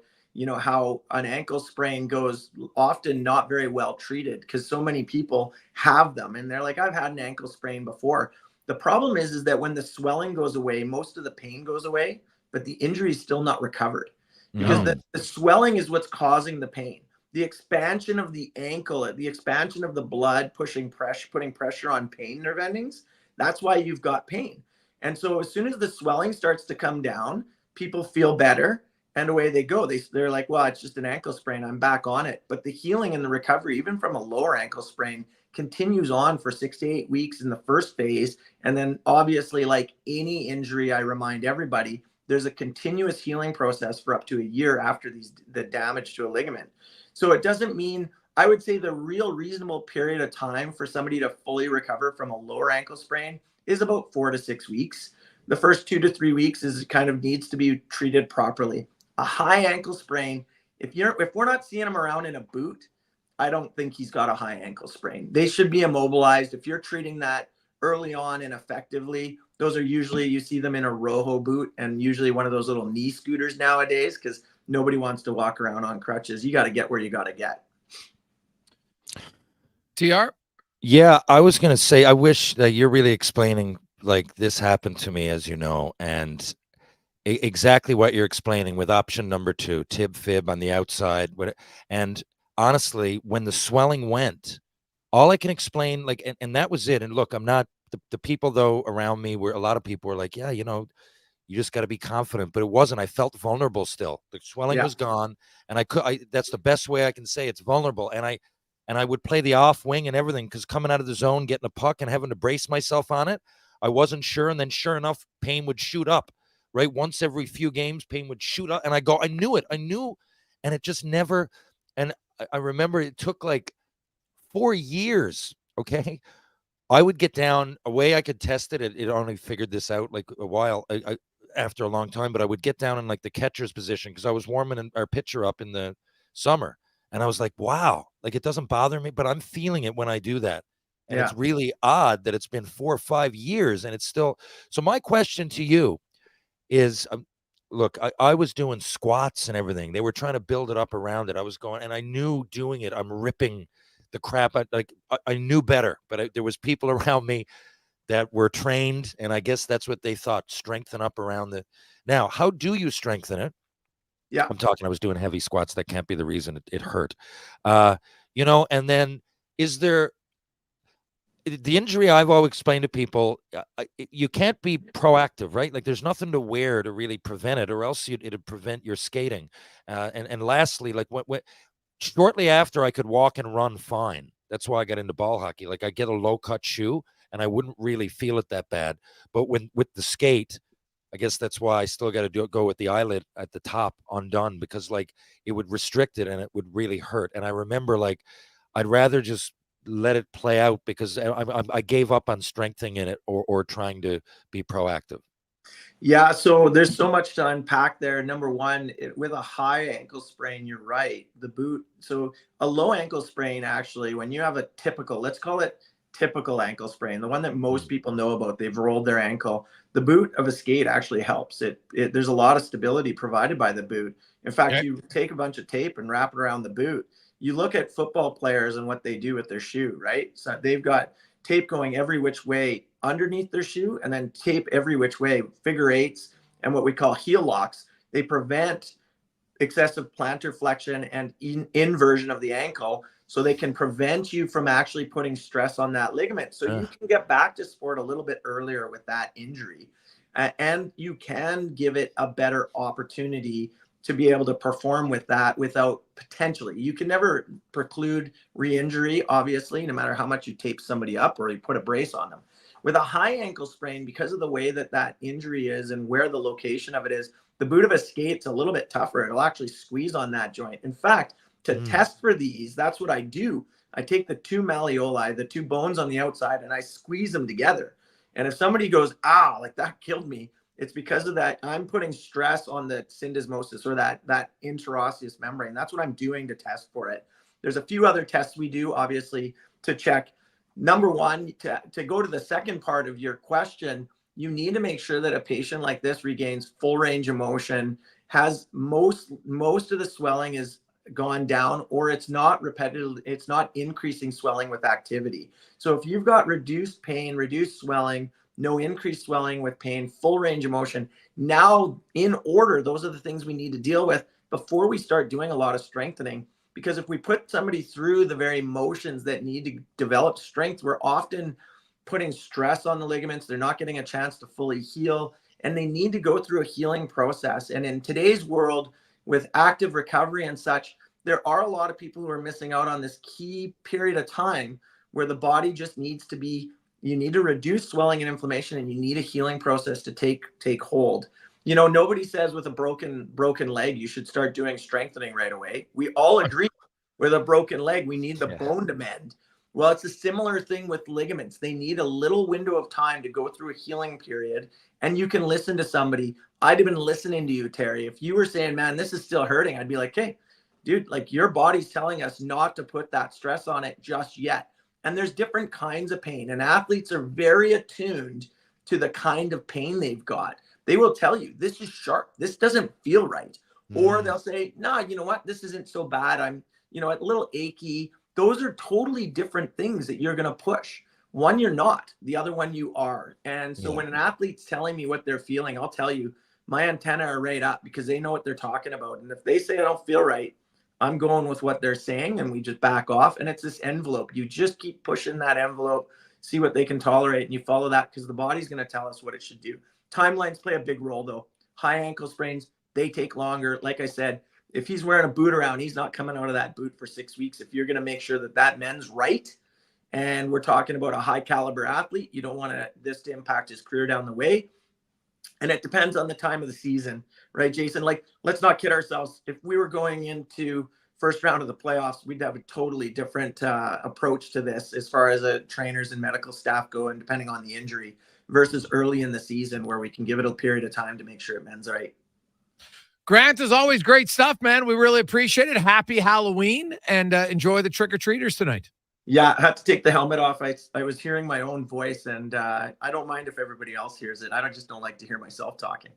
Speaker 20: how an ankle sprain goes often not very well treated because so many people have them. And they're like, I've had an ankle sprain before. The problem is that when the swelling goes away, most of the pain goes away, but the injury is still not recovered because the swelling is what's causing the pain. the expansion of the ankle, the expansion of the blood putting pressure on pain nerve endings, that's why you've got pain. And so as soon as the swelling starts to come down, people feel better and away they go. They're like, well, it's just an ankle sprain, I'm back on it. But the healing and the recovery, even from a lower ankle sprain, continues on for 6 to 8 weeks in the first phase. And then obviously, like any injury, I remind everybody, there's a continuous healing process for up to a year after the damage to a ligament. So it doesn't mean, I would say the real reasonable period of time for somebody to fully recover from a lower ankle sprain is about 4 to 6 weeks. The first 2 to 3 weeks is kind of needs to be treated properly. A high ankle sprain, if we're not seeing him around in a boot, I don't think he's got a high ankle sprain. They should be immobilized. If you're treating that early on and effectively, those are usually, you see them in a Rojo boot and usually one of those little knee scooters nowadays, because nobody wants to walk around on crutches. You got to get where you got to get.
Speaker 1: TR?
Speaker 4: Yeah, I was going to say, I wish that you're really explaining, like, this happened to me, as you know, and exactly what you're explaining with option number 2, tib fib on the outside. And honestly, when the swelling went, all I can explain, like, and that was it. And look, I'm not, the people though around me were, a lot of people were like, yeah, you know, you just got to be confident, but it wasn't. I felt vulnerable still. The swelling was gone, and that's the best way I can say it's vulnerable. And I would play the off wing and everything, because coming out of the zone, getting a puck and having to brace myself on it, I wasn't sure. And then sure enough, pain would shoot up, right? Once every few games, pain would shoot up. And I knew it. And it just never, and I remember it took like 4 years. Okay. I would get down a way I could test it. It only figured this out like a while after a long time, but I would get down in like the catcher's position, because I was warming our pitcher up in the summer. And I was like, wow, like it doesn't bother me, but I'm feeling it when I do that. And it's really odd that it's been 4 or 5 years and it's still. So my question to you is, look, I was doing squats and everything. They were trying to build it up around it. I was going, and I knew doing it, I'm ripping the crap out. Like I knew better, but there was people around me that were trained. And I guess that's what they thought, strengthen up around the. Now, how do you strengthen it?
Speaker 20: Yeah.
Speaker 4: I was doing heavy squats. That can't be the reason it hurt. You know, and then is there the injury I've always explained to people, you can't be proactive, right? Like there's nothing to wear to really prevent it, or else it'd prevent your skating. And lastly, like shortly after I could walk and run fine. That's why I got into ball hockey. Like I get a low cut shoe and I wouldn't really feel it that bad. But with the skate, I guess that's why I still got to go with the eyelid at the top undone, because like it would restrict it and it would really hurt. And I remember like I'd rather just let it play out, because I gave up on strengthening it or trying to be proactive.
Speaker 20: Yeah, so there's so much to unpack there. Number one, with a high ankle sprain, you're right. The boot, so a low ankle sprain, actually, when you have a typical, let's call it typical ankle sprain, the one that most people know about, they've rolled their ankle, the boot of a skate actually helps. There's a lot of stability provided by the boot. In fact, you take a bunch of tape and wrap it around the boot. You look at football players and what they do with their shoe, right? So they've got tape going every which way underneath their shoe, and then tape every which way, figure eights, and what we call heel locks. They prevent excessive plantar flexion and inversion of the ankle, so they can prevent you from actually putting stress on that ligament. So you can get back to sport a little bit earlier with that injury. And you can give it a better opportunity to be able to perform with that without potentially. You can never preclude re-injury, obviously, no matter how much you tape somebody up or you put a brace on them. With a high ankle sprain, because of the way that injury is and where the location of it is, the boot of a skate's a little bit tougher. It'll actually squeeze on that joint. In fact, to test for these, that's what I do. I take the two malleoli, the two bones on the outside, and I squeeze them together. And if somebody goes, like that killed me, it's because of that. I'm putting stress on the syndesmosis, or that interosseous membrane. That's what I'm doing to test for it. There's a few other tests we do, obviously, to check. Number one, to go to the second part of your question, you need to make sure that a patient like this regains full range of motion, has most of the swelling is gone down, or it's not repetitive, it's not increasing swelling with activity. So if you've got reduced pain, reduced swelling, no increased swelling with pain, full range of motion, now in order, those are the things we need to deal with before we start doing a lot of strengthening. because if we put somebody through the very motions that need to develop strength, we're often putting stress on the ligaments. They're not getting a chance to fully heal, and they need to go through a healing process. And in today's world, with active recovery and such, there are a lot of people who are missing out on this key period of time where the body just needs to be, you need to reduce swelling and inflammation, and you need a healing process to take hold. You know, nobody says with a broken leg, you should start doing strengthening right away. We all agree with a broken leg, we need the bone to mend. Well, it's a similar thing with ligaments. They need a little window of time to go through a healing period, and you can listen to somebody. I'd have been listening to you, Terry. If you were saying, man, this is still hurting, I'd be like, hey, dude, like your body's telling us not to put that stress on it just yet. And there's different kinds of pain, and athletes are very attuned to the kind of pain they've got. They will tell you, this is sharp, this doesn't feel right. Or they'll say, nah, you know what, this isn't so bad. I'm, you know, a little achy. Those are totally different things that you're going to push. One, you're not. The other one, you are. And so when an athlete's telling me what they're feeling, I'll tell you, my antenna are right up, because they know what they're talking about. And if they say I don't feel right, I'm going with what they're saying, and we just back off. And it's this envelope. You just keep pushing that envelope, see what they can tolerate, and you follow that, because the body's going to tell us what it should do. Timelines play a big role, though. High ankle sprains, they take longer. Like I said, if he's wearing a boot around, he's not coming out of that boot for 6 weeks. If you're going to make sure that that mends right, and we're talking about a high caliber athlete, you don't want this to impact his career down the way. And it depends on the time of the season, right, Jason? Like, let's not kid ourselves. If we were going into first round of the playoffs, we'd have a totally different approach to this as far as trainers and medical staff go, and depending on the injury, versus early in the season where we can give it a period of time to make sure it mends right.
Speaker 1: Grant, is always great stuff, man. We really appreciate it. Happy Halloween, and enjoy the trick-or-treaters tonight.
Speaker 20: Yeah, I had to take the helmet off. I was hearing my own voice, and I don't mind if everybody else hears it. I just don't like to hear myself talking.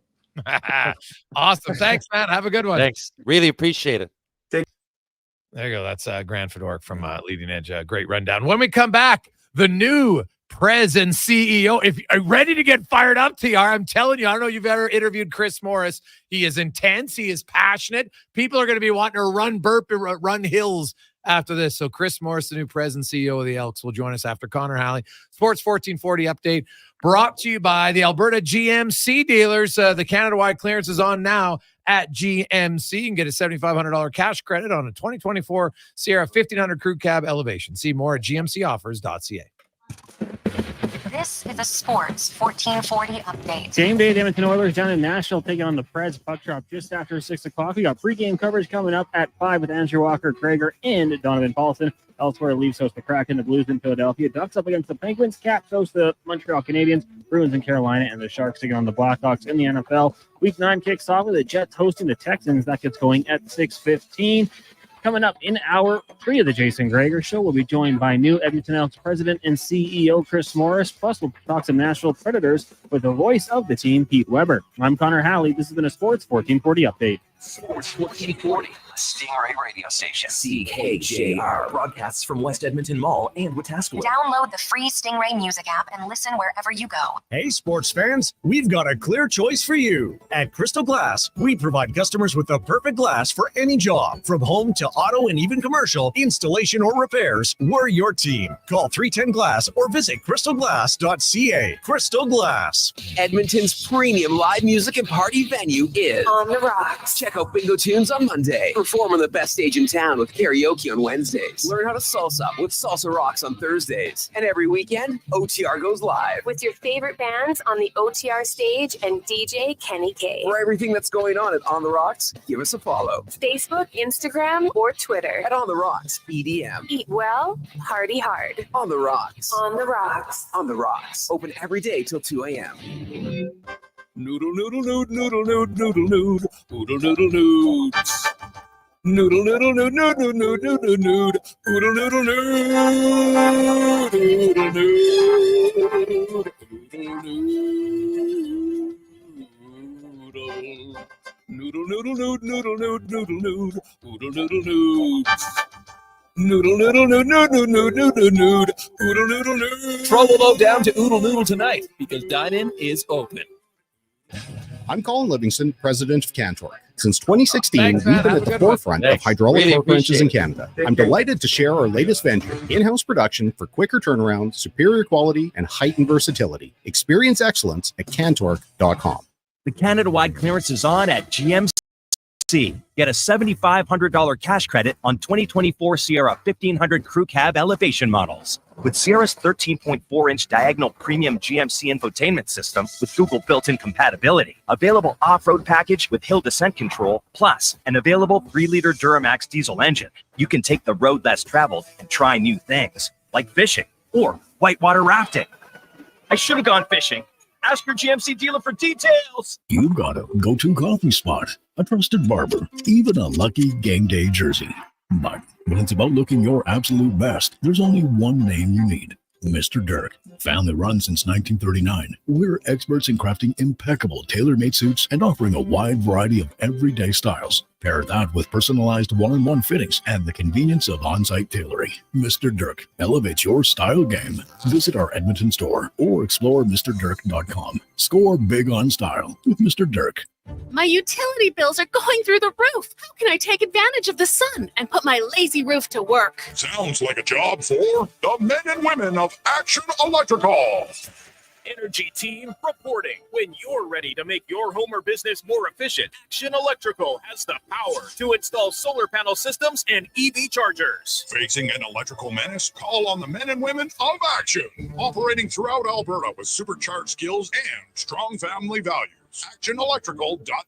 Speaker 1: Awesome. Thanks, man. Have a good one.
Speaker 4: Thanks. Really appreciate it.
Speaker 1: There you go. That's Grant Fedoruk from Leading Edge. Great rundown. When we come back, the new Prez and CEO. If you're ready to get fired up, TR, I'm telling you, I don't know if you've ever interviewed Chris Morris. He is intense. He is passionate. People are going to be wanting to run hills after this. So Chris Morris, the new Prez and CEO of the Elks, will join us after Connor Halley. Sports 1440 update brought to you by the Alberta GMC dealers. The Canada-wide clearance is on now at GMC. You can get a $7,500 cash credit on a 2024 Sierra 1500 Crew Cab Elevation. See more at gmcoffers.ca.
Speaker 2: This is a Sports 1440 update.
Speaker 21: Game day, the Edmonton Oilers down in Nashville taking on the Preds. Puck drop just after 6 o'clock. We got pregame coverage coming up at 5 with Andrew Walker, Gregor, and Donovan Paulson. Elsewhere, Leafs host the Kraken, the Blues in Philadelphia. Ducks up against the Penguins. Caps host the Montreal Canadiens. Bruins in Carolina, and the Sharks taking on the Blackhawks in the NFL. Week 9 kicks off with the Jets hosting the Texans. That gets going at 6:15. Coming up in hour 3 of the Jason Gregor Show, we'll be joined by new Edmonton Elks president and CEO Chris Morris. Plus, we'll talk some Nashville Predators with the voice of the team, Pete Weber. I'm Connor Halley. This has been a Sports 1440 update.
Speaker 22: Sports 1440, Stingray radio station. CKJR broadcasts from West Edmonton Mall and Wetaskiwin.
Speaker 2: Download the free Stingray music app and listen wherever you go.
Speaker 23: Hey, sports fans, we've got a clear choice for you. At Crystal Glass, we provide customers with the perfect glass for any job. From home to auto and even commercial, installation or repairs, we're your team. Call 310 Glass or visit crystalglass.ca. Crystal Glass.
Speaker 10: Edmonton's premium live music and party venue is
Speaker 2: On the Rocks.
Speaker 10: Check out Bingo Tunes on Monday. Perform on the best stage in town with karaoke on Wednesdays. Learn how to salsa with Salsa Rocks on Thursdays. And every weekend, OTR goes live.
Speaker 2: With your favorite bands on the OTR stage and DJ Kenny K.
Speaker 10: For everything that's going on at On the Rocks, give us a follow.
Speaker 2: Facebook, Instagram, or Twitter.
Speaker 10: At On the Rocks, EDM.
Speaker 2: Eat well, party hard.
Speaker 10: On the Rocks.
Speaker 2: On the Rocks.
Speaker 10: On the Rocks. Open every day till 2 a.m.
Speaker 28: Noodle, noodle, noodle, noodle, noodle, noodle, noodle, noodle, noodle, noodle. Noodle, noodle, noodle, noodle, noodle, noodle, noodle, noodle, noodle, noodle, noodle, noodle, noodle, noodle, noodle, noodle, noodle, noodle, noodle. Noodle, noodle, noodle, noodle, noodle, noodle, noodle, noodle, noodle, noodle.
Speaker 10: Throw a load down to Oodle Noodle tonight because dine-in is open.
Speaker 19: I'm Colin Livingston, president of Cantor. Since 2016,
Speaker 1: Thanks, man.
Speaker 19: we've been
Speaker 1: Have
Speaker 19: at
Speaker 1: a
Speaker 19: the
Speaker 1: good one.
Speaker 19: forefront
Speaker 4: Thanks.
Speaker 19: of hydraulic
Speaker 4: Really
Speaker 19: torque wrenches in
Speaker 4: appreciate
Speaker 19: Canada. I'm delighted to share our latest venture, in-house production for quicker turnaround, superior quality, and heightened versatility. Experience excellence at Cantork.com.
Speaker 16: The Canada-wide clearance is on at GMC. Get a $7,500 cash credit on 2024 Sierra 1500 Crew Cab elevation models. With Sierra's 13.4-inch diagonal premium GMC infotainment system with Google built-in compatibility, available off-road package with hill descent control, plus an available 3-liter Duramax diesel engine, you can take the road less traveled and try new things, like fishing or whitewater rafting. I should have gone fishing. Ask your GMC dealer for details.
Speaker 23: You've got a go-to coffee spot, a trusted barber, even a lucky game day jersey. But when it's about looking your absolute best, there's only one name you need. Mr. Dirk. Family run since 1939. We're experts in crafting impeccable tailor-made suits and offering a wide variety of everyday styles. Pair that with personalized one-on-one fittings and the convenience of on-site tailoring. Mr. Dirk elevates your style game. Visit our Edmonton store or explore MrDirk.com. Score big on style with Mr. Dirk.
Speaker 18: My utility bills are going through the roof. How can I take advantage of the sun and put my lazy roof to work?
Speaker 28: Sounds like a job for the men and women of Action Electrical.
Speaker 13: Energy team reporting. When you're ready to make your home or business more efficient, Action Electrical has the power to install solar panel systems and EV chargers.
Speaker 28: Facing an electrical menace? Call on the men and women of Action. Operating throughout Alberta with supercharged skills and strong family values. ActionElectrical.net.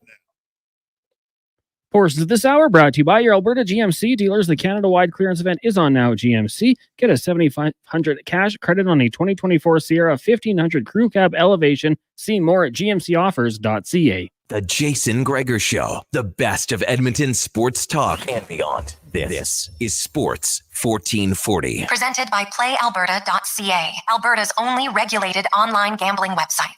Speaker 21: Portions of this hour brought to you by your Alberta GMC dealers. The Canada-wide clearance event is on now at GMC. Get a $7,500 cash credit on a 2024 Sierra 1500 Crew Cab Elevation. See more at gmcoffers.ca.
Speaker 22: The Jason Gregor Show, the best of Edmonton sports talk and beyond. This is Sports 1440.
Speaker 5: Presented by PlayAlberta.ca, Alberta's only regulated online gambling website.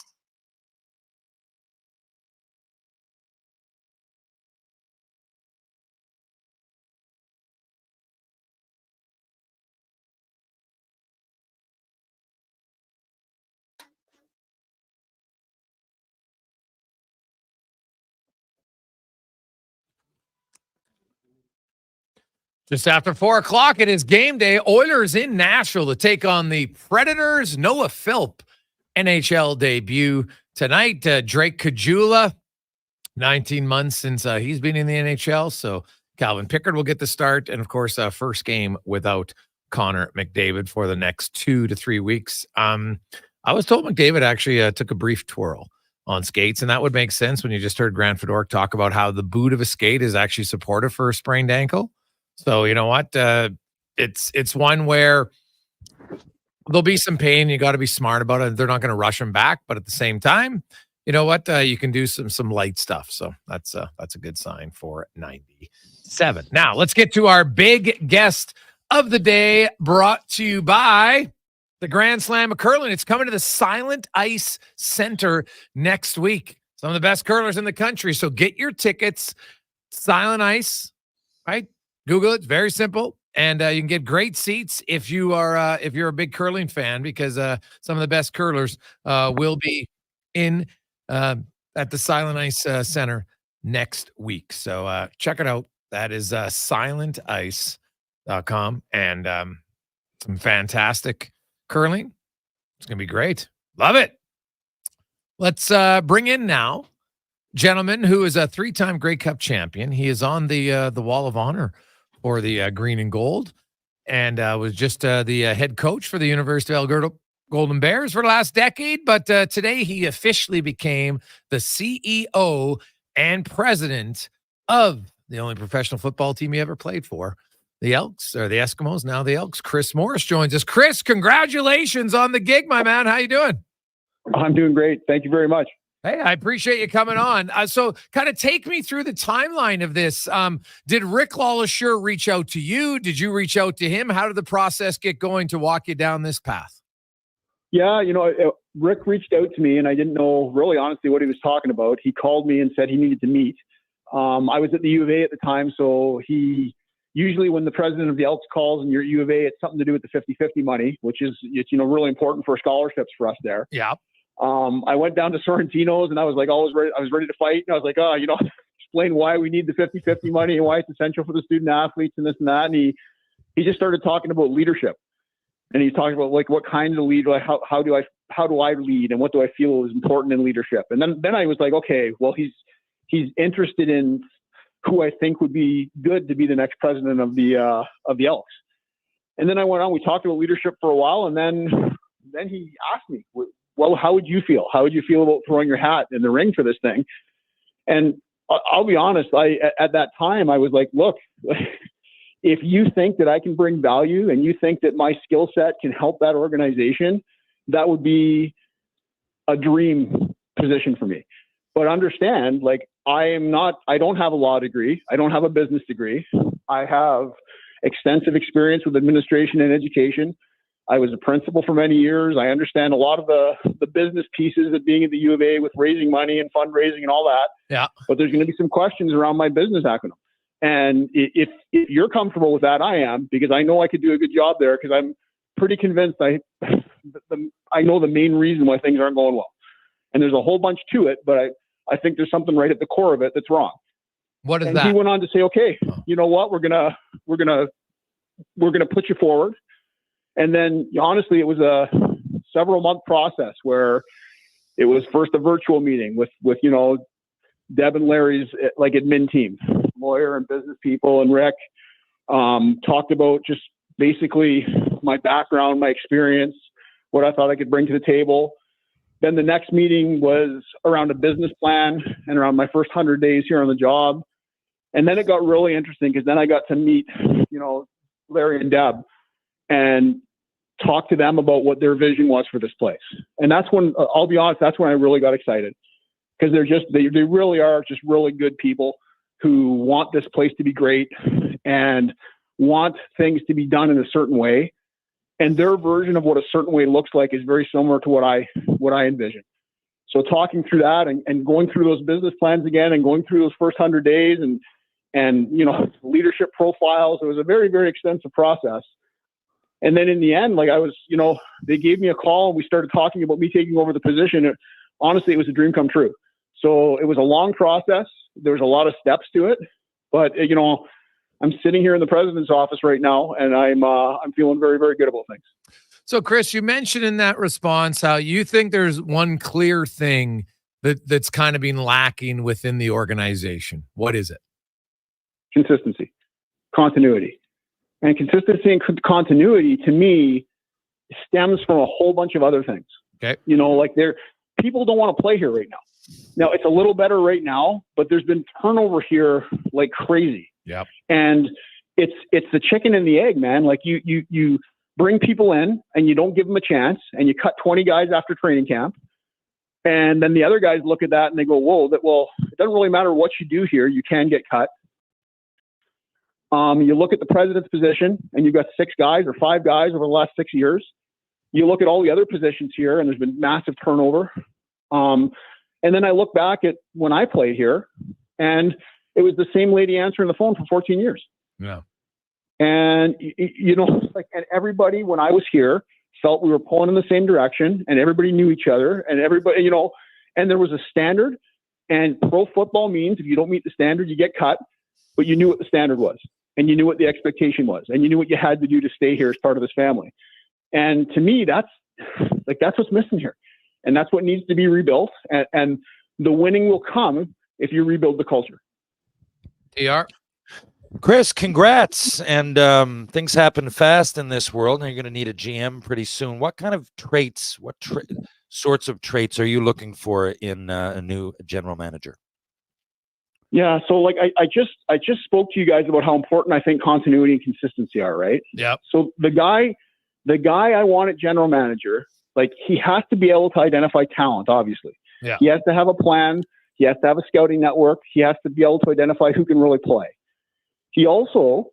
Speaker 1: Just after 4 o'clock, it is game day. Oilers in Nashville to take on the Predators. Noah Philp, NHL debut tonight. Drake Caggiula, 19 months since he's been in the NHL. So Calvin Pickard will get the start. And, of course, first game without Connor McDavid for the next 2 to 3 weeks. I was told McDavid actually took a brief twirl on skates, and that would make sense when you just heard Grant Fedoruk talk about how the boot of a skate is actually supportive for a sprained ankle. So you know what? It's one where there'll be some pain. You got to be smart about it. They're not going to rush him back, but at the same time, you know what? You can do some light stuff. So that's a good sign for 97. Now let's get to our big guest of the day, brought to you by the Grand Slam of Curling. It's coming to the Silent Ice Center next week. Some of the best curlers in the country. So get your tickets. Silent Ice, right? Google it. It's very simple. And you can get great seats if you're a big curling fan, because some of the best curlers will be in at the Silent Ice Center next week. So check it out. That is silentice.com, and some fantastic curling. It's going to be great. Love it. Let's bring in now gentleman who is a 3-time Grey Cup champion. He is on the Wall of Honor for the green and gold, and was just the head coach for the University of Alberta Golden Bears for the last decade. But today he officially became the CEO and president of the only professional football team he ever played for, the Elks, or the Eskimos, now the Elks. Chris Morris joins us. Chris, congratulations on the gig, my man. How you doing?
Speaker 7: I'm doing great. Thank you very much.
Speaker 1: Hey, I appreciate you coming on. So kind of take me through the timeline of this. Did Rick LaLacheur reach out to you? Did you reach out to him? How did the process get going to walk you down this path?
Speaker 7: Yeah, Rick reached out to me, and I didn't know really honestly what he was talking about. He called me and said he needed to meet. I was at the U of A at the time, so he usually when the president of the Elks calls and you're at U of A, it's something to do with the 50-50 money, which is really important for scholarships for us there.
Speaker 1: Yeah.
Speaker 7: I went down to Sorrentino's and I was like, always ready. I was ready to fight. And I was like, explain why we need the 50-50 money and why it's essential for the student athletes and this and that. And he just started talking about leadership. And he's talking about like what kinds of lead, like how do I lead and what do I feel is important in leadership. And then I was like, okay, well, he's interested in who I think would be good to be the next president of the Elks. And then I went on, we talked about leadership for a while. And then he asked me, well, how would you feel? How would you feel about throwing your hat in the ring for this thing? And I'll be honest, at that time, I was like, look, if you think that I can bring value and you think that my skill set can help that organization, that would be a dream position for me. But understand, like, I don't have a law degree. I don't have a business degree. I have extensive experience with administration and education. I was a principal for many years. I understand a lot of the business pieces of being at the U of A with raising money and fundraising and all that.
Speaker 1: Yeah.
Speaker 7: But there's going to be some questions around my business acumen. And if you're comfortable with that, I am, because I know I could do a good job there, because I'm pretty convinced I know the main reason why things aren't going well. And there's a whole bunch to it, but I think there's something right at the core of it that's wrong.
Speaker 1: What is
Speaker 7: and
Speaker 1: that?
Speaker 7: He went on to say, okay, you know what, we're gonna put you forward. And then honestly, it was a several month process where it was first a virtual meeting with Deb and Larry's like admin team, lawyer and business people, and Rick talked about just basically my background, my experience, what I thought I could bring to the table. Then the next meeting was around a business plan and around my first 100 days here on the job. And then it got really interesting, because then I got to meet, Larry and Deb and talk to them about what their vision was for this place. And that's when, I'll be honest, that's when I really got excited, because they really are just really good people who want this place to be great and want things to be done in a certain way. And their version of what a certain way looks like is very similar to what I envision. So talking through that and going through those business plans again and going through those first 100 days and leadership profiles, it was a very, very extensive process. And then in the end, like I was, they gave me a call and we started talking about me taking over the position. Honestly, it was a dream come true. So it was a long process. There was a lot of steps to it, but I'm sitting here in the president's office right now, and I'm feeling very, very good about things.
Speaker 1: So, Chris, you mentioned in that response how you think there's one clear thing that's kind of been lacking within the organization. What is it?
Speaker 7: Consistency, continuity. And consistency and continuity, to me, stems from a whole bunch of other things.
Speaker 1: Okay.
Speaker 7: People don't want to play here right now. Now, it's a little better right now, but there's been turnover here like crazy.
Speaker 1: Yep.
Speaker 7: And it's the chicken and the egg, man. Like you bring people in and you don't give them a chance, and you cut 20 guys after training camp. And then the other guys look at that and they go, whoa, it doesn't really matter what you do here. You can get cut. You look at the president's position and you've got 6 guys or 5 guys over the last 6 years. You look at all the other positions here and there's been massive turnover. And then I look back at when I played here, and it was the same lady answering the phone for 14 years.
Speaker 1: Yeah.
Speaker 7: And, and everybody, when I was here, felt we were pulling in the same direction, and everybody knew each other, and everybody, and there was a standard. And pro football means if you don't meet the standard, you get cut, but you knew what the standard was, and you knew what the expectation was, and you knew what you had to do to stay here as part of this family. And to me, that's what's missing here. And that's what needs to be rebuilt. And the winning will come if you rebuild the culture.
Speaker 1: TR?
Speaker 4: Chris, congrats. And things happen fast in this world, and you're going to need a GM pretty soon. What kind of traits, sorts of traits are you looking for in a new general manager?
Speaker 7: Yeah. So I just spoke to you guys about how important I think continuity and consistency are, right?
Speaker 1: Yeah.
Speaker 7: So the guy I want at general manager, he has to be able to identify talent, obviously.
Speaker 1: Yeah.
Speaker 7: He has to have a plan. He has to have a scouting network. He has to be able to identify who can really play. He also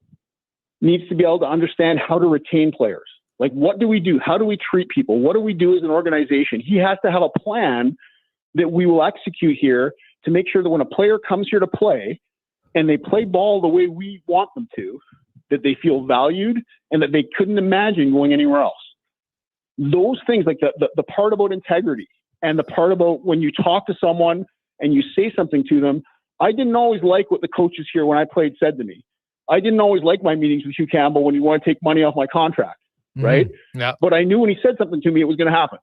Speaker 7: needs to be able to understand how to retain players. Like, what do we do? How do we treat people? What do we do as an organization? He has to have a plan that we will execute here to make sure that when a player comes here to play and they play ball the way we want them to, that they feel valued and that they couldn't imagine going anywhere else. Those things, like the part about integrity, And the part about when you talk to someone and you say something to them, I didn't always like what the coaches here when I played said to me. I didn't always like my meetings with Hugh Campbell when he wanted to take money off my contract, right?
Speaker 1: Yeah.
Speaker 7: But I knew when he said something to me, it was going to happen.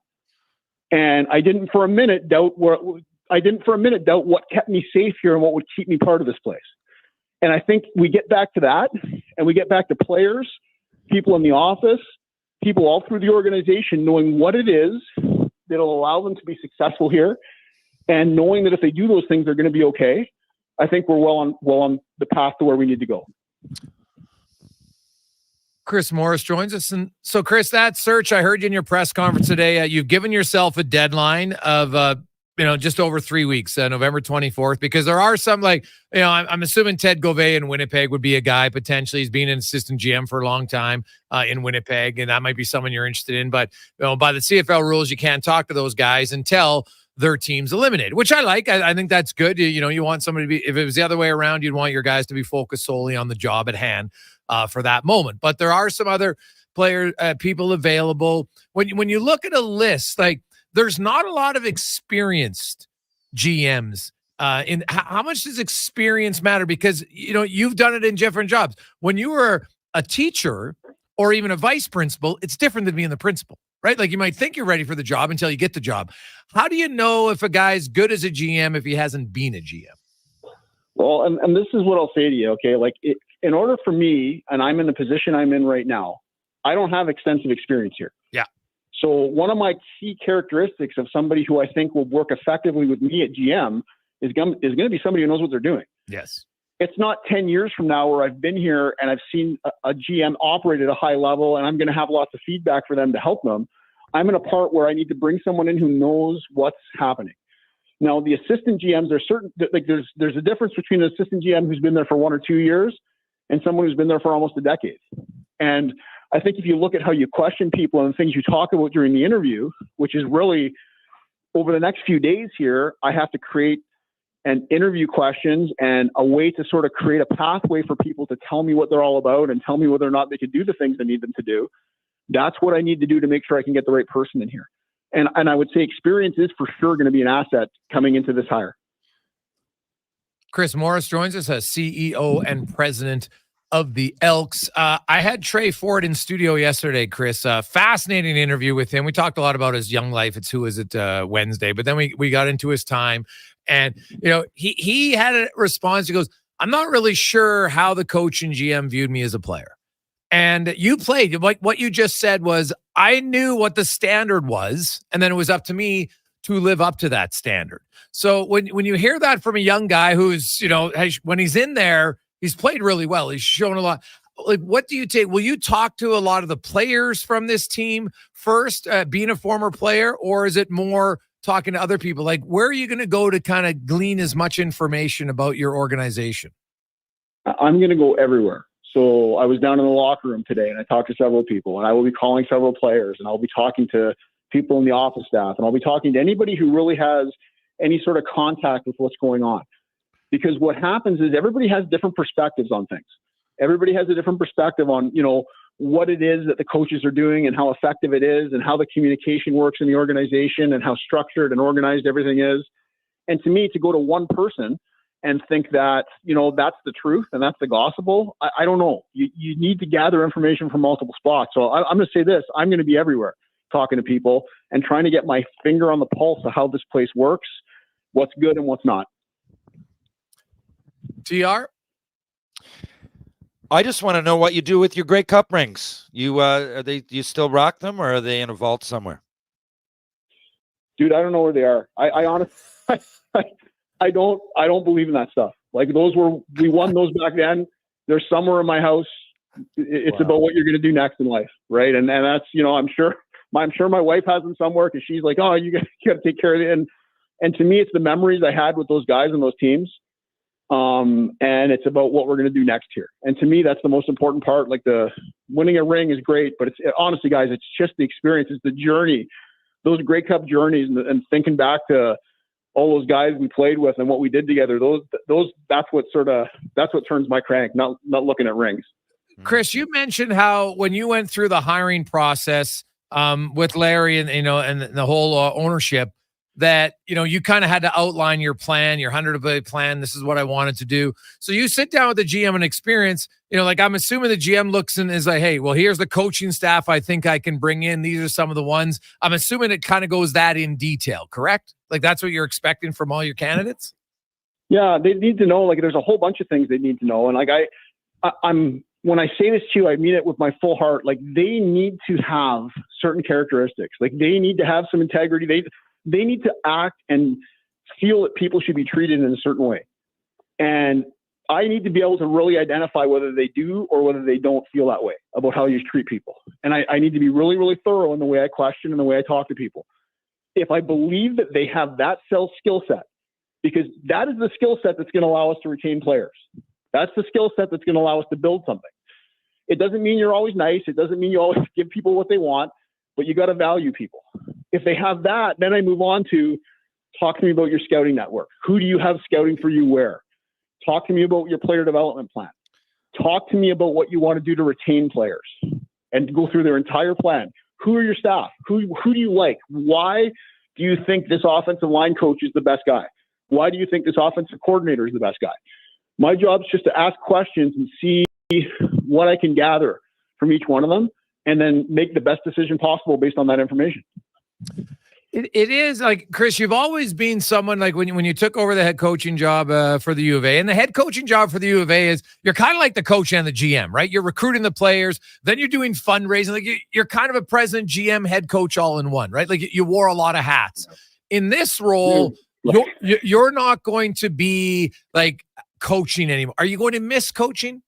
Speaker 7: And I didn't for a minute doubt what kept me safe here and what would keep me part of this place. And I think we get back to that, and we get back to players, people in the office, people all through the organization knowing what it is that'll allow them to be successful here, and knowing that if they do those things, they're going to be okay. I think we're well on the path to where we need to go.
Speaker 1: Chris Morris joins us. And so, Chris, that search, I heard you in your press conference today. You've given yourself a deadline of, just over 3 weeks, November 24th, because there are some I'm assuming Ted Govey in Winnipeg would be a guy potentially. He's been an assistant GM for a long time in Winnipeg, and that might be someone you're interested in. But by the CFL rules, you can't talk to those guys until their team's eliminated, which I like. I think that's good. You want somebody to be, if it was the other way around, you'd want your guys to be focused solely on the job at hand for that moment. But there are some other people available. When you look at a list, there's not a lot of experienced GMs. In how much does experience matter? Because you've done it in different jobs. When you were a teacher or even a vice principal, it's different than being the principal, right? Like, you might think you're ready for the job until you get the job. How do you know if a guy's good as a GM if he hasn't been a GM?
Speaker 7: Well, and this is what I'll say to you, okay? In order for me, and I'm in the position I'm in right now, I don't have extensive experience here.
Speaker 1: Yeah.
Speaker 7: So one of my key characteristics of somebody who I think will work effectively with me at GM is going to be somebody who knows what they're doing.
Speaker 1: Yes.
Speaker 7: It's not 10 years from now where I've been here and I've seen a GM operate at a high level and I'm going to have lots of feedback for them to help them. I'm in a part where I need to bring someone in who knows what's happening. Now, the assistant GMs are certain, there's a difference between an assistant GM who's been there for 1 or 2 years and someone who's been there for almost a decade. And I think if you look at how you question people and the things you talk about during the interview, which is really over the next few days here, I have to create an interview questions and a way to sort of create a pathway for people to tell me what they're all about and tell me whether or not they could do the things I need them to do. That's what I need to do to make sure I can get the right person in here. And I would say experience is for sure going to be an asset coming into this hire.
Speaker 1: Chris Morris joins us as CEO and president of the Elks. I had Trey Ford in studio yesterday, Chris. Fascinating interview with him. We talked a lot about his young life. It's Who Is It Wednesday. But then we got into his time. And, he had a response. He goes, I'm not really sure how the coach and GM viewed me as a player. And you played, like what you just said was, I knew what the standard was, and then it was up to me to live up to that standard. So when you hear that from a young guy who's, when he's in there, he's played really well. He's shown a lot. Like, what do you take? Will you talk to a lot of the players from this team first, being a former player, or is it more talking to other people? Like, where are you going to go to kind of glean as much information about your organization?
Speaker 7: I'm going to go everywhere. So I was down in the locker room today and I talked to several people, and I will be calling several players, and I'll be talking to people in the office staff, and I'll be talking to anybody who really has any sort of contact with what's going on. Because what happens is everybody has different perspectives on things. Everybody has a different perspective on, what it is that the coaches are doing and how effective it is and how the communication works in the organization and how structured and organized everything is. And to me, to go to one person and think that, that's the truth and that's the gospel, I don't know. You need to gather information from multiple spots. So I'm going to say this, I'm going to be everywhere talking to people and trying to get my finger on the pulse of how this place works, what's good and what's not.
Speaker 1: TR?
Speaker 4: I just want to know what you do with your Grey Cup rings. You you still rock them, or are they in a vault somewhere?
Speaker 7: Dude, I don't know where they are. I honestly, I don't believe in that stuff. Like, we won those back then. They're somewhere in my house. It's about what you're going to do next in life, right? And that's, I'm sure my wife has them somewhere because she's like, oh, you got to take care of it. And to me, it's the memories I had with those guys and those teams. And it's about what we're going to do next here. And to me, that's the most important part. Like, the winning a ring is great, but honestly, guys, it's just the experience. It's the journey, those Grey Cup journeys, and thinking back to all those guys we played with and what we did together. That's what turns my crank, not looking at rings.
Speaker 1: Chris, you mentioned how when you went through the hiring process with Larry and the whole ownership, that, you kind of had to outline your plan, your 100-day plan. This is what I wanted to do. So you sit down with the GM and experience, like I'm assuming the GM looks and is like, hey, well, here's the coaching staff I think I can bring in. These are some of the ones. I'm assuming it kind of goes that in detail, correct? Like that's what you're expecting from all your candidates?
Speaker 7: Yeah, they need to know, like there's a whole bunch of things they need to know. And like I'm when I say this to you, I mean it with my full heart. Like they need to have certain characteristics. Like they need to have some integrity. They need to act and feel that people should be treated in a certain way. And I need to be able to really identify whether they do or whether they don't feel that way about how you treat people. And I need to be really, really thorough in the way I question and the way I talk to people. If I believe that they have that skill set, because that is the skill set that's going to allow us to retain players. That's the skill set that's going to allow us to build something. It doesn't mean you're always nice. It doesn't mean you always give people what they want, but you got to value people. If they have that, then I move on to talk to me about your scouting network. Who do you have scouting for you where? Talk to me about your player development plan. Talk to me about what you want to do to retain players and go through their entire plan. Who are your staff? Who do you like? Why do you think this offensive line coach is the best guy? Why do you think this offensive coordinator is the best guy? My job is just to ask questions and see what I can gather from each one of them and then make the best decision possible based on that information.
Speaker 1: It is like, Chris, you've always been someone like when you took over the head coaching job for the U of A, and the head coaching job for the U of A is you're kind of like the coach and the GM, right? You're recruiting the players, then you're doing fundraising. Like you're kind of a president, GM, head coach all in one, right? Like you wore a lot of hats. In this role, you're not going to be like coaching anymore. Are you going to miss coaching?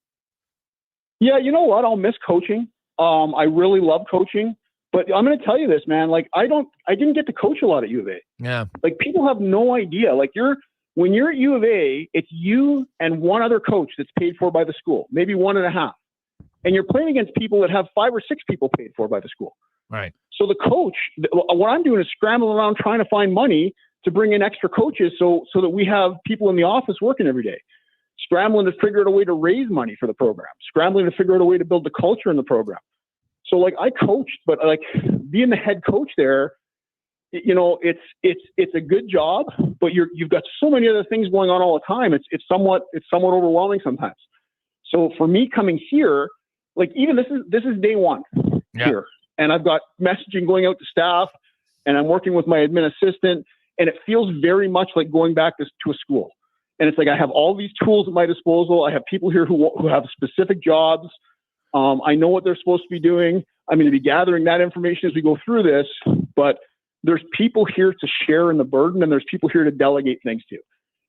Speaker 7: Yeah, you know what? I'll miss coaching. I really love coaching. But I'm going to tell you this, man. Like, I didn't get to coach a lot at U of A.
Speaker 1: Yeah.
Speaker 7: Like, people have no idea. Like, when you're at U of A, it's you and one other coach that's paid for by the school, maybe 1.5. And you're playing against people that have 5 or 6 people paid for by the school.
Speaker 1: Right.
Speaker 7: So the coach, what I'm doing is scrambling around trying to find money to bring in extra coaches so that we have people in the office working every day. Scrambling to figure out a way to raise money for the program. Scrambling to figure out a way to build the culture in the program. So like I coached, but like being the head coach there, it's a good job, but you've got so many other things going on all the time. It's somewhat overwhelming sometimes. So for me coming here, like even this is day one here, and I've got messaging going out to staff, and I'm working with my admin assistant, and it feels very much like going back to a school. And it's like I have all these tools at my disposal. I have people here who have specific jobs. I know what they're supposed to be doing. I'm going to be gathering that information as we go through this, but there's people here to share in the burden, and there's people here to delegate things to.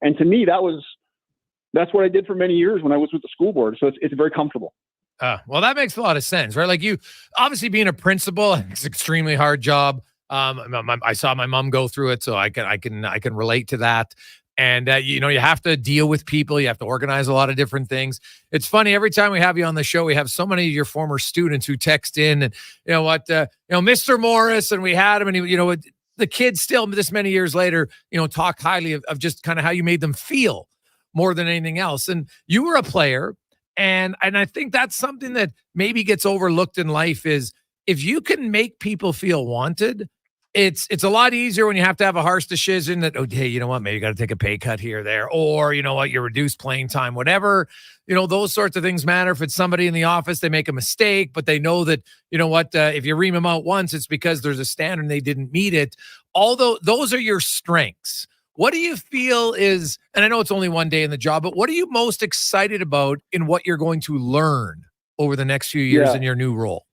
Speaker 7: And to me, that's what I did for many years when I was with the school board. So it's very comfortable.
Speaker 1: Well, that makes a lot of sense, right? Like you, obviously being a principal, it's an extremely hard job. I saw my mom go through it, so I can relate to that. And, you have to deal with people. You have to organize a lot of different things. It's funny. Every time we have you on the show, we have so many of your former students who text in and, Mr. Morris, and we had him, and the kids still this many years later, talk highly of just kind of how you made them feel more than anything else. And you were a player. And I think that's something that maybe gets overlooked in life is if you can make people feel wanted, it's a lot easier when you have to have a harsh decision that, hey, you know what, maybe you got to take a pay cut here or there, or you know what, you're reduced playing time, whatever, those sorts of things matter. If it's somebody in the office, they make a mistake, but they know that, if you ream them out once, it's because there's a standard and they didn't meet it. Although those are your strengths. What do you feel is, and I know it's only one day in the job, but what are you most excited about in what you're going to learn over the next few years in your new role?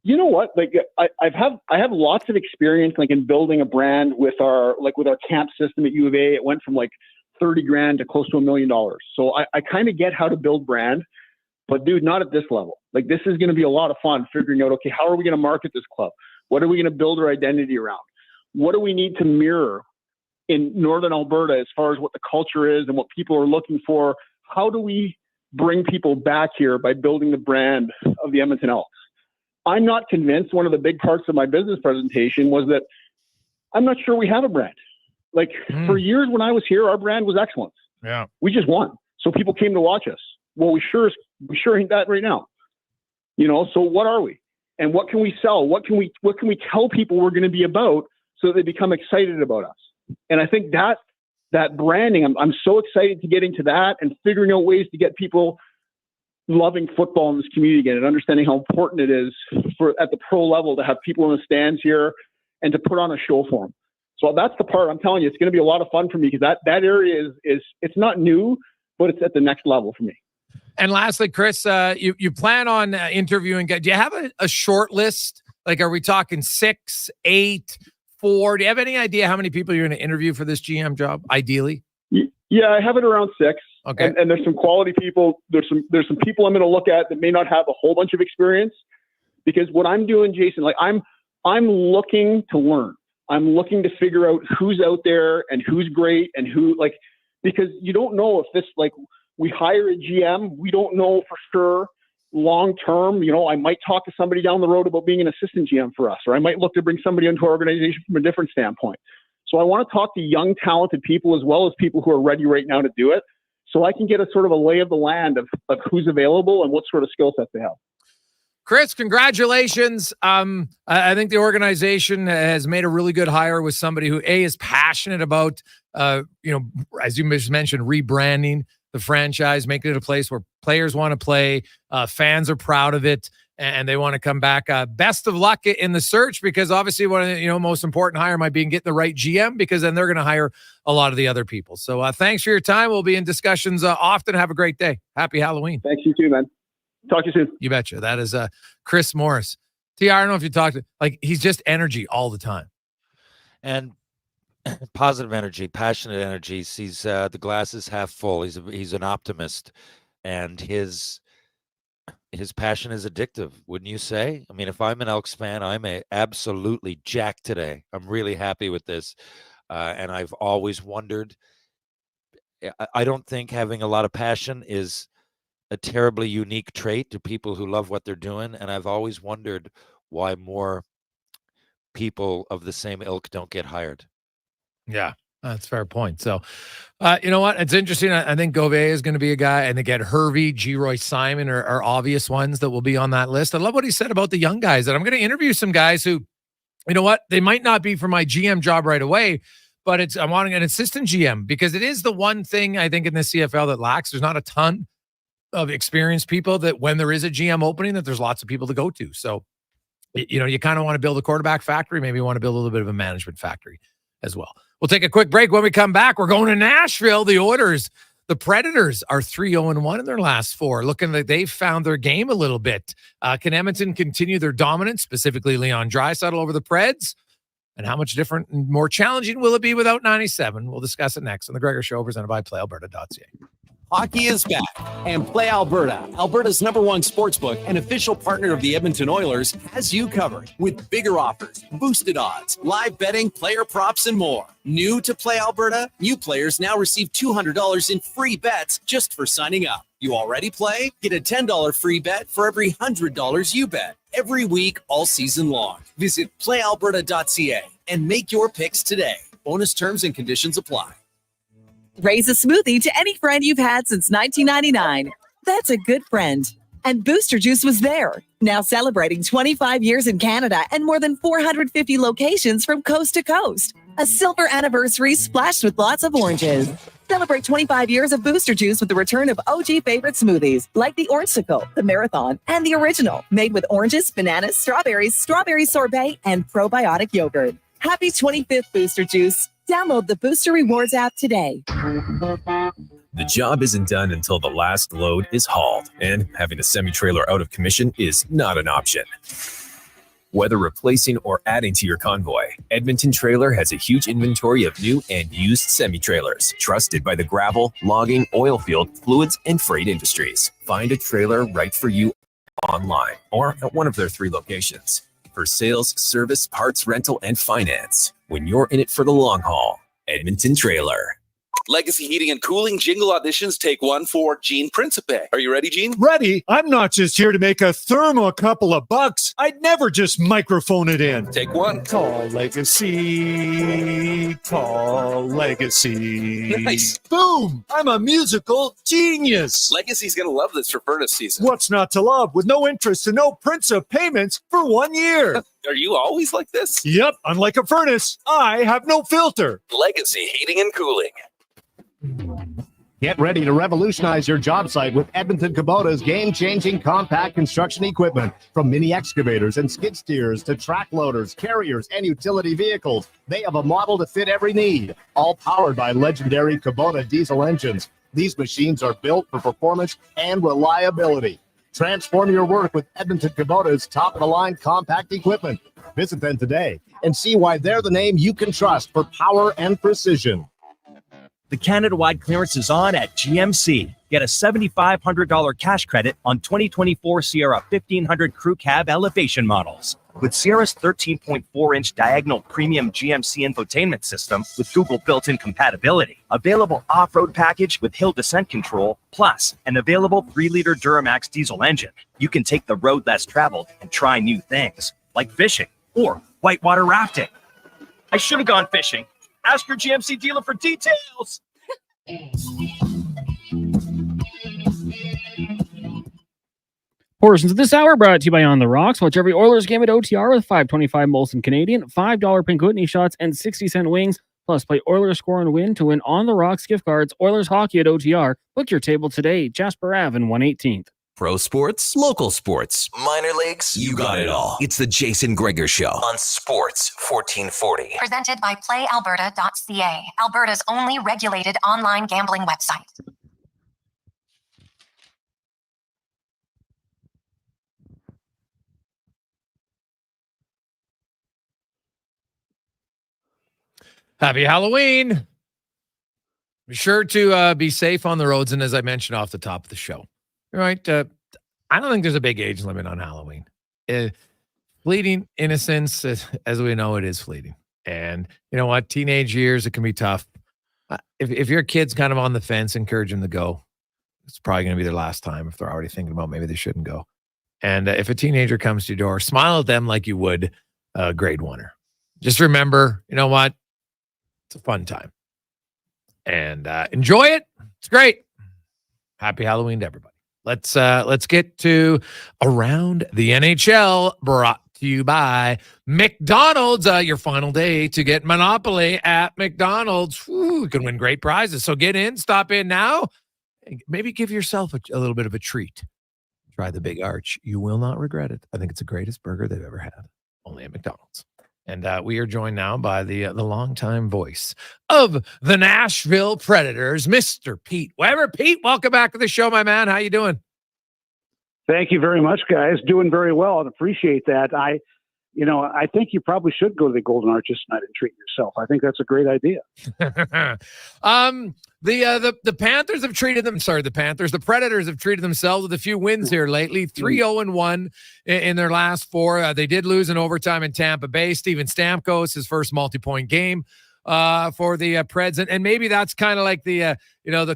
Speaker 7: You know what? Like I have lots of experience like in building a brand with our camp system at U of A. It went from like $30,000 to close to $1 million. So I kind of get how to build brand, but dude, not at this level. Like this is going to be a lot of fun figuring out, okay, how are we going to market this club? What are we going to build our identity around? What do we need to mirror in Northern Alberta as far as what the culture is and what people are looking for? How do we bring people back here by building the brand of the Edmonton Elks? I'm not convinced. One of the big parts of my business presentation was that I'm not sure we have a brand. Like for years when I was here, our brand was excellence.
Speaker 1: Yeah.
Speaker 7: We just won. So people came to watch us. Well, we sure ain't that right now. So what are we? And what can we sell? What can we tell people we're going to be about so that they become excited about us? And I think that branding, I'm so excited to get into that and figuring out ways to get people loving football in this community again and understanding how important it is for at the pro level to have people in the stands here and to put on a show for them. So that's the part I'm telling you, it's going to be a lot of fun for me because that area is it's not new, but it's at the next level for me.
Speaker 1: And lastly, Chris, you plan on interviewing. Do you have a short list? Like, are we talking 6, 8, 4? Do you have any idea how many people you're going to interview for this GM job, ideally?
Speaker 7: Yeah, I have it around 6.
Speaker 1: Okay.
Speaker 7: And there's some quality people. There's some people I'm going to look at that may not have a whole bunch of experience, because what I'm doing, Jason, like I'm looking to learn. I'm looking to figure out who's out there and who's great and who, like, because you don't know if this, like, we hire a GM, we don't know for sure long term. You know, I might talk to somebody down the road about being an assistant GM for us, or I might look to bring somebody into our organization from a different standpoint. So I want to talk to young, talented people as well as people who are ready right now to do it, so I can get a sort of a lay of the land of who's available and what sort of skill sets they have.
Speaker 1: Chris, congratulations. I think the organization has made a really good hire with somebody who is passionate about, as you just mentioned, rebranding the franchise, making it a place where players want to play, fans are proud of it, and they want to come back. Best of luck in the search, because obviously one of the most important hire might be getting the right GM, because then they're going to hire a lot of the other people. So thanks for your time. We'll be in discussions often. Have a great day. Happy Halloween.
Speaker 7: Thanks, you too, man. Talk to you soon.
Speaker 1: You betcha. That is Chris Morris. TR, I don't know if you talked to, like, he's just energy all the time.
Speaker 4: And positive energy, passionate energy. Sees the glass is half full. He's an optimist, and his passion is addictive, wouldn't you say? I mean, if I'm an Elks fan, I'm absolutely jacked today. I'm really happy with this, and I've always wondered. I don't think having a lot of passion is a terribly unique trait to people who love what they're doing, and I've always wondered why more people of the same ilk don't get hired.
Speaker 1: Yeah, that's a fair point. So, you know what? It's interesting. I think Gouvet is going to be a guy, and again, Hervey, G-Roy Simon are obvious ones that will be on that list. I love what he said about the young guys, and I'm going to interview some guys who, you know what, they might not be for my GM job right away, but I'm wanting an assistant GM, because it is the one thing I think in the CFL that lacks. There's not a ton of experienced people that when there is a GM opening, that there's lots of people to go to. So, you kind of want to build a quarterback factory. Maybe you want to build a little bit of a management factory as well. We'll take a quick break. When we come back, we're going to Nashville. The Predators are 3-0-1 in their last 4, looking like they've found their game a little bit. Can Edmonton continue their dominance, specifically Leon Draisaitl over the Preds? And how much different and more challenging will it be without 97? We'll discuss it next on The Gregor Show, presented by PlayAlberta.ca.
Speaker 10: Hockey is back, and Play Alberta, Alberta's #1 sportsbook and official partner of the Edmonton Oilers, has you covered with bigger offers, boosted odds, live betting, player props, and more. New to Play Alberta, new players now receive $200 in free bets just for signing up. You already play? Get a $10 free bet for every $100 you bet every week all season long. Visit playalberta.ca and make your picks today. Bonus terms and conditions apply.
Speaker 9: Raise a smoothie to any friend you've had since 1999. That's a good friend. And Booster Juice was there. Now celebrating 25 years in Canada and more than 450 locations from coast to coast. A silver anniversary splashed with lots of oranges. Celebrate 25 years of Booster Juice with the return of OG favorite smoothies like the Orangesicle, the Marathon, and the Original, made with oranges, bananas, strawberries, strawberry sorbet, and probiotic yogurt. Happy 25th, Booster Juice. Download the Booster Rewards app today.
Speaker 11: The job isn't done until the last load is hauled, and having a semi-trailer out of commission is not an option. Whether replacing or adding to your convoy, Edmonton Trailer has a huge inventory of new and used semi-trailers, trusted by the gravel, logging, oil field, fluids, and freight industries. Find a trailer right for you online or at one of their 3 locations. For sales, service, parts, rental, and finance. When you're in it for the long haul, Edmonton Trailer.
Speaker 3: Legacy Heating and Cooling jingle auditions, take one for Gene Principe. Are you ready, Gene?
Speaker 23: Ready? I'm not just here to make a thermo a couple of bucks. I'd never just microphone it in.
Speaker 3: Take one.
Speaker 23: Call Legacy. Call Legacy.
Speaker 3: Nice.
Speaker 23: Boom! I'm a musical genius.
Speaker 3: Legacy's going to love this for furnace season.
Speaker 23: What's not to love with no interest and no Principe payments for 1 year?
Speaker 3: Are you always like this?
Speaker 23: Yep, unlike a furnace, I have no filter.
Speaker 3: Legacy Heating and Cooling.
Speaker 19: Get ready to revolutionize your job site with Edmonton Kubota's game-changing compact construction equipment. From mini excavators and skid steers to track loaders, carriers, and utility vehicles, they have a model to fit every need, all powered by legendary Kubota diesel engines. These machines are built for performance and reliability. Transform your work with Edmonton Kubota's top-of-the-line compact equipment. Visit them today and see why they're the name you can trust for power and precision.
Speaker 16: The Canada-wide clearance is on at GMC. Get a $7,500 cash credit on 2024 Sierra 1500 Crew Cab elevation models. With Sierra's 13.4-inch diagonal premium GMC infotainment system with Google built-in compatibility, available off-road package with hill descent control, plus an available 3-liter Duramax diesel engine, you can take the road less traveled and try new things, like fishing or whitewater rafting. I should have gone fishing. Ask your GMC dealer for details.
Speaker 21: Portions of this hour brought to you by On the Rocks. Watch every Oilers game at OTR with $5.25 Molson Canadian, $5 Pink Whitney shots, and 60-cent wings. Plus, play Oilers score and win to win On the Rocks gift cards. Oilers hockey at OTR. Book your table today. Jasper Ave and 118th.
Speaker 22: Pro sports, local sports, minor leagues, you got it all. It's the Jason Gregor Show on Sports 1440.
Speaker 12: Presented by PlayAlberta.ca, Alberta's only regulated online gambling website.
Speaker 1: Happy Halloween. Be sure to be safe on the roads. And as I mentioned off the top of the show, right? I don't think there's a big age limit on Halloween. Fleeting innocence, as we know, it is fleeting. And you know what? Teenage years, it can be tough. If your kid's kind of on the fence, encourage them to go. It's probably going to be their last time if they're already thinking about maybe they shouldn't go. And if a teenager comes to your door, smile at them like you would a grade oneer. Just remember, you know what? It's a fun time. And enjoy it. It's great. Happy Halloween to everybody. Let's get to Around the NHL, brought to you by McDonald's. Your final day to get Monopoly at McDonald's. You can win great prizes. So get in, stop in now. Maybe give yourself a little bit of a treat. Try the Big Arch. You will not regret it. I think it's the greatest burger they've ever had. Only at McDonald's. And we are joined now by the longtime voice of the Nashville Predators, Mr. Pete Weber. Pete, welcome back to the show, my man. How you doing?
Speaker 14: Thank you very much, guys. Doing very well and appreciate that. I think you probably should go to the Golden Arches tonight and treat yourself. I think that's a great idea.
Speaker 1: The Panthers have treated them. Sorry, the Predators have treated themselves with a few wins here lately. 3-0-1 in their last four. They did lose in overtime in Tampa Bay. Steven Stamkos, his first multi-point game for the Preds, and maybe that's kind of like the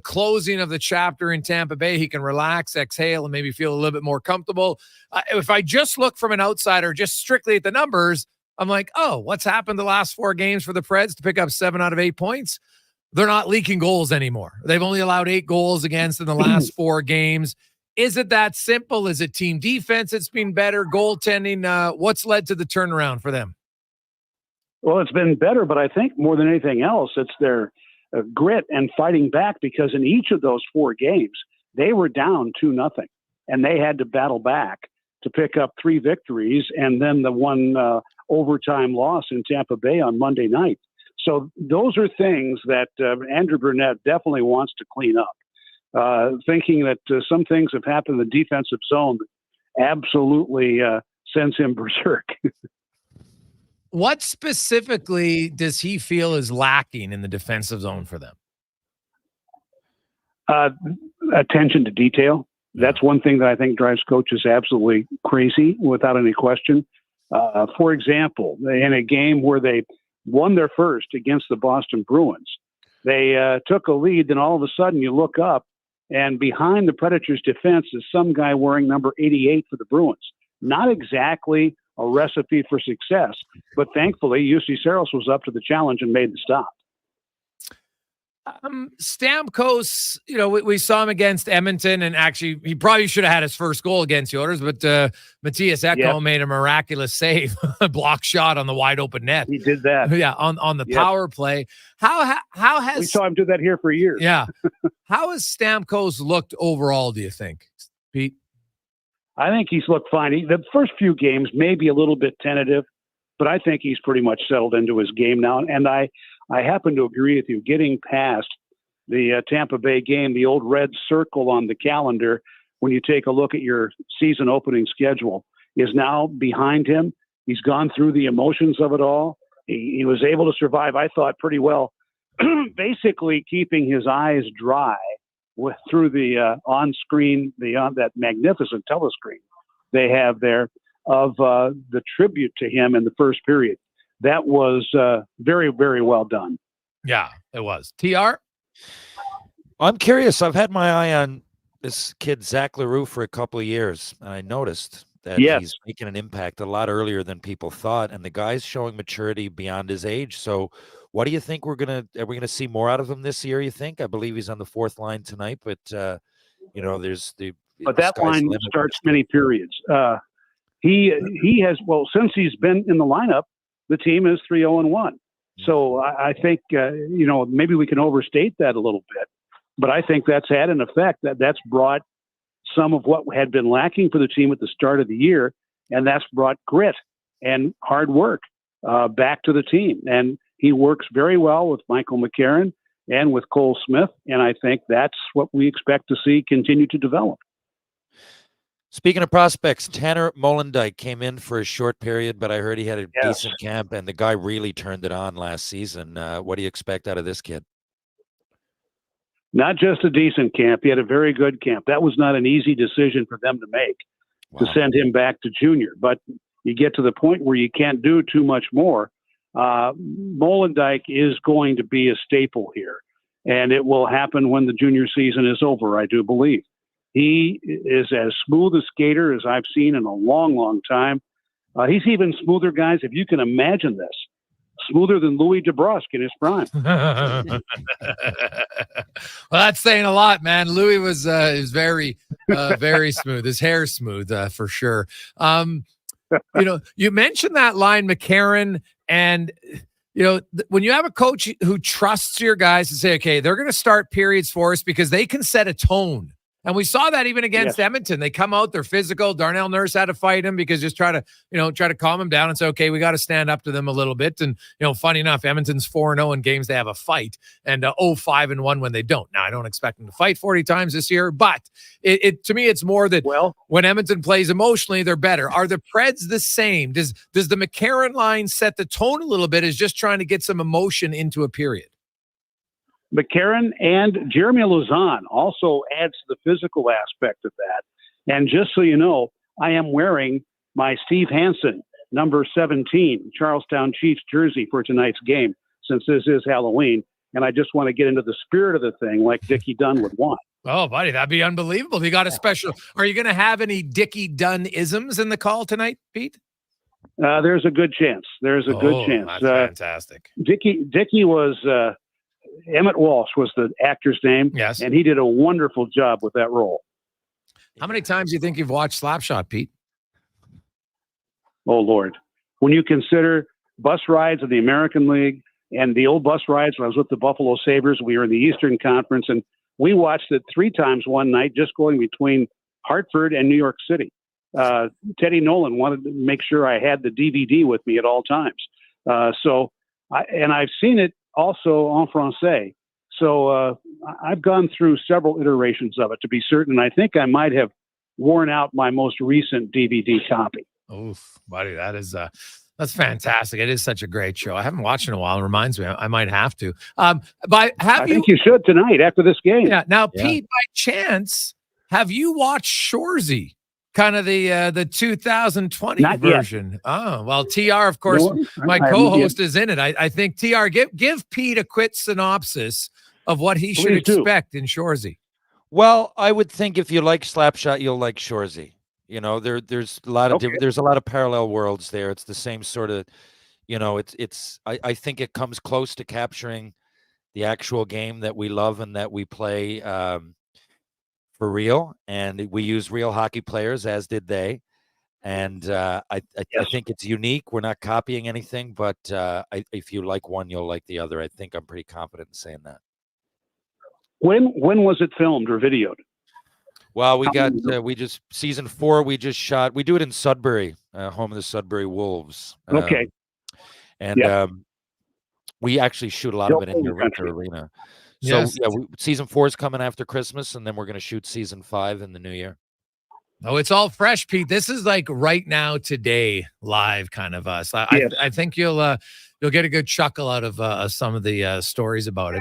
Speaker 1: closing of the chapter in Tampa Bay. He can relax, exhale, and maybe feel a little bit more comfortable. If I just look from an outsider, just strictly at the numbers, I'm like, oh, what's happened the last 4 games for the Preds to pick up 7 out of 8 points? They're not leaking goals anymore. They've only allowed 8 goals against in the last 4 games. Is it that simple? Is it team defense that's been better? Goaltending? What's led to the turnaround for them?
Speaker 14: Well, it's been better, but I think more than anything else, it's their grit and fighting back, because in each of those 4 games, they were down 2-0, and they had to battle back to pick up 3 victories and then the one overtime loss in Tampa Bay on Monday night. So those are things that Andrew Burnett definitely wants to clean up, thinking that some things have happened in the defensive zone that absolutely sends him berserk.
Speaker 1: What specifically does he feel is lacking in the defensive zone for them?
Speaker 14: Attention to detail. That's one thing that I think drives coaches absolutely crazy, without any question. For example, in a game where they won their first against the Boston Bruins, They took a lead, then all of a sudden you look up, and behind the Predators' defense is some guy wearing number 88 for the Bruins. Not exactly a recipe for success, but thankfully UC Saros was up to the challenge and made the stop.
Speaker 1: Stamkos, we saw him against Edmonton, and actually he probably should have had his first goal against the Oilers, but Matthias Ekholm made a miraculous save, a block shot on the wide open net.
Speaker 14: He did that.
Speaker 1: Yeah, on the power play. How has
Speaker 14: we saw him do that here for years?
Speaker 1: Yeah. How has Stamkos looked overall, do you think, Pete?
Speaker 14: I think he's looked fine. The first few games may be a little bit tentative, but I think he's pretty much settled into his game now. And I happen to agree with you. Getting past the Tampa Bay game, the old red circle on the calendar, when you take a look at your season opening schedule, is now behind him. He's gone through the emotions of it all. He was able to survive, I thought, pretty well, basically keeping his eyes dry through the on-screen, that magnificent telescreen they have there of the tribute to him in the first period. That was very, very well done.
Speaker 1: Yeah, it was. TR?
Speaker 4: I'm curious. I've had my eye on this kid, Zach LaRue, for a couple of years, and I noticed that he's making an impact a lot earlier than people thought, and the guy's showing maturity beyond his age. So what do you think are we gonna see more out of him this year, you think? I believe he's on the fourth line tonight, but there's the
Speaker 14: But that line starts many periods. He has, since he's been in the lineup, the team is 3-0-1. So I think, maybe we can overstate that a little bit, but I think that's had an effect. That's brought some of what had been lacking for the team at the start of the year, and that's brought grit and hard work back to the team. And he works very well with Michael McCarron and with Cole Smith, and I think that's what we expect to see continue to develop.
Speaker 4: Speaking of prospects, Tanner Molendyk came in for a short period, but I heard he had a decent camp, and the guy really turned it on last season. What do you expect out of this kid?
Speaker 14: Not just a decent camp. He had a very good camp. That was not an easy decision for them to make, to send him back to junior. But you get to the point where you can't do too much more. Molendyk is going to be a staple here, and it will happen when the junior season is over, I do believe. He is as smooth a skater as I've seen in a long, long time. He's even smoother, guys, if you can imagine this. Smoother than Louis DeBrusque in his prime.
Speaker 1: Well, that's saying a lot, man. Louis was very, very smooth. His hair's smooth for sure. You mentioned that line, McCarron, and when you have a coach who trusts your guys to say, okay, they're going to start periods for us because they can set a tone. And we saw that even against Edmonton. They come out, they're physical. Darnell Nurse had to fight him because just try to calm him down and say, okay, we got to stand up to them a little bit. And, funny enough, Edmonton's 4-0 in games they have a fight, and 0-5-1 when they don't. Now, I don't expect them to fight 40 times this year, but to me, it's more that when Edmonton plays emotionally, they're better. Are the Preds the same? Does the McCarron line set the tone a little bit as just trying to get some emotion into a period?
Speaker 14: McCarron and Jeremy Lauzon also adds to the physical aspect of that. And just so you know, I am wearing my Steve Hansen, number 17, Charlestown Chiefs jersey for tonight's game, since this is Halloween. And I just want to get into the spirit of the thing like Dickie Dunn would want.
Speaker 1: Oh, buddy, that'd be unbelievable. You got a special. Are you going to have any Dickie Dunn isms in the call tonight, Pete?
Speaker 14: There's a good chance. There's a good chance.
Speaker 1: That's fantastic.
Speaker 14: Dickie was... Emmett Walsh was the actor's name.
Speaker 1: Yes.
Speaker 14: And he did a wonderful job with that role.
Speaker 1: How many times do you think you've watched Slapshot, Pete?
Speaker 14: Oh, Lord. When you consider bus rides in the American League and the old bus rides when I was with the Buffalo Sabres, we were in the Eastern Conference, and we watched it 3 times one night just going between Hartford and New York City. Teddy Nolan wanted to make sure I had the DVD with me at all times. And I've seen it also en français. So I've gone through several iterations of it to be certain. I think I might have worn out my most recent DVD copy.
Speaker 1: Oof, buddy, that's fantastic. It is such a great show. I haven't watched it in a while. It reminds me, I might have to. I
Speaker 14: think you should tonight after this game.
Speaker 1: Yeah. Now, Pete, by chance, have you watched Shoresy? Kind of the 2020
Speaker 14: Not
Speaker 1: version.
Speaker 14: Yet.
Speaker 1: Oh, well, TR, of course, my co-host is in it. I think TR, give Pete a quick synopsis of what he should
Speaker 14: Please do.
Speaker 1: expect in Shoresy?
Speaker 4: Well, I would think if you like Slapshot, you'll like Shoresy. You know, there's a lot of there's a lot of parallel worlds there. It's the same sort of, you know, I think it comes close to capturing the actual game that we love and that we play for real. And we use real hockey players, as did they. And I think it's unique. We're not copying anything, but if you like one, you'll like the other. I think I'm pretty confident in saying that.
Speaker 14: When was it filmed or videoed?
Speaker 4: Well, season 4, we just shot. We do it in Sudbury, home of the Sudbury Wolves.
Speaker 14: Okay.
Speaker 4: We actually shoot a lot of it in your arena. So season 4 is coming after Christmas, and then we're going to shoot season 5 in the new year.
Speaker 1: Oh, it's all fresh, Pete. This is like right now, today, live kind of us. I think you'll get a good chuckle out of some of the stories about it.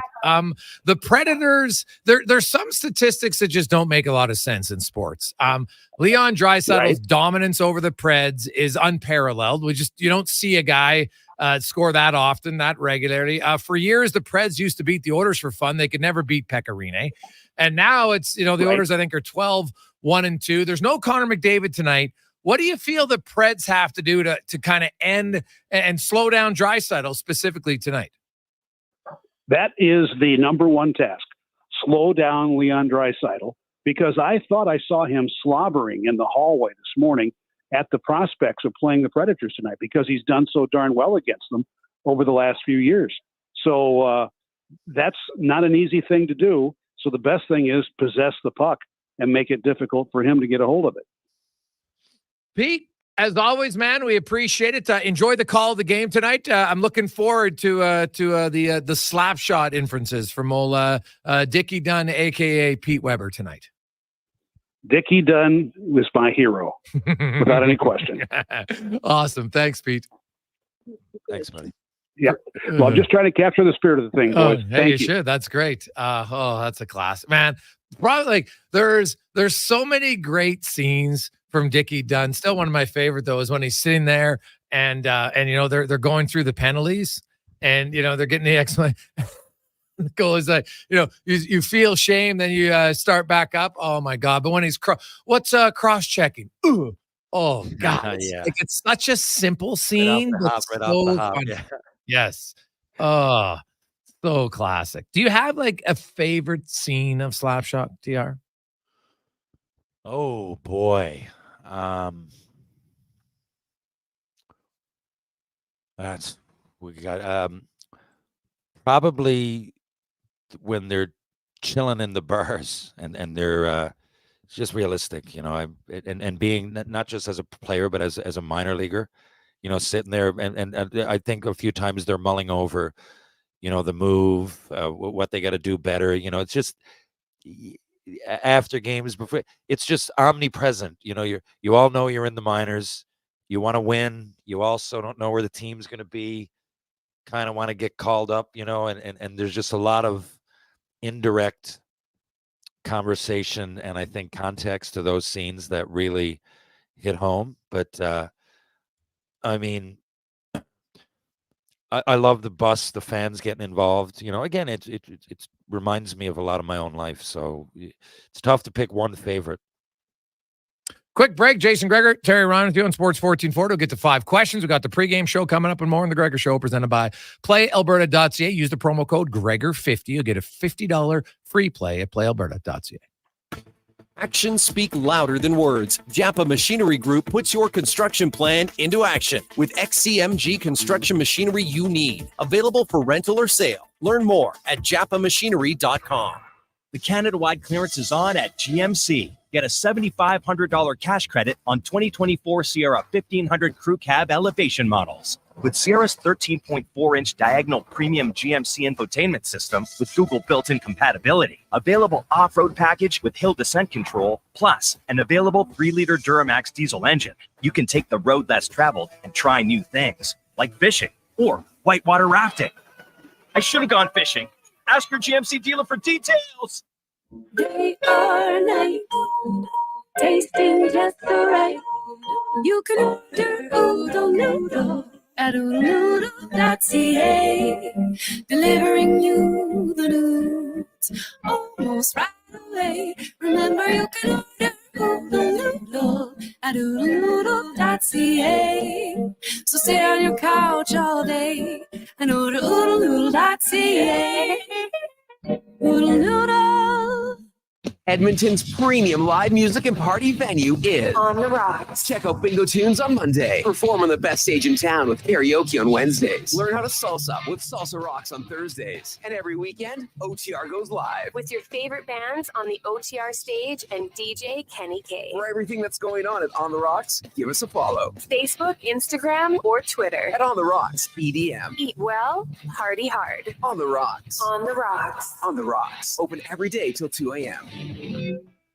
Speaker 1: The Predators, there's some statistics that just don't make a lot of sense in sports. Leon Draisaitl's dominance over the Preds is unparalleled. You don't see a guy score that often, that regularly. For years, the Preds used to beat the Oilers for fun. They could never beat Pekka Rinne. And now it's, the Oilers, I think, are 12-1-2. There's no Connor McDavid tonight. What do you feel the Preds have to do to kind of end and slow down Draisaitl specifically tonight?
Speaker 14: That is the number one task. Slow down Leon Draisaitl, because I thought I saw him slobbering in the hallway this morning at the prospects of playing the Predators tonight, because he's done so darn well against them over the last few years. So that's not an easy thing to do. So the best thing is possess the puck and make it difficult for him to get a hold of it.
Speaker 1: Pete, as always, man, we appreciate it. Enjoy the call of the game tonight. I'm looking forward to the slap shot inferences from old Dickie Dunn, a.k.a. Pete Weber, tonight.
Speaker 14: Dickie Dunn was my hero, without any question.
Speaker 1: Awesome. Thanks, Pete.
Speaker 4: Thanks, buddy.
Speaker 14: Yeah. Well, I'm just trying to capture the spirit of the thing, boys.
Speaker 1: Hey, you should. That's great. That's a classic, man. Probably like there's so many great scenes from Dickie Dunn. Still, one of my favorite though is when he's sitting there and they're going through the penalties and they're getting the excellent. The goal is like you feel shame, then you start back up. Oh my god! But when he's what's cross checking? Ooh. Oh god! It's such a simple scene,
Speaker 4: right off the hop. Yeah.
Speaker 1: Yes. Oh, so classic. Do you have like a favorite scene of Slapshot, TR?
Speaker 4: Oh boy. We got probably when they're chilling in the bars and they're it's just realistic, and being not just as a player but as a minor leaguer, sitting there and I think a few times they're mulling over, the move, what they got to do better. It's just after games before, it's just omnipresent. You all know you're in the minors. You want to win. You also don't know where the team's going to be. Kind of want to get called up, and there's just a lot of indirect conversation and I think context to those scenes that really hit home. But I mean, I love the bus, the fans getting involved. Again, it reminds me of a lot of my own life. So it's tough to pick one favorite.
Speaker 1: Quick break. Jason Gregor, Terry Ryan with you on Sports 1440. We'll get to 5 questions. We got the pregame show coming up and more on the Gregor Show presented by PlayAlberta.ca. Use the promo code Gregor50. You'll get a $50 free play at PlayAlberta.ca.
Speaker 10: Actions speak louder than words. Japa Machinery Group puts your construction plan into action with XCMG construction machinery you need. Available for rental or sale. Learn more at japamachinery.com.
Speaker 16: The Canada-wide clearance is on at GMC. Get a $7,500 cash credit on 2024 Sierra 1500 Crew Cab elevation models. With Sierra's 13.4-inch diagonal premium GMC infotainment system with Google built-in compatibility, available off-road package with hill descent control, plus an available 3-liter Duramax diesel engine, you can take the road less traveled and try new things, like fishing or whitewater rafting. I should have gone fishing. Ask your GMC dealer for details.
Speaker 6: Day or night, tasting just so right. You can order Oodle Noodle at oodlenoodle.ca, delivering you the noodle. almost right away. Remember, you can order Oodle Noodle at oodlenoodle.ca. So sit on your couch all day and order oodlenoodle.ca. Oodle Noodle.
Speaker 10: Edmonton's premium live music and party venue is
Speaker 2: On the Rocks.
Speaker 10: Check out Bingo Tunes on Monday. Perform on the best stage in town with karaoke on Wednesdays. Learn how to salsa with Salsa Rocks on Thursdays. And every weekend, OTR goes live.
Speaker 2: With your favorite bands on the OTR stage and DJ Kenny K.
Speaker 10: For everything that's going on at On the Rocks, give us a follow.
Speaker 2: Facebook, Instagram, or Twitter.
Speaker 10: At On the Rocks, EDM.
Speaker 2: Eat well, party hard.
Speaker 10: On the Rocks.
Speaker 2: On the Rocks.
Speaker 10: On the Rocks. Open every day till 2 a.m.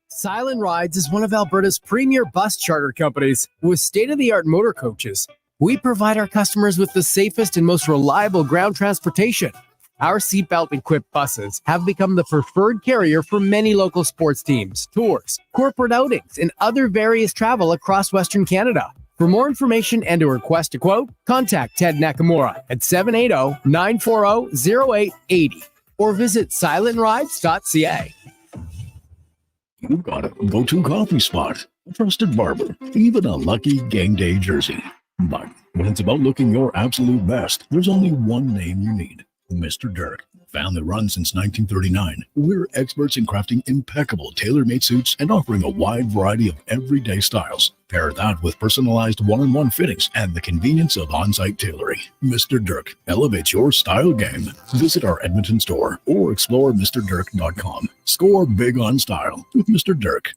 Speaker 8: Silent Rides is one of Alberta's premier bus charter companies with state-of-the-art motor coaches. We provide our customers with the safest and most reliable ground transportation. Our seatbelt-equipped buses have become the preferred carrier for many local sports teams, tours, corporate outings, and other various travel across Western Canada. For more information and to request a quote, contact Ted Nakamura at 780-940-0880 or visit silentrides.ca.
Speaker 23: You've got a go-to coffee spot, a trusted barber, even a lucky game day jersey. But when it's about looking your absolute best, there's only one name you need, Mr. Dirk. Family run since 1939, we're experts in crafting impeccable tailor-made suits and offering a wide variety of everyday styles. Pair that with personalized one-on-one fittings and the convenience of on-site tailoring. Mr. Dirk elevates your style game. Visit our Edmonton store or explore MrDirk.com. Score big on style with Mr. Dirk.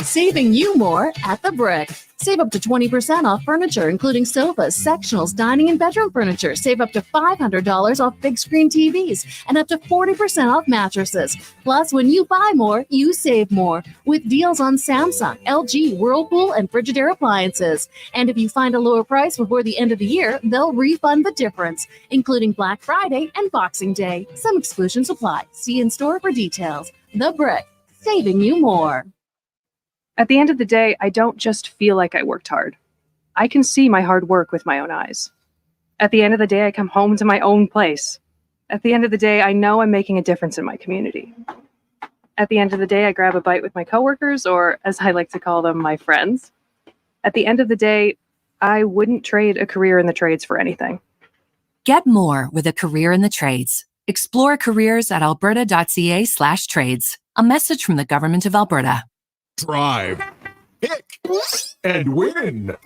Speaker 18: Saving you more at the Brick. Save up to 20% off furniture, including sofas, sectionals, dining, and bedroom furniture. Save up to $500 off big screen TVs and up to 40% off mattresses. Plus, when you buy more, you save more with deals on Samsung, LG, Whirlpool, and Frigidaire appliances. And if you find a lower price before the end of the year, they'll refund the difference, including Black Friday and Boxing Day. Some exclusions apply. See in store for details. The Brick, saving you more.
Speaker 15: At the end of the day, I don't just feel like I worked hard. I can see my hard work with my own eyes. At the end of the day, I come home to my own place. At the end of the day, I know I'm making a difference in my community. At the end of the day, I grab a bite with my coworkers, or as I like to call them, my friends. At the end of the day, I wouldn't trade a career in the trades for anything.
Speaker 5: Get more with a career in the trades. Explore careers at alberta.ca/trades. A message from the Government of Alberta.
Speaker 28: Drive, pick, and win.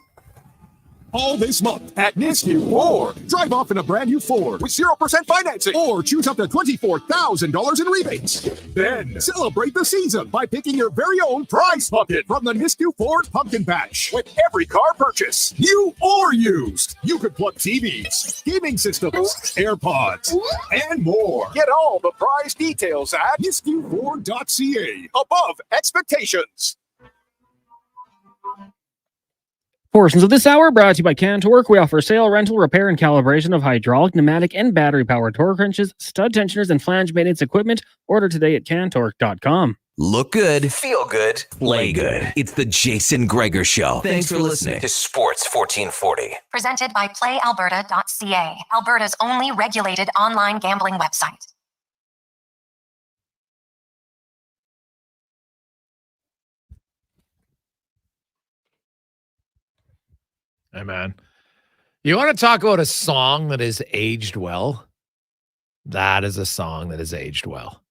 Speaker 28: All this month at Nisku Ford. Drive off in a brand new Ford with 0% financing or choose up to $24,000 in rebates. Then celebrate the season by picking your very own prize pumpkin from the Nisku Ford Pumpkin Patch. With every car purchase, new or used, you could plug TVs, gaming systems, AirPods, and more. Get all the prize details at niskuford.ca. Above expectations.
Speaker 21: Portions of this hour brought to you by Cantork. We offer sale, rental, repair, and calibration of hydraulic, pneumatic, and battery-powered torque wrenches, stud tensioners, and flange maintenance equipment. Order today at cantork.com.
Speaker 22: Look good, feel good, play good. It's the Jason Gregor Show. Thanks for listening to Sports 1440.
Speaker 12: Presented by PlayAlberta.ca, Alberta's only regulated online gambling website.
Speaker 1: Hey, man. You want to talk about a song that is aged well? That is a song that is aged well.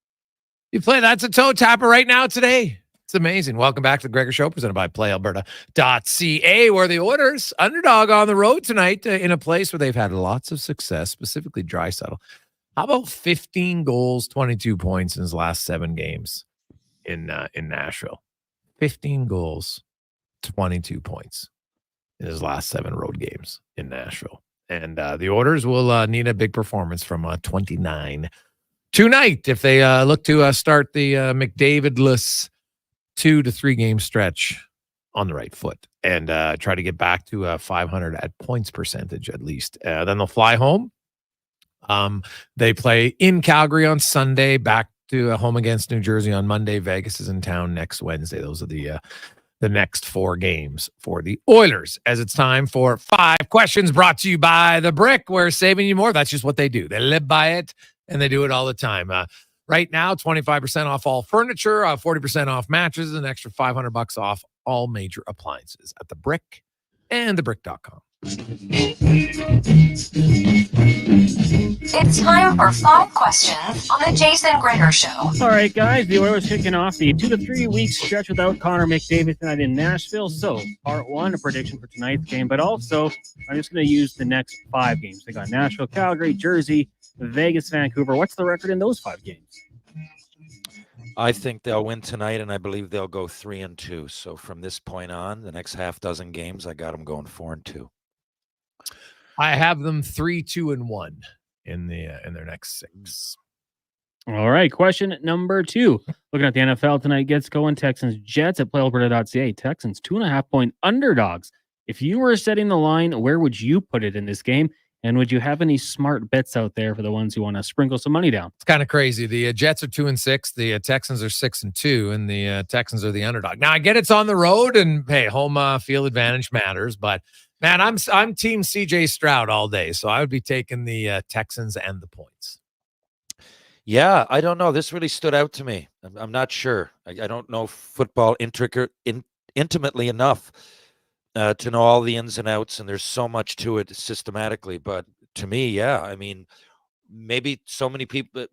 Speaker 1: You play That's a Toe Tapper right now today. It's amazing. Welcome back to the Gregor Show, presented by PlayAlberta.ca, where the Oilers, underdog on the road tonight in a place where they've had lots of success, specifically Draisaitl. How about 15 goals, 22 points in his last 7 games in Nashville? 15 goals, 22 points in his last 7 road games in Nashville. And the Oilers will need a big performance from 29 tonight if they look to start the McDavid-less 2 to 3 game stretch on the right foot and try to get back to 500 at points percentage at least. Then they'll fly home. They play in Calgary on Sunday, back to home against New Jersey on Monday. Vegas is in town next Wednesday. Those are the next 4 games for the Oilers, as it's time for 5 questions brought to you by The Brick. We're saving you more. That's just what they do. They live by it, and they do it all the time. Right now, 25% off all furniture, 40% off mattresses, an extra $500 off all major appliances at The Brick and thebrick.com.
Speaker 12: It's time for 5 questions on the Jason Gregor Show.
Speaker 21: All right, guys, the Oilers kicking off the 2 to 3 week stretch without Connor McDavid tonight in Nashville. So, part 1, a prediction for tonight's game, but also I'm just going to use the next 5 games. They got Nashville, Calgary, Jersey, Vegas, Vancouver. What's the record in those 5 games?
Speaker 4: I think they'll win tonight, and I believe they'll go 3-2. So from this point on, the next half dozen games, I got them going 4-2.
Speaker 1: I have them 3-2-1 in their next 6.
Speaker 21: All right, question number 2. Looking at the NFL tonight, gets going. Texans Jets at playalberta.ca. Texans 2.5-point underdogs. If you were setting the line, where would you put it in this game? And would you have any smart bets out there for the ones who want to sprinkle some money down?
Speaker 1: It's kind of crazy. The Jets are 2-6. The Texans are 6-2, and the Texans are the underdog. Now I get it's on the road, and hey, home field advantage matters. But man, I'm team CJ Stroud all day, so I would be taking the Texans and the points.
Speaker 4: Yeah, I don't know. This really stood out to me. I'm not sure. I don't know football intimately enough to know all the ins and outs, and there's so much to it systematically. But to me, yeah, I mean, maybe so many people,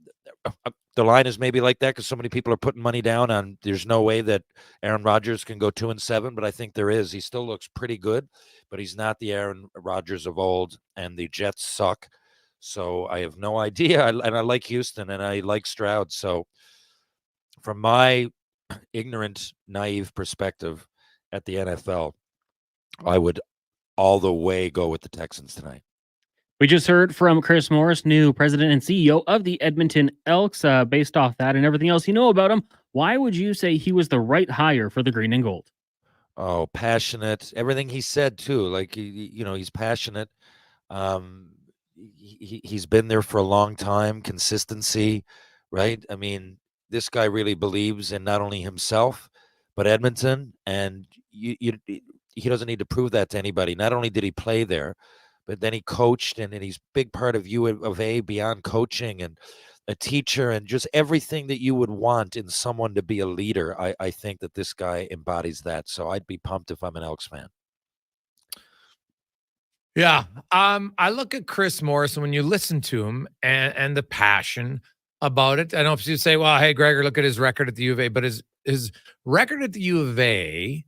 Speaker 4: the line is maybe like that because so many people are putting money down on there's no way that Aaron Rodgers can go 2-7, but I think there is. He still looks pretty good, but he's not the Aaron Rodgers of old, and the Jets suck. So I have no idea. And I like Houston, and I like Stroud. So from my ignorant, naive perspective at the NFL, I would all the way go with the Texans tonight.
Speaker 21: We just heard from Chris Morris, new president and CEO of the Edmonton Elks. Based off that and everything else you know about him, why would you say he was the right hire for the green and gold?
Speaker 4: Oh, passionate. Everything he said, too. Like, he's passionate. He's been there for a long time. Consistency, right? I mean, this guy really believes in not only himself, but Edmonton. And he doesn't need to prove that to anybody. Not only did he play there, but then he coached, and he's a big part of U of A beyond coaching, and a teacher, and just everything that you would want in someone to be a leader. I think that this guy embodies that. So I'd be pumped if I'm an Elks fan.
Speaker 1: Yeah. I look at Chris Morris, and when you listen to him and the passion about it, I don't know if you say, well, hey, Gregor, look at his record at the U of A, but his record at the U of A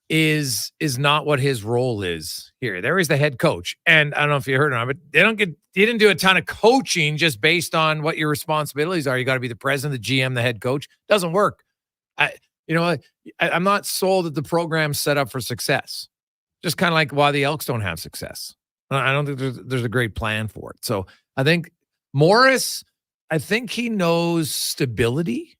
Speaker 1: is not what his role is here. There is the head coach. And I don't know if you heard him, but he didn't do a ton of coaching just based on what your responsibilities are. You got to be the president, the GM, the head coach. Doesn't work. I'm not sold that the program's set up for success. Just kind of like why the Elks don't have success. I don't think there's a great plan for it. So I think Morris, he knows stability.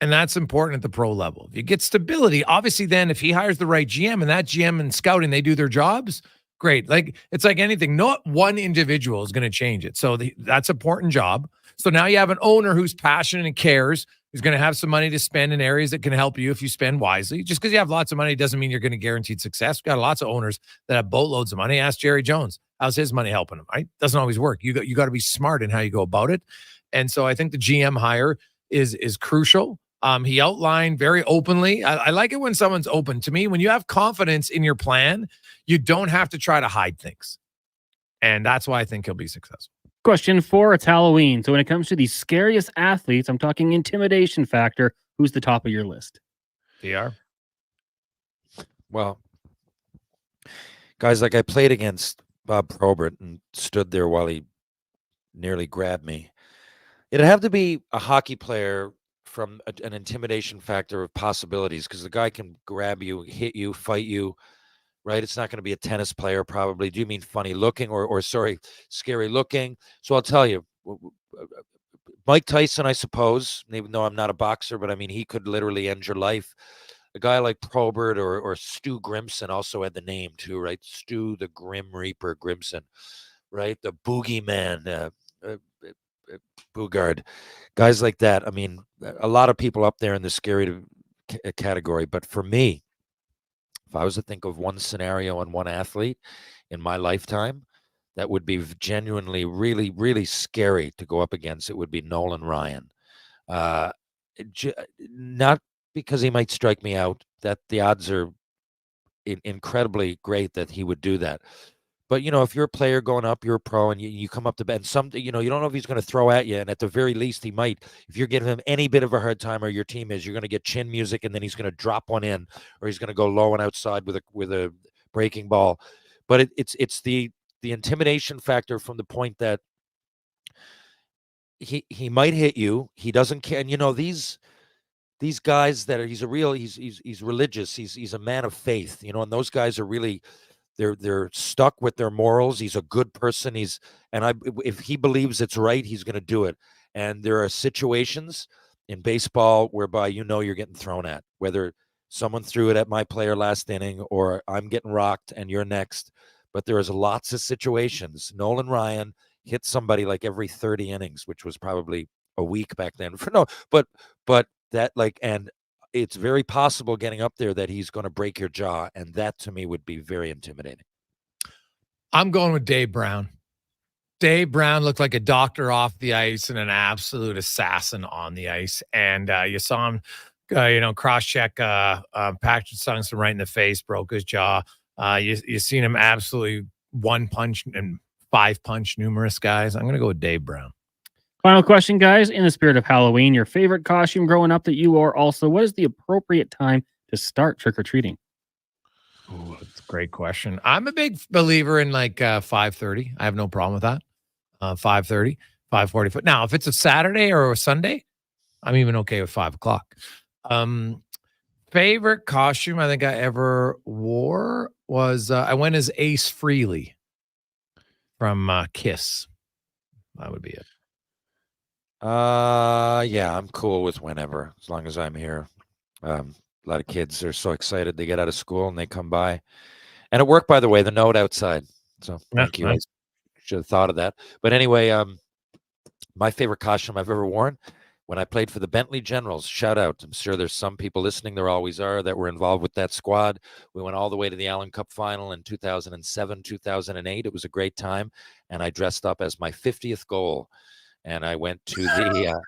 Speaker 1: And that's important at the pro level. If you get stability, obviously then if he hires the right GM and that GM and scouting, they do their jobs, great. Like, it's like anything. Not one individual is going to change it. So that's an important job. So now you have an owner who's passionate and cares, who's going to have some money to spend in areas that can help you if you spend wisely. Just because you have lots of money doesn't mean you're going to guarantee success. We've got lots of owners that have boatloads of money. Ask Jerry Jones. How's his money helping him? Right? Doesn't always work. You got to be smart in how you go about it. And so I think the GM hire is crucial. He outlined very openly. I like it when someone's open. To me, when you have confidence in your plan, you don't have to try to hide things. And that's why I think he'll be successful.
Speaker 21: Question 4, it's Halloween. So when it comes to the scariest athletes, I'm talking intimidation factor, who's the top of your list?
Speaker 1: DR?
Speaker 4: Well, guys, like I played against Bob Probert and stood there while he nearly grabbed me. It'd have to be a hockey player from an intimidation factor of possibilities, because the guy can grab you, hit you, fight you, right? It's not going to be a tennis player probably. Do you mean funny looking or scary looking? So I'll tell you, Mike Tyson, I suppose, even though I'm not a boxer, but I mean, he could literally end your life. A guy like Probert or Stu Grimson also had the name too, right? Stu the Grim Reaper Grimson, right? The Boogeyman, Bugard, guys like that. I mean, a lot of people up there in the scary category. But for me, if I was to think of one scenario and one athlete in my lifetime that would be genuinely really, really scary to go up against, it would be Nolan Ryan. Not because he might strike me out, that the odds are incredibly great that he would do that. But, if you're a player going up, you're a pro, and you come up to bat, and you don't know if he's going to throw at you, and at the very least, he might. If you're giving him any bit of a hard time, or your team is, you're going to get chin music, and then he's going to drop one in, or he's going to go low and outside with a breaking ball. But it's the intimidation factor from the point that he might hit you. He doesn't care, and these guys that are he's religious. He's a man of faith, and those guys are really. They're stuck with their morals. He's a good person. If he believes it's right, he's going to do it. And there are situations in baseball whereby you're getting thrown at, whether someone threw it at my player last inning or I'm getting rocked and you're next. But there is lots of situations. Nolan Ryan hit somebody like every 30 innings, which was probably a week back then. But that and it's very possible getting up there that he's going to break your jaw. And that to me would be very intimidating.
Speaker 1: I'm going with Dave Brown. Dave Brown looked like a doctor off the ice and an absolute assassin on the ice. And you saw him, cross-check Patrick Sungson right in the face, broke his jaw. You seen him absolutely one-punch and five-punch numerous guys. I'm going to go with Dave Brown.
Speaker 21: Final question, guys. In the spirit of Halloween, your favorite costume growing up that you wore also, what is the appropriate time to start trick-or-treating?
Speaker 1: Oh, that's a great question. I'm a big believer in 5:30. I have no problem with that. 5:30, 5:45. Now, if it's a Saturday or a Sunday, I'm even okay with 5 o'clock. Favorite costume I think I ever wore was I went as Ace Frehley from Kiss. That would be it.
Speaker 4: Yeah, I'm cool with whenever, as long as I'm here. A lot of kids are so excited. They get out of school and they come by. And it worked, by the way, the note outside. So thank you.
Speaker 1: Nice.
Speaker 4: I should have thought of that. But anyway, my favorite costume I've ever worn when I played for the Bentley Generals. Shout out. I'm sure there's some people listening, there always are, that were involved with that squad. We went all the way to the Allen Cup final in 2007, 2008. It was a great time. And I dressed up as my 50th goal. And I went to the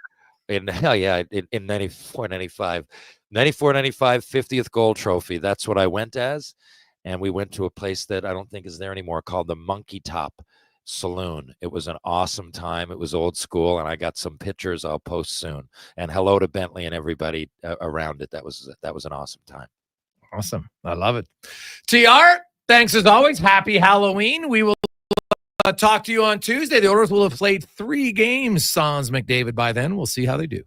Speaker 4: in 94, 95, 50th goal trophy. That's what I went as. And we went to a place that I don't think is there anymore called the Monkey Top Saloon. It was an awesome time. It was old school. And I got some pictures I'll post soon. And hello to Bentley and everybody around it. That was an awesome time.
Speaker 1: Awesome. I love it. TR, thanks as always. Happy Halloween. We will talk to you on Tuesday. The Oilers will have played 3 games sans McDavid by then. We'll see how they do.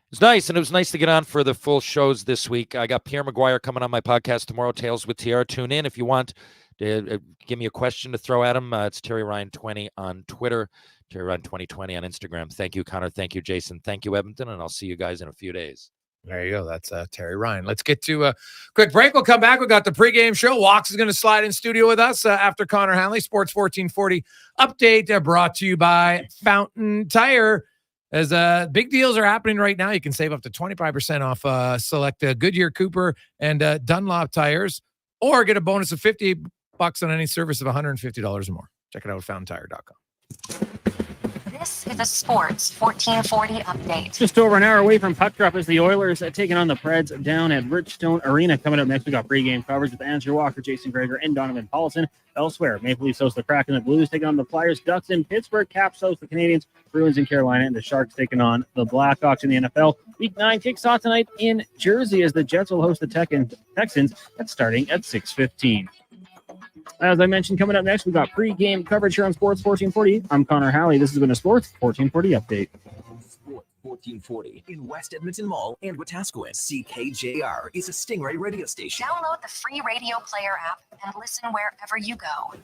Speaker 4: It's nice, and it was nice to get on for the full shows this week. I got Pierre McGuire coming on my podcast tomorrow, Tales with TR. Tune in if you want to give me a question to throw at him. It's Terry Ryan 20 on Twitter, Terry Ryan 2020 on Instagram. Thank you, Connor. Thank you, Jason. Thank you, Edmonton, and I'll see you guys in a few days.
Speaker 1: There you go. That's Terry Ryan. Let's get to a quick break. We'll come back. We got the pregame show. Walks is going to slide in studio with us after Connor Halley. Sports 1440 update brought to you by Fountain Tire. As big deals are happening right now, you can save up to 25% off select Goodyear, Cooper, and Dunlop tires, or get a bonus of $50 on any service of $150 or more. Check it out at fountaintire.com.
Speaker 12: This is a Sports 1440 update.
Speaker 21: Just over an hour away from puck drop is the Oilers taking on the Preds down at Richstone Arena. Coming up next, we got pregame coverage with Andrew Walker, Jason Gregor, and Donovan Paulson. Elsewhere, Maple Leafs host the Kraken and the Blues taking on the Flyers. Ducks in Pittsburgh. Caps host the Canadians. Bruins in Carolina, and the Sharks taking on the Blackhawks in the NFL. Week 9 kicks off tonight in Jersey as the Jets will host the Texans. That's starting at 6:15. As I mentioned, coming up next, we got pregame coverage here on Sports 1440. I'm Connor Halley. This has been a Sports 1440 update.
Speaker 10: Sports 1440 in West Edmonton Mall and Wetaskiwin. CKJR is a Stingray radio station.
Speaker 12: Download the free radio player app and listen wherever you go.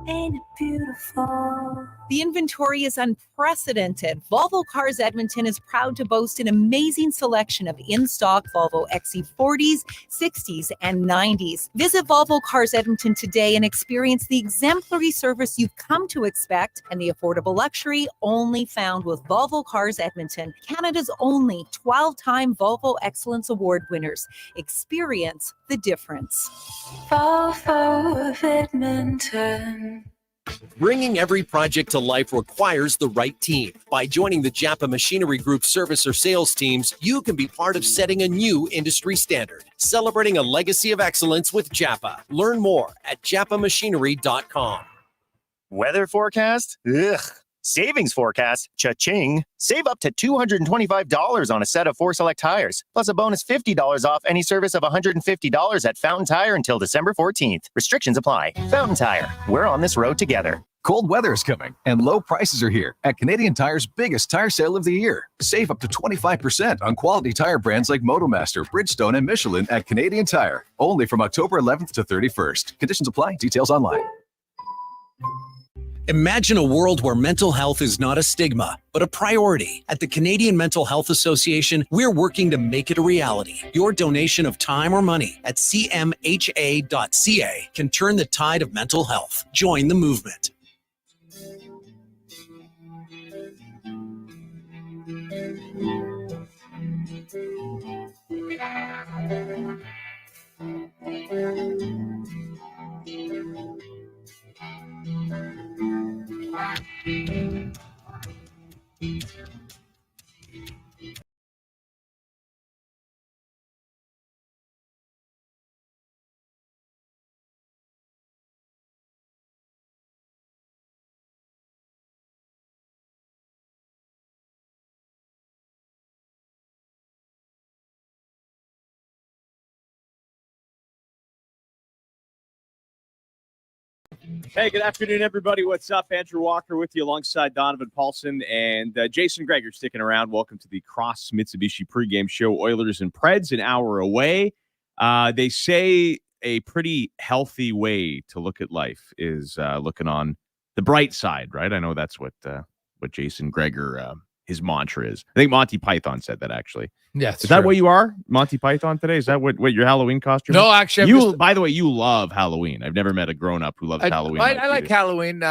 Speaker 9: Ain't it beautiful? The inventory is unprecedented. Volvo Cars Edmonton is proud to boast an amazing selection of in-stock Volvo XC40s, 60s, and 90s. Visit Volvo Cars Edmonton today and experience the exemplary service you've come to expect and the affordable luxury only found with Volvo Cars Edmonton, Canada's only 12-time Volvo Excellence Award winners. Experience the difference.
Speaker 6: Volvo of Edmonton.
Speaker 10: Bringing every project to life requires the right team. By joining the Japa Machinery Group service or sales teams, you can be part of setting a new industry standard. Celebrating a legacy of excellence with Japa. Learn more at japamachinery.com.
Speaker 16: Weather forecast? Ugh. Savings forecast? Cha-ching. Save up to $225 on a set of 4 Select tires, plus a bonus $50 off any service of $150 at Fountain Tire until December 14th. Restrictions apply. Fountain Tire. We're on this road together.
Speaker 7: Cold weather is coming, and low prices are here at Canadian Tire's biggest tire sale of the year. Save up to 25% on quality tire brands like Motomaster, Bridgestone, and Michelin at Canadian Tire. Only from October 11th to 31st. Conditions apply. Details online.
Speaker 10: Imagine a world where mental health is not a stigma, but a priority. At the Canadian Mental Health Association, we're working to make it a reality. Your donation of time or money at cmha.ca can turn the tide of mental health. Join the movement.
Speaker 13: Hey, good afternoon, everybody. What's up? Andrew Walker with you alongside Donovan Paulson and Jason Gregor sticking around. Welcome to the Cross Mitsubishi pregame show. Oilers and Preds, an hour away. They say a pretty healthy way to look at life is looking on the bright side, right? I know that's what Jason Gregor, his mantra is. I think Monty Python said that, actually.
Speaker 1: Yes.
Speaker 13: Is that what you are, Monty Python, today? Is that what your Halloween costume
Speaker 1: No,
Speaker 13: is?
Speaker 1: actually,
Speaker 13: By the way, you love Halloween. I've never met a grown-up who loves Halloween.
Speaker 1: I like Halloween.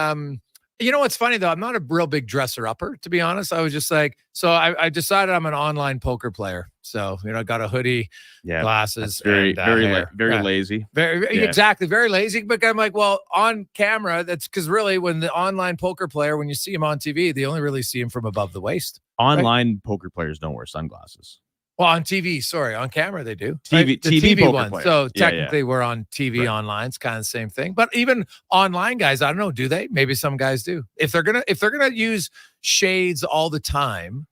Speaker 1: You know what's funny, though? I'm not a real big dresser-upper, to be honest. I was just like, so I decided I'm an online poker player. So, I got a hoodie, glasses,
Speaker 13: very
Speaker 1: hair.
Speaker 13: lazy.
Speaker 1: Exactly, very lazy. But I'm like, well, on camera, that's because really when the online poker player, when you see him on TV, they only really see him from above the waist.
Speaker 13: Online poker players don't wear sunglasses.
Speaker 1: Well, on TV, sorry. On camera, they do.
Speaker 13: TV poker
Speaker 1: one.
Speaker 13: players.
Speaker 1: So technically, we're on TV online. It's kind of the same thing. But even online guys, I don't know. Do they? Maybe some guys do. If they're gonna use shades all the time,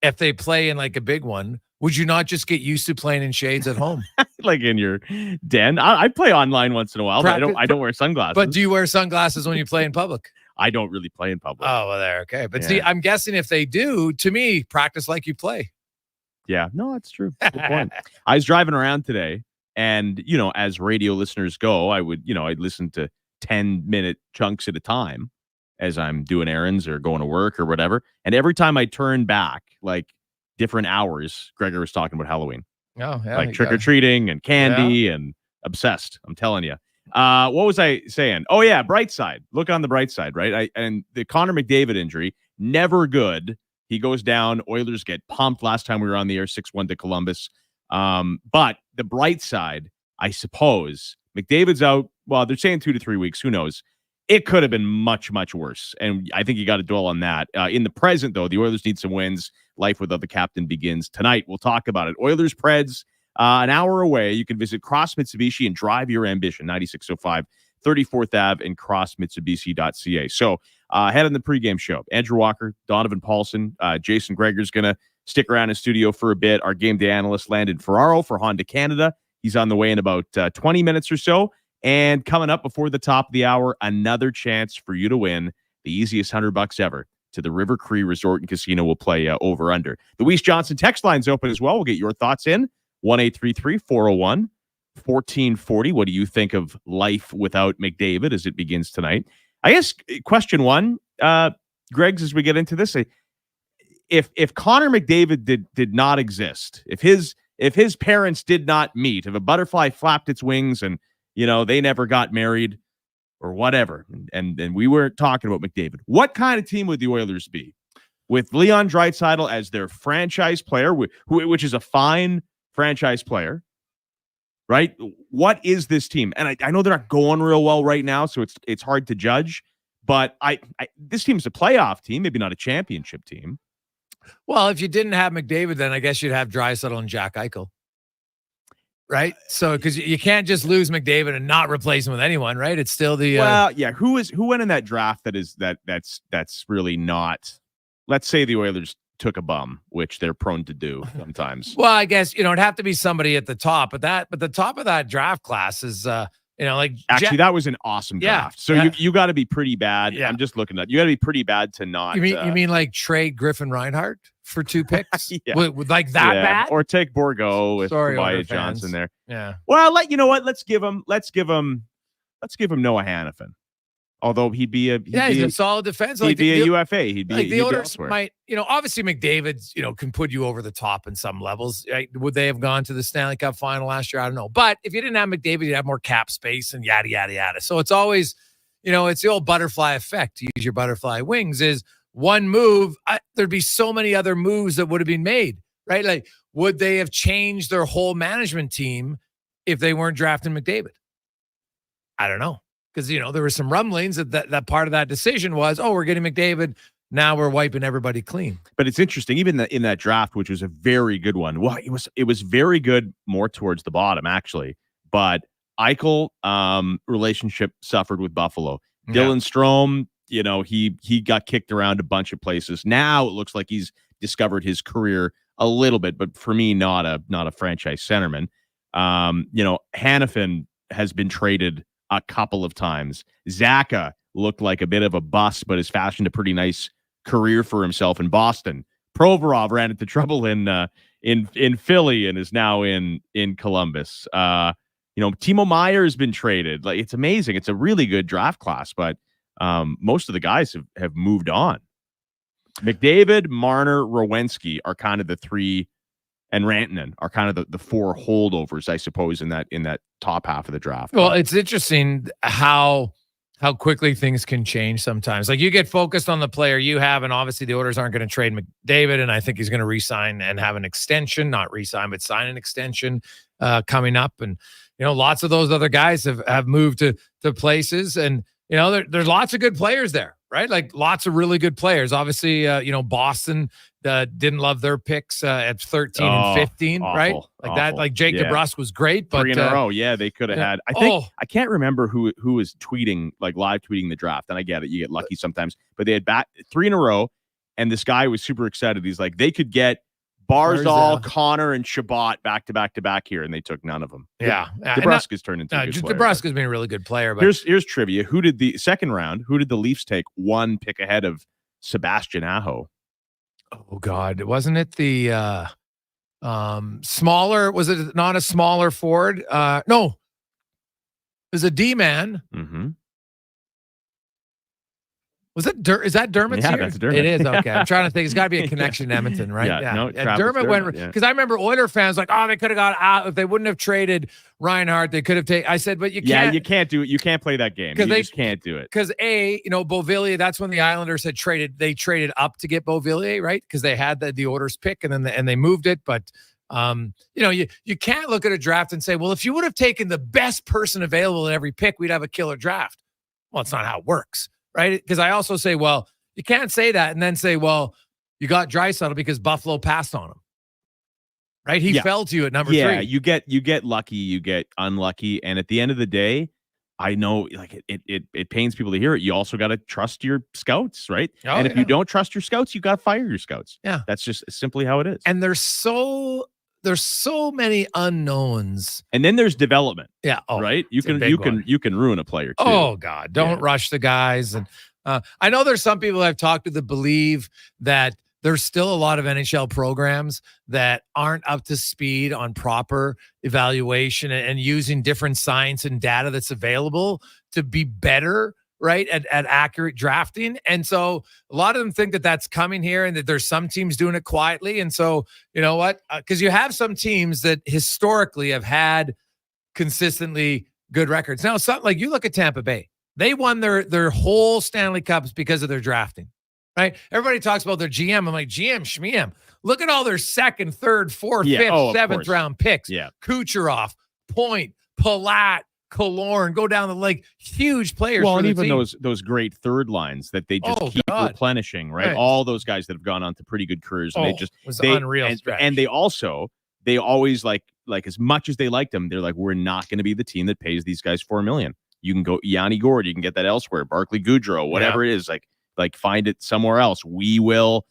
Speaker 1: if they play in like a big one, would you not just get used to playing in shades at home?
Speaker 13: Like in your den? I play online once in a while, but I don't wear sunglasses.
Speaker 1: But do you wear sunglasses when you play in public?
Speaker 13: I don't really play in public.
Speaker 1: Oh, well, there. Okay. But see, I'm guessing if they do, to me, practice like you play.
Speaker 13: Yeah, no, that's true. Good point. I was driving around today, and as radio listeners go, I'd listen to 10-minute chunks at a time as I'm doing errands or going to work or whatever. And every time I turn back, like different hours, Gregor was talking about Halloween.
Speaker 1: Oh, yeah.
Speaker 13: Like trick or treating and candy and obsessed. I'm telling you. What was I saying? Oh yeah, bright side. Look on the bright side, right? And the Connor McDavid injury, never good. He goes down. Oilers get pumped last time we were on the air, 6-1 to Columbus. But the bright side, I suppose, McDavid's out. Well, they're saying 2 to 3 weeks. Who knows? It could have been much, much worse. And I think you got to dwell on that. In the present, though, the Oilers need some wins. Life without the captain begins tonight. We'll talk about it. Oilers, Preds, an hour away. You can visit Cross Mitsubishi and drive your ambition, 9605 34th Ave and crossmitsubishi.ca. So head on the pregame show. Andrew Walker, Donovan Paulson, Jason Gregor's going to stick around in studio for a bit. Our game day analyst, Landon Ferraro for Honda Canada. He's on the way in about 20 minutes or so. And coming up before the top of the hour, another chance for you to win the easiest $100 ever to the River Cree Resort and Casino. Will play over under. The Weiss Johnson text line's open as well. We'll get your thoughts in. 1-833-401-1440. What do you think of life without McDavid as it begins tonight? I guess question one, Greg's, as we get into this, if Connor McDavid did not exist, if his parents did not meet, if a butterfly flapped its wings and they never got married or whatever, and we weren't talking about McDavid, what kind of team would the Oilers be? With Leon Draisaitl as their franchise player, which is a fine franchise player, right? What is this team? And I know they're not going real well right now, so it's hard to judge. But this team's a playoff team, maybe not a championship team.
Speaker 1: Well, if you didn't have McDavid, then I guess you'd have Draisaitl and Jack Eichel. Right? So, because you can't just lose McDavid and not replace him with anyone, right? It's still the
Speaker 13: well, yeah. Who went in that draft that's really not. Let's say the Oilers took a bum, which they're prone to do sometimes.
Speaker 1: Well, I guess it'd have to be somebody at the top, but the top of that draft class is like
Speaker 13: actually that was an awesome draft. So you got to be pretty bad.
Speaker 1: Yeah.
Speaker 13: I'm just looking at you got to be pretty bad to not.
Speaker 1: You mean like trade Griffin Reinhart for 2 picks? With like that bad?
Speaker 13: Or take Borgo with
Speaker 1: Sorry,
Speaker 13: Wyatt Johnson there.
Speaker 1: Yeah.
Speaker 13: Well, you know what? Let's give him Noah Hannafin. Although he's
Speaker 1: a solid defense.
Speaker 13: He'd be a UFA. He'd be
Speaker 1: the Oilers
Speaker 13: elsewhere.
Speaker 1: might, obviously McDavid, can put you over the top in some levels. Right? Would they have gone to the Stanley Cup final last year? I don't know. But if you didn't have McDavid, you'd have more cap space and yada, yada, yada. So it's always, it's the old butterfly effect. Use your butterfly wings is one move. There'd be so many other moves that would have been made, right? Like, would they have changed their whole management team if they weren't drafting McDavid? I don't know. Because, there were some rumblings that part of that decision was, we're getting McDavid. Now we're wiping everybody clean.
Speaker 13: But it's interesting, even in that draft, which was a very good one. Well, it was very good more towards the bottom, actually. But Eichel relationship suffered with Buffalo. Dylan Strome, he got kicked around a bunch of places. Now it looks like he's discovered his career a little bit, but for me, not a franchise centerman. Hannafin has been traded a couple of times. Zaka looked like a bit of a bust, but has fashioned a pretty nice career for himself in Boston. Provorov ran into trouble in Philly and is now in Columbus. Timo Meier has been traded. Like, it's amazing. It's a really good draft class, but most of the guys have moved on. McDavid, Marner, Rowensky are kind of the three, and Rantanen are kind of the 4 holdovers, I suppose, in that top half of the draft.
Speaker 1: Well, it's interesting how quickly things can change sometimes. Like, you get focused on the player you have, and obviously the Oilers aren't going to trade McDavid, and I think he's going to re-sign and have an extension, not re-sign, but sign an extension coming up. And, lots of those other guys have moved to places, and, there's lots of good players there, right? Like, lots of really good players. Obviously, Boston didn't love their picks at 13 and 15,
Speaker 13: awful,
Speaker 1: right? Like that, like Jake DeBrusk was great, but
Speaker 13: 3 in a row. Yeah, they could have had. I can't remember who was tweeting, like live tweeting the draft. And I get it, you get lucky sometimes, but they had 3 in a row, and this guy was super excited. He's like, they could get Barzal, Connor, and Shabbat back to back to back here, and they took none of them.
Speaker 1: Yeah,
Speaker 13: DeBrusk has turned into a good player.
Speaker 1: DeBrusk has been a really good player. But
Speaker 13: here's trivia: who did the second round? Who did the Leafs take 1 pick ahead of Sebastian Aho?
Speaker 1: Oh God, wasn't it the smaller? Was it not a smaller forward? No, it was a D man.
Speaker 13: Mm-hmm.
Speaker 1: Was it is that Dermot's
Speaker 13: Yeah,
Speaker 1: here?
Speaker 13: that's Dermott.
Speaker 1: It is, okay. I'm trying to think. It's got to be a connection to Edmonton, right?
Speaker 13: Yeah, no,
Speaker 1: Dermott went because I remember Oiler fans like, they could have got out if they wouldn't have traded Reinhart. They could have taken. I said, but you can't.
Speaker 13: Yeah, you can't do it. You can't play that game. You just can't do it.
Speaker 1: Because Beauvillier. That's when the Islanders had traded. They traded up to get Beauvillier, right? Because they had the Oilers pick, and then they moved it. But you can't look at a draft and say, well, if you would have taken the best person available in every pick, we'd have a killer draft. Well, it's not how it works, right? Because I also say, well, you can't say that and then say, well, you got Draisaitl because Buffalo passed on him, right? He fell to you at number 3.
Speaker 13: Yeah, you get lucky, you get unlucky, and at the end of the day, I know, like it pains people to hear it. You also got to trust your scouts, right? And if you don't trust your scouts, you got to fire your scouts.
Speaker 1: Yeah,
Speaker 13: that's just simply how it is.
Speaker 1: And there's so many unknowns,
Speaker 13: and then there's development.
Speaker 1: Yeah,
Speaker 13: right. You can ruin a player too.
Speaker 1: Oh God, don't rush the guys. And I know there's some people I've talked to that believe that there's still a lot of NHL programs that aren't up to speed on proper evaluation and using different science and data that's available to be better, right, at accurate drafting. And so a lot of them think that that's coming here and that there's some teams doing it quietly. And so, you know what, because you have some teams that historically have had consistently good records. Now, something like you look at Tampa Bay, they won their whole Stanley Cups because of their drafting, right? Everybody talks about their GM. I'm like, GM, Schmiem. Look at all their second, third, fourth, fifth, seventh round picks.
Speaker 13: Yeah.
Speaker 1: Kucherov, Point, Palat, Killorn, go down the like huge players.
Speaker 13: Well,
Speaker 1: for
Speaker 13: and
Speaker 1: the
Speaker 13: even
Speaker 1: team.
Speaker 13: those great third lines that they just keep
Speaker 1: God.
Speaker 13: replenishing, right?
Speaker 1: Right.
Speaker 13: All those guys that have gone on to pretty good careers, and
Speaker 1: It was unreal
Speaker 13: and,
Speaker 1: stretch.
Speaker 13: and they always like as much as they liked them, they're like, we're not going to be the team that pays these guys $4 million. You can go Yanni Gord, you can get that elsewhere. Barclay Goodrow, whatever it is, like find it somewhere else. We will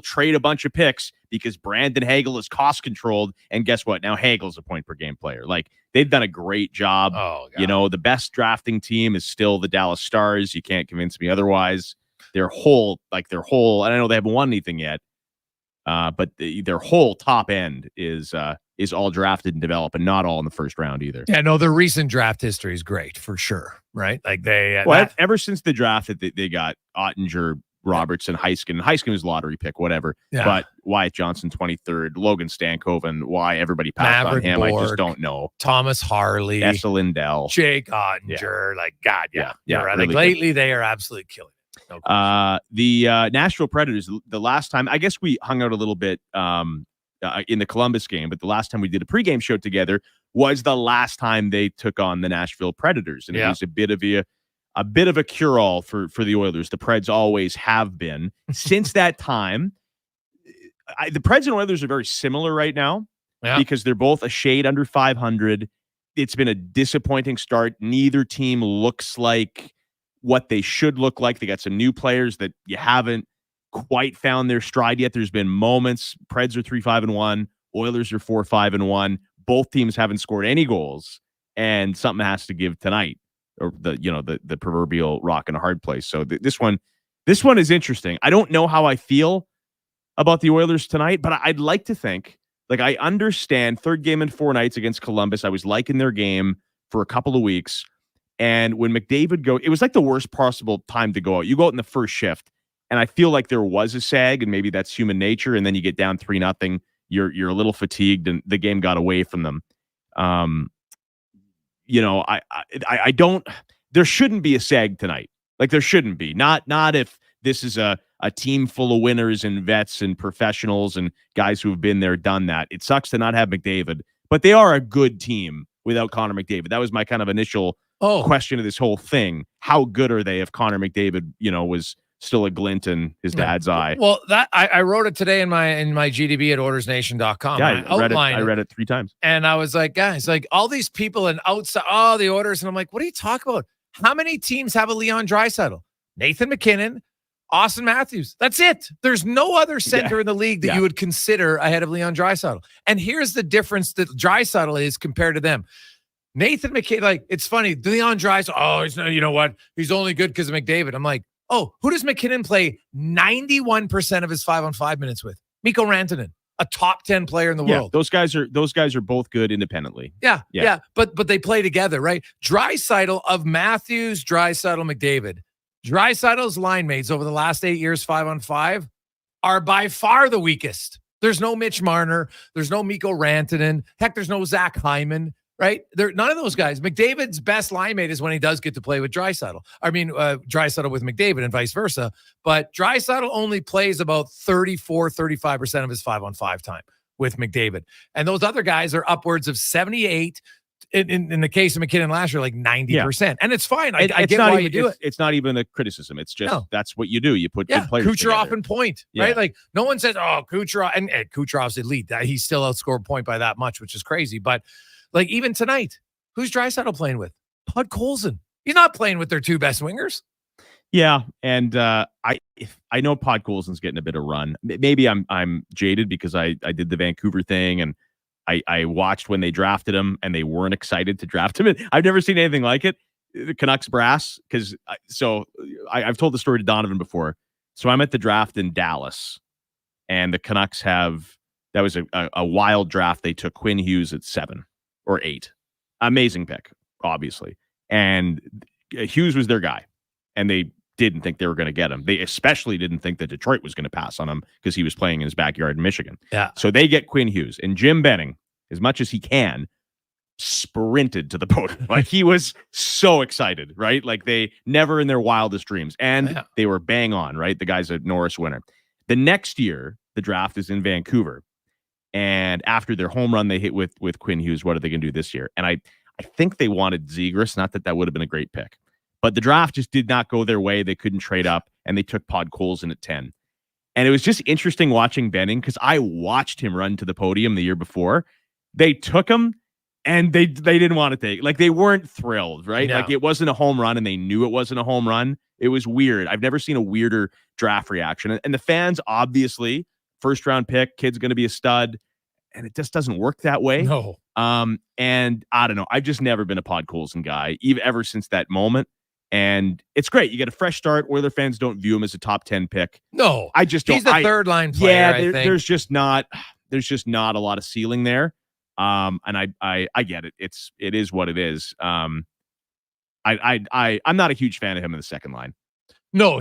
Speaker 13: trade a bunch of picks because Brandon Hagel is cost controlled. And guess what? Now Hagel's a point per game player. Like they've done a great job.
Speaker 1: Oh,
Speaker 13: you know, the best drafting team is still the Dallas Stars. You can't convince me otherwise. Their whole, and I know they haven't won anything yet. But their whole top end is all drafted and developed, and not all in the first round either.
Speaker 1: Yeah, no, their recent draft history is great for sure, right? Like they
Speaker 13: ever since the draft that they got Ottinger, Robertson, Heiskin. Heiskin was a lottery pick, whatever.
Speaker 1: Yeah.
Speaker 13: But Wyatt Johnson, 23rd, Logan Stankoven, why everybody passed
Speaker 1: Maverick
Speaker 13: on him, I just
Speaker 1: Borg,
Speaker 13: don't know.
Speaker 1: Thomas Harley,
Speaker 13: Essa Lindell,
Speaker 1: Jake Ottinger, like God,
Speaker 13: yeah,
Speaker 1: right.
Speaker 13: really
Speaker 1: Like lately, they are absolutely killing it. No question.
Speaker 13: The Nashville Predators, the last time, I guess we hung out a little bit in the Columbus game, but the last time we did a pregame show together was the last time they took on the Nashville Predators. And it was a bit of a cure-all for the Oilers. The Preds always have been. Since that time, the Preds and Oilers are very similar right now because they're both a shade under 500. It's been a disappointing start. Neither team looks like what they should look like. They got some new players that you haven't quite found their stride yet. There's been moments. Preds are 3-5-1. Oilers are 4-5-1. Both teams haven't scored any goals, and something has to give tonight, or the proverbial rock in a hard place. So this one is interesting. I don't know how I feel about the Oilers tonight, but I'd like to think, like, I understand third game in 4 nights against Columbus. I was liking their game for a couple of weeks. And when McDavid it was like the worst possible time to go out. You go out in the first shift, and I feel like there was a sag, and maybe that's human nature. And then you get down 3-0. You're a little fatigued, and the game got away from them. I don't. There shouldn't be a sag tonight. Like there shouldn't be. Not if this is a team full of winners and vets and professionals and guys who have been there, done that. It sucks to not have McDavid, but they are a good team without Connor McDavid. That was my kind of initial question of this whole thing. How good are they if Connor McDavid, was still a glint in his dad's eye?
Speaker 1: Well, that I wrote it today in my GDB at ordersnation.com.
Speaker 13: Yeah, I read it 3 times.
Speaker 1: And I was like, guys, like all these people and outside, the Orders. And I'm like, what are you talking about? How many teams have a Leon Draisaitl? Nathan McKinnon, Austin Matthews. That's it. There's no other center in the league that you would consider ahead of Leon Draisaitl. And here's the difference that Draisaitl is compared to them. Nathan McKinnon, like, it's funny. Leon Draisaitl, he's not, you know what? He's only good because of McDavid. I'm like, who does McKinnon play 91% of his 5-on-5 minutes with? Mikko Rantanen, a top 10 player in the world.
Speaker 13: Those guys are both good independently.
Speaker 1: Yeah. But they play together, right? Draisaitl of Matthews, Draisaitl, McDavid. Draisaitl's line mates over the last 8 years, 5-on-5, are by far the weakest. There's no Mitch Marner. There's no Mikko Rantanen. Heck, there's no Zach Hyman, right? None of those guys. McDavid's best line mate is when he does get to play with Draisaitl. I mean, Draisaitl with McDavid and vice versa. But Draisaitl only plays about 34-35% of his 5-on-5 time with McDavid. And those other guys are upwards of 78. In the case of McKinnon last year, like 90%. And it's fine. I get why you do it.
Speaker 13: It's not even a criticism. It's just that's what you do. You put good players
Speaker 1: Kucherov
Speaker 13: together.
Speaker 1: and Point, right? Like no one says, Kucherov, and Kucherov's elite. He still outscored Point by that much, which is crazy. But like even tonight, who's Draisaitl playing with? Pud Colson. He's not playing with their 2 best wingers.
Speaker 13: Yeah, and I know Pod Colson's getting a bit of run. Maybe I'm jaded because I did the Vancouver thing and I watched when they drafted him and they weren't excited to draft him. I've never seen anything like it. The Canucks brass, because I've told the story to Donovan before. So I'm at the draft in Dallas, and the Canucks that was a wild draft. They took Quinn Hughes at 7 or 8. Amazing pick, obviously. And Hughes was their guy, and they didn't think they were going to get him. They especially didn't think that Detroit was going to pass on him because he was playing in his backyard in Michigan.
Speaker 1: Yeah.
Speaker 13: So they get Quinn Hughes, and Jim Benning, as much as he can, sprinted to the podium. Like he was so excited, right? Like they never in their wildest dreams. And they were bang on, right? The guy's a Norris winner. The next year, the draft is in Vancouver. And after their home run they hit with Quinn Hughes, what are they going to do this year? And I think they wanted Zegras. Not that would have been a great pick. But the draft just did not go their way. They couldn't trade up, and they took Podkolzin at 10. And it was just interesting watching Benning because I watched him run to the podium the year before. They took him, and they didn't want to take. Like, they weren't thrilled, right?
Speaker 1: No.
Speaker 13: Like, it wasn't a home run, and they knew it wasn't a home run. It was weird. I've never seen a weirder draft reaction. And the fans, obviously, first-round pick, kid's going to be a stud, and it just doesn't work that way.
Speaker 1: No.
Speaker 13: And I don't know. I've just never been a Podkolzin guy, ever since that moment. And it's great. You get a fresh start. Oiler fans don't view him as a top 10 pick.
Speaker 1: No,
Speaker 13: I just don't.
Speaker 1: He's the third line player.
Speaker 13: Yeah,
Speaker 1: I think.
Speaker 13: there's just not a lot of ceiling there. And I get it. It is what it is. I'm not a huge fan of him in the second line.
Speaker 1: No,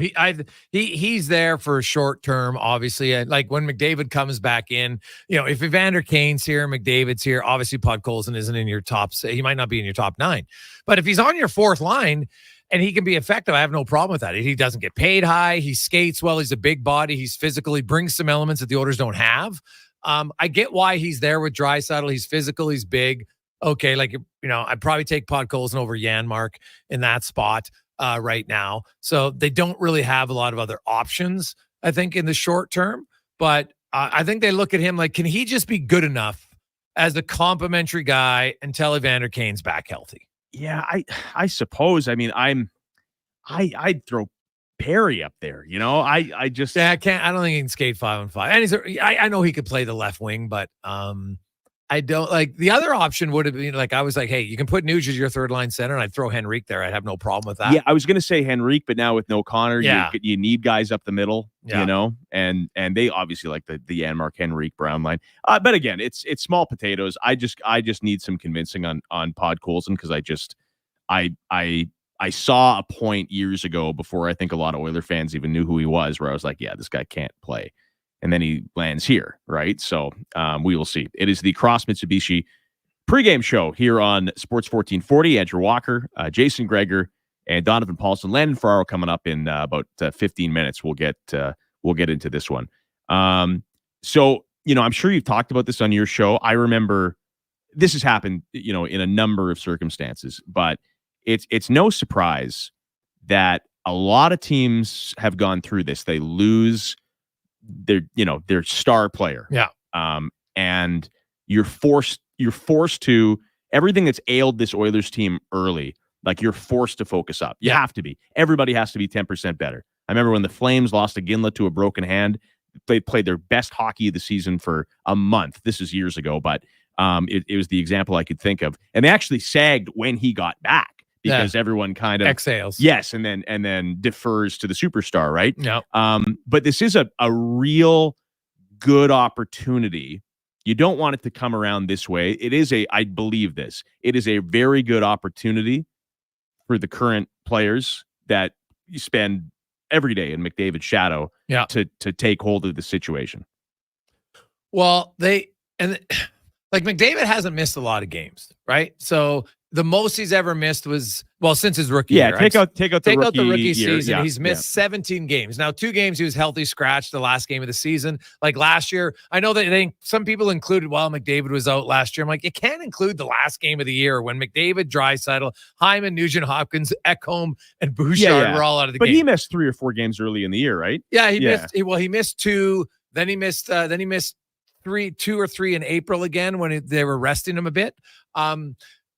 Speaker 1: he's there for short term, obviously. Like when McDavid comes back in, if Evander Kane's here, McDavid's here, obviously Podkolzin isn't in your top. He might not be in your top 9, but if he's on your fourth line and he can be effective, I have no problem with that. He doesn't get paid high. He skates well. He's a big body. He's physical. He brings some elements that the Oilers don't have. I get why he's there with Draisaitl. He's physical. He's big. Okay, I'd probably take Podkolzin over Janmark in that spot. Right now. So they don't really have a lot of other options, I think, in the short term. But I think they look at him like, can he just be good enough as a complimentary guy until Evander Kane's back healthy?
Speaker 13: Yeah, I suppose. I mean, I'd throw Perry up there. I just
Speaker 1: I don't think he can skate 5-on-5. And I know he could play the left wing, but I don't like the other option would have been I was like, hey, you can put Nuge as your third line center, and I'd throw Henrique there. I'd have no problem with that.
Speaker 13: Yeah, I was going to say Henrique, but now with no Connor, you need guys up the middle, and they obviously like the Janmark, Henrique, Brown line. But again, it's small potatoes. I just need some convincing on Podkolzin because I saw a point years ago before I think a lot of Oiler fans even knew who he was, where I was like, yeah, this guy can't play. And then he lands here, right? So we will see. It is the Cross Mitsubishi pregame show here on Sports 1440. Andrew Walker, Jason Gregor, and Donovan Paulson. Landon Ferraro coming up in about 15 minutes. We'll get into this one. So I'm sure you've talked about this on your show. I remember this has happened, in a number of circumstances, but it's no surprise that a lot of teams have gone through this. They lose their star player.
Speaker 1: Yeah.
Speaker 13: And you're forced to everything that's ailed this Oilers team early. Like you're forced to focus up. You have to be. Everybody has to be 10% better. I remember when the Flames lost to Ginla to a broken hand, they played their best hockey of the season for a month. This is years ago, but it was the example I could think of. And they actually sagged when he got back. Because everyone kind of
Speaker 1: exhales.
Speaker 13: Yes, and then defers to the superstar, right?
Speaker 1: Yeah.
Speaker 13: But this is a real good opportunity. You don't want it to come around this way. I believe this. It is a very good opportunity for the current players that you spend every day in McDavid's shadow to take hold of the situation.
Speaker 1: Well, McDavid hasn't missed a lot of games, right? So the most he's ever missed was, since his rookie year.
Speaker 13: Take out the
Speaker 1: rookie
Speaker 13: year.
Speaker 1: season. He's missed 17 games. Now, 2 games he was healthy scratched the last game of the season. Like last year, I know that some people included while McDavid was out last year. I'm like, you can't include the last game of the year when McDavid, Draisaitl, Hyman, Nugent Hopkins, Ekholm, and Bouchard were all out of the game.
Speaker 13: But he missed 3 or 4 games early in the year, right?
Speaker 1: Yeah, he missed 2. Then he missed 2 or 3 in April again when they were resting him a bit.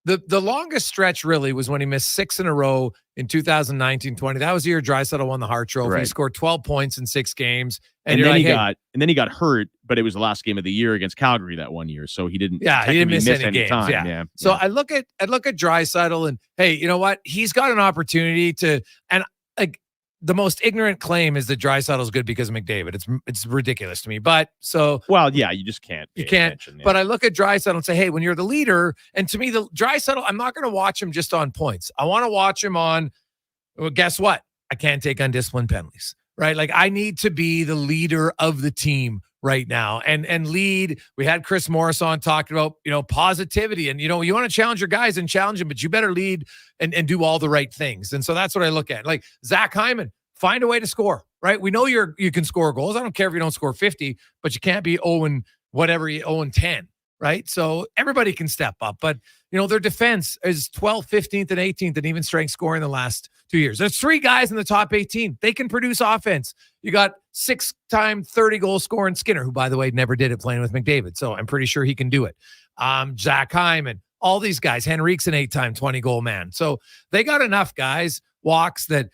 Speaker 1: The longest stretch really was when he missed 6 in a row in 2019-20. That was the year Draisaitl won the Hart Trophy.
Speaker 13: Right.
Speaker 1: He scored 12 points in 6 games.
Speaker 13: And then he got hurt, but it was the last game of the year against Calgary that one year, so he didn't.
Speaker 1: Yeah, he didn't miss any games.
Speaker 13: time.
Speaker 1: Yeah. So I look at Draisaitl and hey, you know what? He's got an opportunity to, and like the most ignorant claim is that Draisaitl is good because of McDavid. It's ridiculous to me. But
Speaker 13: you just can't.
Speaker 1: You can't. But I look at Draisaitl and say, hey, when you're the leader, and to me, the Draisaitl, I'm not going to watch him just on points. I want to watch him on. Well, guess what? I can't take undisciplined penalties. Right? Like I need to be the leader of the team right now and lead. We had Chris Morris on talking about, positivity and, you want to challenge your guys and challenge them, but you better lead and do all the right things. And so that's what I look at. Like Zach Hyman, find a way to score, right? We know you can score goals. I don't care if you don't score 50, but you can't be 0-10. right? So everybody can step up. But, their defense is 12th, 15th, and 18th in even strength scoring the last 2 years. There's 3 guys in the top 18. They can produce offense. You got 6-time 30-goal scoring Skinner, who, by the way, never did it playing with McDavid. So I'm pretty sure he can do it. Zach Hyman, all these guys. Henrique's an 8-time 20-goal man. So they got enough guys, walks, that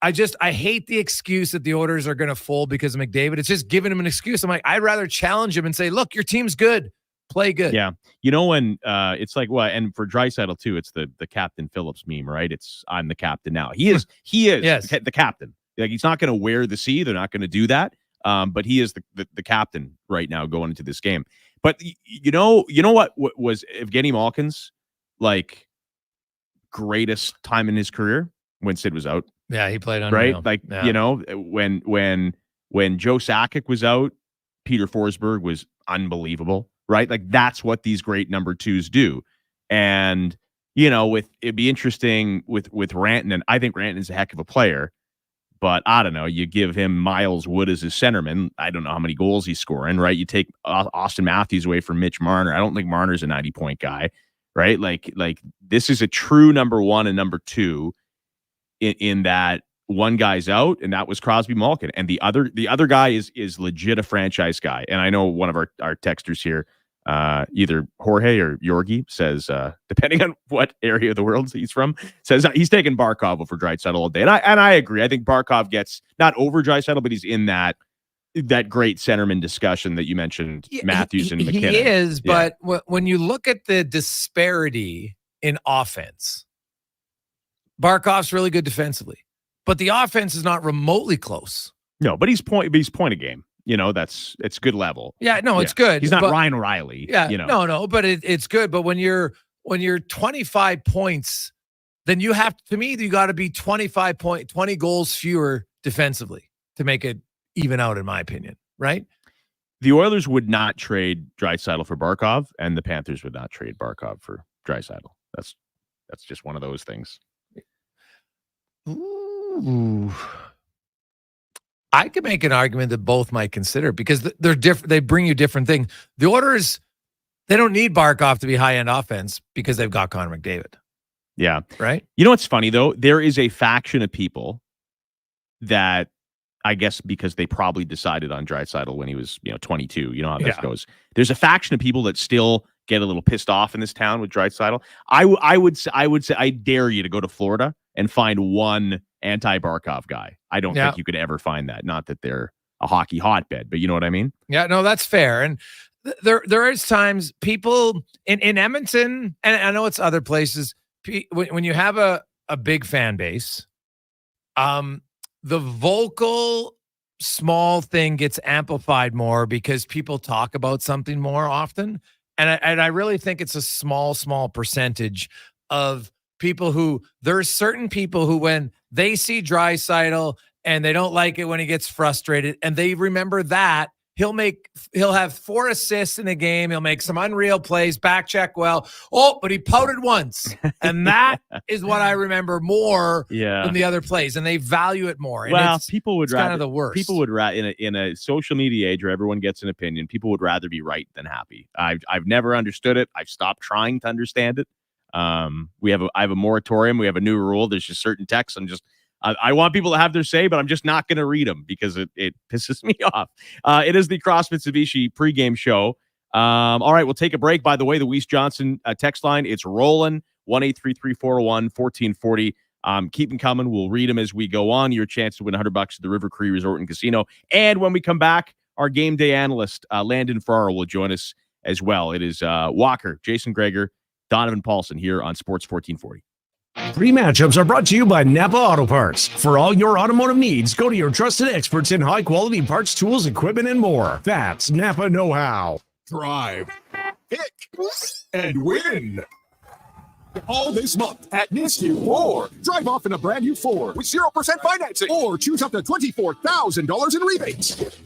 Speaker 1: I hate the excuse that the Oilers are going to fold because of McDavid. It's just giving him an excuse. I'm like, I'd rather challenge him and say, look, your team's good. Play good.
Speaker 13: Yeah. When it's like, well, and for Draisaitl too, it's the Captain Phillips meme, right? It's I'm the captain now. He is
Speaker 1: yes.
Speaker 13: the captain. Like, he's not going to wear the C. They're not going to do that. But he is the captain right now going into this game. But what was Evgeny Malkin's like greatest time in his career? When Sid was out.
Speaker 1: Yeah, he played on
Speaker 13: right. Like, when Joe Sakic was out, Peter Forsberg was unbelievable. Right. Like, that's what these great number 2s do. And, it'd be interesting with Rantanen. I think Rantanen's a heck of a player, but I don't know. You give him Miles Wood as his centerman. I don't know how many goals he's scoring. Right. You take Austin Matthews away from Mitch Marner. I don't think Marner's a 90-point guy. Right. Like this is a true number 1 and number 2 in that one guy's out, and that was Crosby Malkin. And the other guy is legit a franchise guy. And I know one of our texters here, either Jorge or Yorgi, says, depending on what area of the world he's from, says he's taking Barkov over Draisaitl all day. And I agree. I think Barkov gets not over Draisaitl, but he's in that great centerman discussion that you mentioned, Matthews and McKinnon.
Speaker 1: He is, but when you look at the disparity in offense, Barkov's really good defensively, but the offense is not remotely close.
Speaker 13: No, but he's point a game. It's good level.
Speaker 1: Yeah, no, it's good.
Speaker 13: He's not Ryan O'Reilly.
Speaker 1: Yeah, no, but it's good. But when you're 25 points, then you got to be 20 goals fewer defensively to make it even out, in my opinion. Right?
Speaker 13: The Oilers would not trade Draisaitl for Barkov, and the Panthers would not trade Barkov for Draisaitl. That's just one of those things.
Speaker 1: Ooh. I could make an argument that both might consider, because they're different. They bring you different things. The Oilers, they don't need Barkov to be high-end offense because they've got Connor McDavid.
Speaker 13: Yeah.
Speaker 1: Right?
Speaker 13: You know what's funny, though? There is a faction of people that, I guess because they probably decided on Draisaitl when he was 22. You know how this goes. There's a faction of people that still get a little pissed off in this town with Draisaitl. I would say I dare you to go to Florida and find one anti-Barkov guy. I don't think you could ever find that. Not that they're a hockey hotbed, but you know what I mean?
Speaker 1: Yeah, no, that's fair. And there is times people in Edmonton, and I know it's other places, when you have a big fan base, the vocal small thing gets amplified more because people talk about something more often. And I really think it's a small percentage of people there's certain people who, when they see Draisaitl and they don't like it when he gets frustrated, and they remember that he'll have 4 assists in a game. He'll make some unreal plays, back check well. Oh, but he pouted once. And that is what I remember more than the other plays. And they value it more. And
Speaker 13: people would rather,
Speaker 1: kind of the worst.
Speaker 13: People would rather, in a social media age where everyone gets an opinion, people would rather be right than happy. I've never understood it. I've stopped trying to understand it. I have a moratorium. We have a new rule. There's just certain texts. I want people to have their say, but I'm just not going to read them because it pisses me off. It is the Cross Mitsubishi pregame show. All right, we'll take a break. By the way, the Weiss Johnson text line, it's rolling. 1-833-401-1440. Keep them coming. We'll read them as we go on. Your chance to win $100 at the River Cree Resort and Casino. And when we come back, our game day analyst, Landon Farrar, will join us as well. It is Walker, Jason Gregor, Donovan Paulson here on Sports 1440.
Speaker 23: Pre-matchups are brought to you by Napa Auto Parts. For all your automotive needs, go to your trusted experts in high-quality parts, tools, equipment, and more. That's Napa know-how.
Speaker 28: Drive, pick, and win. All this month at Nisku Ford. Drive off in a brand new Ford with 0% financing or choose up to $24,000 in rebates.